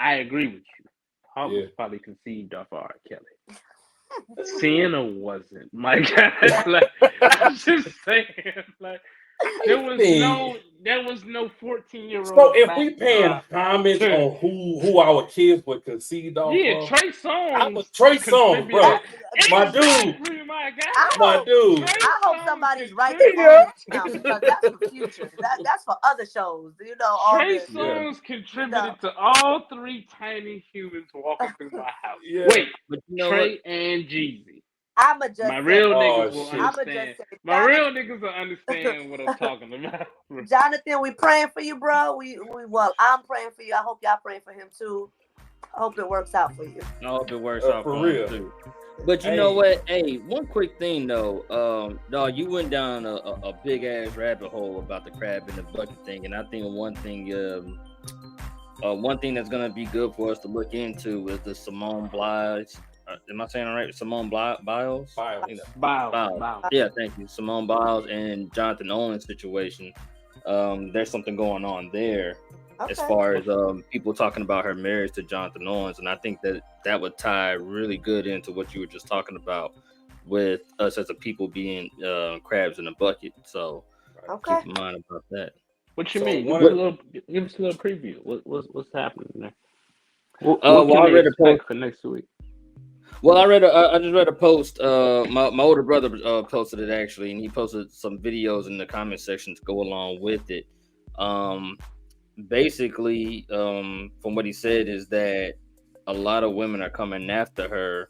I agree with you. Paul was probably conceived off of R. Kelly. Sienna wasn't, my guy. Like, I'm just saying, like. There was no 14-year-old. So if we paying homage on who our kids were conceived off of, Trey Songz. Trey Songz, bro, my dude, my dude. I hope somebody's writing on now because that's for future. That's for other shows, Trey Songz contributed to all three tiny humans walking through my house. Wait, but Trey and Jeezy. I'ma just My say, real Oh niggas will shit. I'ma understand. just say, My real niggas will understand what I'm talking about. Jonathan, we praying for you, bro. Well, I'm praying for you. I hope y'all praying for him too. I hope it works out for you. I hope it works out For for him real. too. But you know Hey, what? Hey, one quick thing though. Dog, you went down a big ass rabbit hole about the crab in the bucket thing, and I think one thing that's gonna be good for us to look into is the Simone Biles. Am I saying it right? Simone Biles. Biles. Bow, Biles. bow. Yeah, thank you. Simone Biles and Jonathan Owens situation. There's something going on there as Okay. far as people talking about her marriage to Jonathan Owens, and I think that would tie really good into what you were just talking about with us as a people being crabs in a bucket. So Okay. keep in mind about that. What you So mean? one of Give us a little preview. What's happening there? What Well, can I they read a post. expect for next week? Well, I just read a post. My older brother posted it actually, and he posted some videos in the comment section to go along with it. Um, Basically, from what he said is that a lot of women are coming after her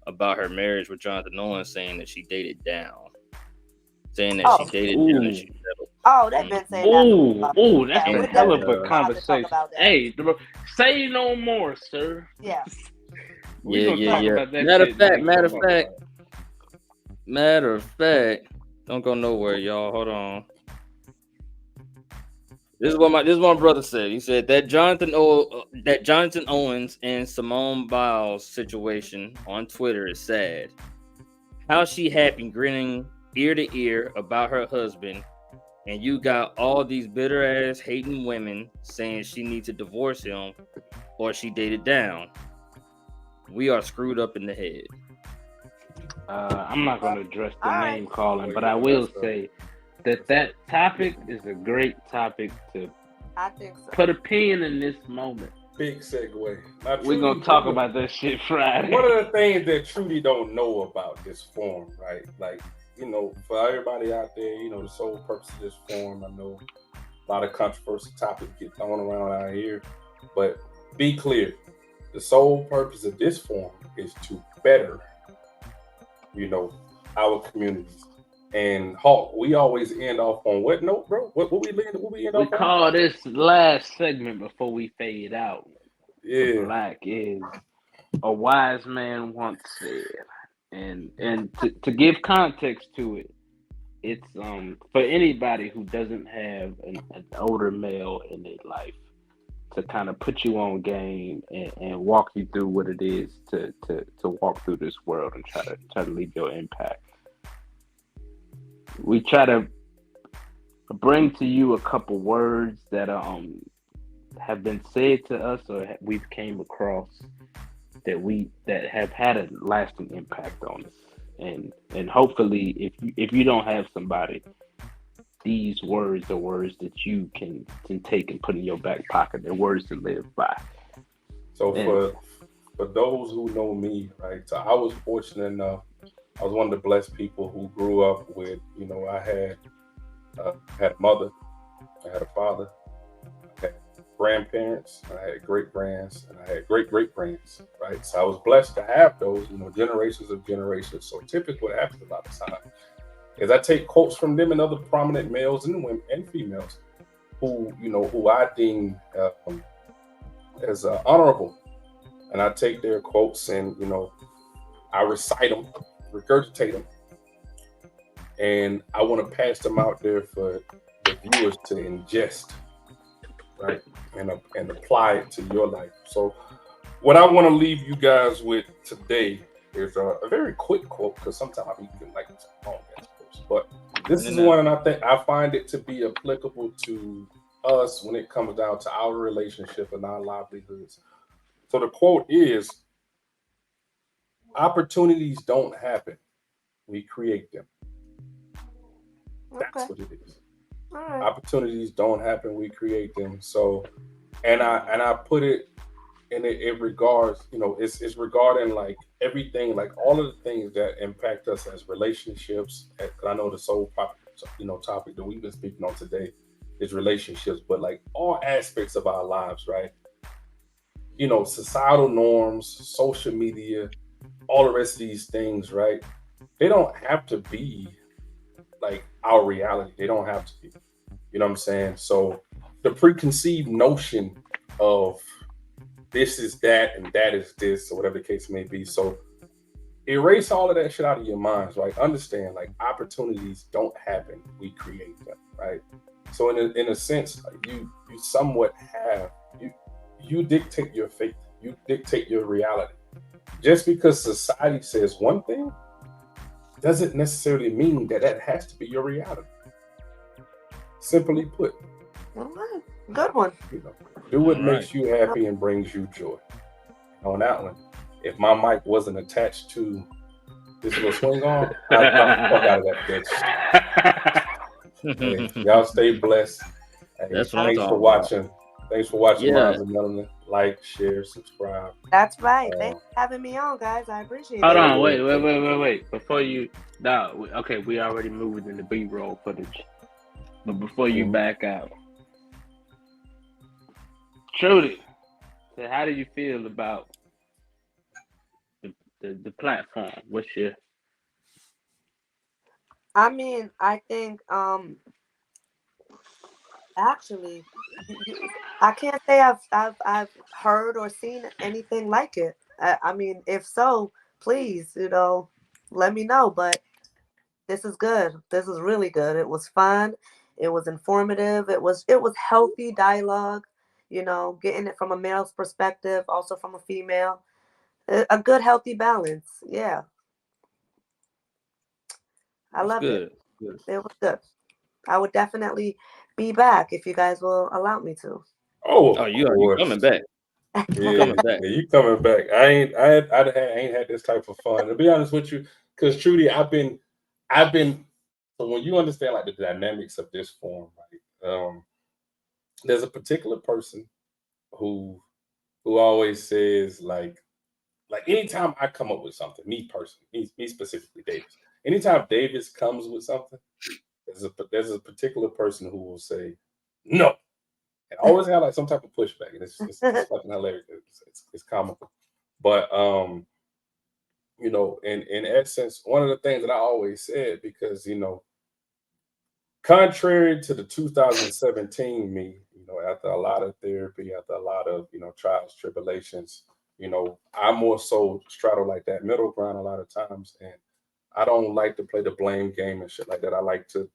about her marriage with Jonathan Owens, saying that she dated down, saying that she Oh, dated down and Ooh, she settled. oh, they've been saying that for a while. ooh, that's Yeah, a we're And hell of definitely a gonna have to talk conversation. about that. Hey, bro, say no more, sir. Yeah. We yeah, gonna yeah, talk yeah. about that shit next we're gonna week. talk about it. Matter of fact, don't go nowhere, y'all. Hold on. This is what my brother said. He said that Jonathan Owens and Simone Biles situation on Twitter is sad. How she happy grinning ear to ear about her husband, and you got all these bitter ass hating women saying she needs to divorce him or she dated down. We are screwed up in the head. I'm not gonna address the All right. name calling, Well, but yeah, I will that's say that topic is a great topic to I think so. put a pin in this moment. big segue. Now, We're Trudy, gonna talk about that shit Friday. one of the things that Trudy don't know about this forum, right? Like, for everybody out there, the sole purpose of this forum, I know a lot of controversial topics get thrown around out here, but be clear, the sole purpose of this forum is to better, our communities. And Hawk, we always end off on what note, bro? What we end We off on? call this last segment before we fade out to Yeah. black is a wise man once said. And to give context to it, it's for anybody who doesn't have an older male in their life to kind of put you on game and walk you through what it is to walk through this world and try to leave your impact. We try to bring to you a couple words that have been said to us or we've came across that have had a lasting impact on us. And hopefully if you don't have somebody, these words are words that you can take and put in your back pocket. They're words to live by. So And for those who know me, right? So I was fortunate enough. I was one of the blessed people who grew up with, I had a mother, I had a father, I had grandparents, I had great grands, and I had great great grands, right? So I was blessed to have those, generations of generations. So typically what happens a lot of time is I take quotes from them and other prominent males and women and females who I deem as honorable, and I take their quotes and I recite them, regurgitate them, and I want to pass them out there for the viewers to ingest, right, and apply it to your life. So, what I want to leave you guys with today is a very quick quote, because sometimes I be like long ass quotes, but this is one, and I think I find it to be applicable to us when it comes down to our relationship and our livelihoods. So the quote is, opportunities don't happen, we create them. That's Okay. what it is. All right. Opportunities don't happen, we create them. So, and I put it in it regards, it's regarding like everything, like all of the things that impact us as relationships. Because I know the sole topic that we've been speaking on today is relationships, but like all aspects of our lives, right? Societal norms, social media, all the rest of these things, right? they don't have to be like our reality. They don't have to be. You know what I'm saying? So the preconceived notion of this is that and that is this, or whatever the case may be. So erase all of that shit out of your minds, right? Understand, like, opportunities don't happen; we create them, right? So in a sense, like, you somewhat have you you dictate your fate, you dictate your reality. Just because society says one thing doesn't necessarily mean that that has to be your reality. Simply put, All right. Good one. you know, do All what right. makes you happy and brings you joy. On that one, if my mic wasn't attached to this little swing arm, I'd knock the fuck out of that bitch. Hey, y'all stay blessed. Hey, That's what I'm thanks for talking about. watching. Thanks for watching Yeah. Minds of Melanin. Like, share, subscribe. That's right. Uh, Thanks for having me on, guys. I appreciate Hold it. on, yeah, wait. Before you, no, okay, we already moved in the B-roll footage. But before you mhm. back out, Trudy, so how do you feel about the platform? What's your I mean, I think actually, I can't say I've heard or seen anything like it. I mean, if so, please, let me know. But this is good. This is really good. It was fun. It was informative. It was healthy dialogue. Getting it from a male's perspective, also from a female. A good, healthy balance. Yeah, I That's loved it. good. Good. It was good. I would definitely be back if you guys will allow me to. Oh, Oh, of you course. coming back? You Yeah, coming back? yeah, you coming back. I ain't had this type of fun. To be honest with you, because Trudy, I've been. So when you understand like the dynamics of this form, right? There's a particular person who always says like anytime I come up with something, me personally, me specifically, Davis. Anytime Davis comes with something, there's a particular person who will say no, and I always have like some type of pushback, and it's fucking hilarious. It's comical, but in essence, one of the things that I always said, because contrary to the 2017 me, after a lot of therapy, after a lot of trials, tribulations, I more so straddle like that middle ground a lot of times, and I don't like to play the blame game and shit like that. I like to,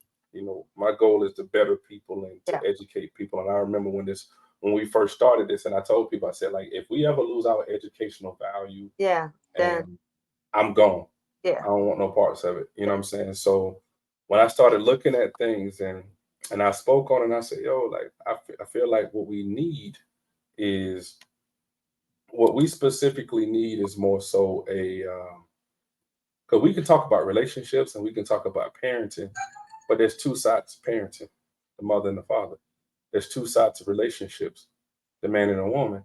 my goal is to better people and to Yeah, educate people. And I remember when we first started this, and I told people, I said, like, if we ever lose our educational value, yeah. Then, and I'm gone. yeah, I don't want no parts of it. You know what I'm saying? So when I started looking at things and I spoke on it, and I said, yo, like I feel like is what we specifically need is more so a because we can talk about relationships and we can talk about parenting, but there's two sides to parenting, the mother and the father. There's two sides of relationships, the man and a woman.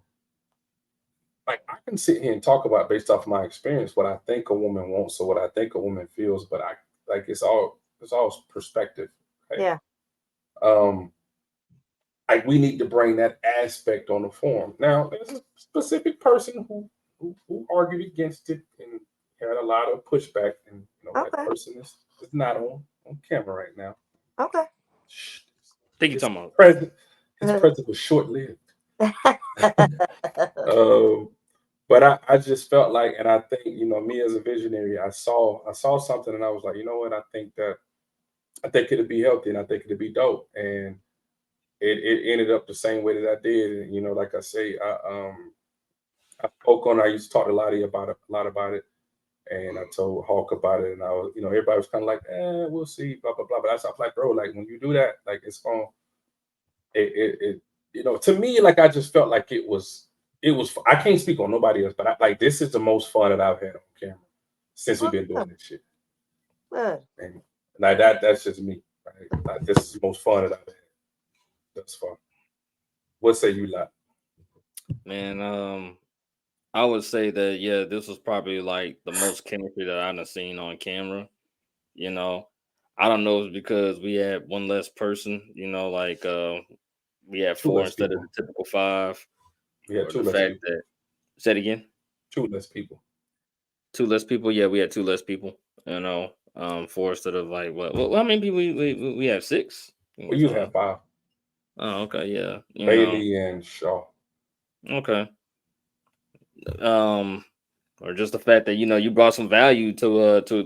Like I can sit here and talk about based off my experience what I think a woman wants or what I think a woman feels, but I like it's all perspective, right? yeah. Um, like we need to bring that aspect on the form. Now, there's a specific person who argued against it and had a lot of pushback, and that Okay, person is not on camera right now. okay. Shh. Think you His talking about? present his present was short lived. Um, but I just felt like, and I think me as a visionary, I saw something, and I was like, you know what, I think it'd be healthy, and I think it'd be dope, and it ended up the same way that I did. And like I say, I spoke on. I used to talk to Lottie about it, a lot about it, and I told Hawk about it, and I was, everybody was kind of like, we'll see, blah blah blah. But I was like, bro, like when you do that, like it's going, to me, like I just felt like it was. I can't speak on nobody else, but like this is the most fun that I've had on camera since we've Well, been doing good, this shit, good. and like that's just me. Right? Like, this is the most fun that I've had thus far. What say you, lot? Man, I would say that yeah, this was probably like the most chemistry that I've seen on camera. You know, I don't know if it's because we had one less person. Like we had Two four less instead of people. the typical five, We had or two the less fact people. that said again, Two less people. two less people. Yeah, we had two less people. You know, Forrester of like what? How many people we have? 6. Well, you have 5. Oh, okay, yeah. You Bailey and Shaw. know, okay. Or just the fact that you brought some value to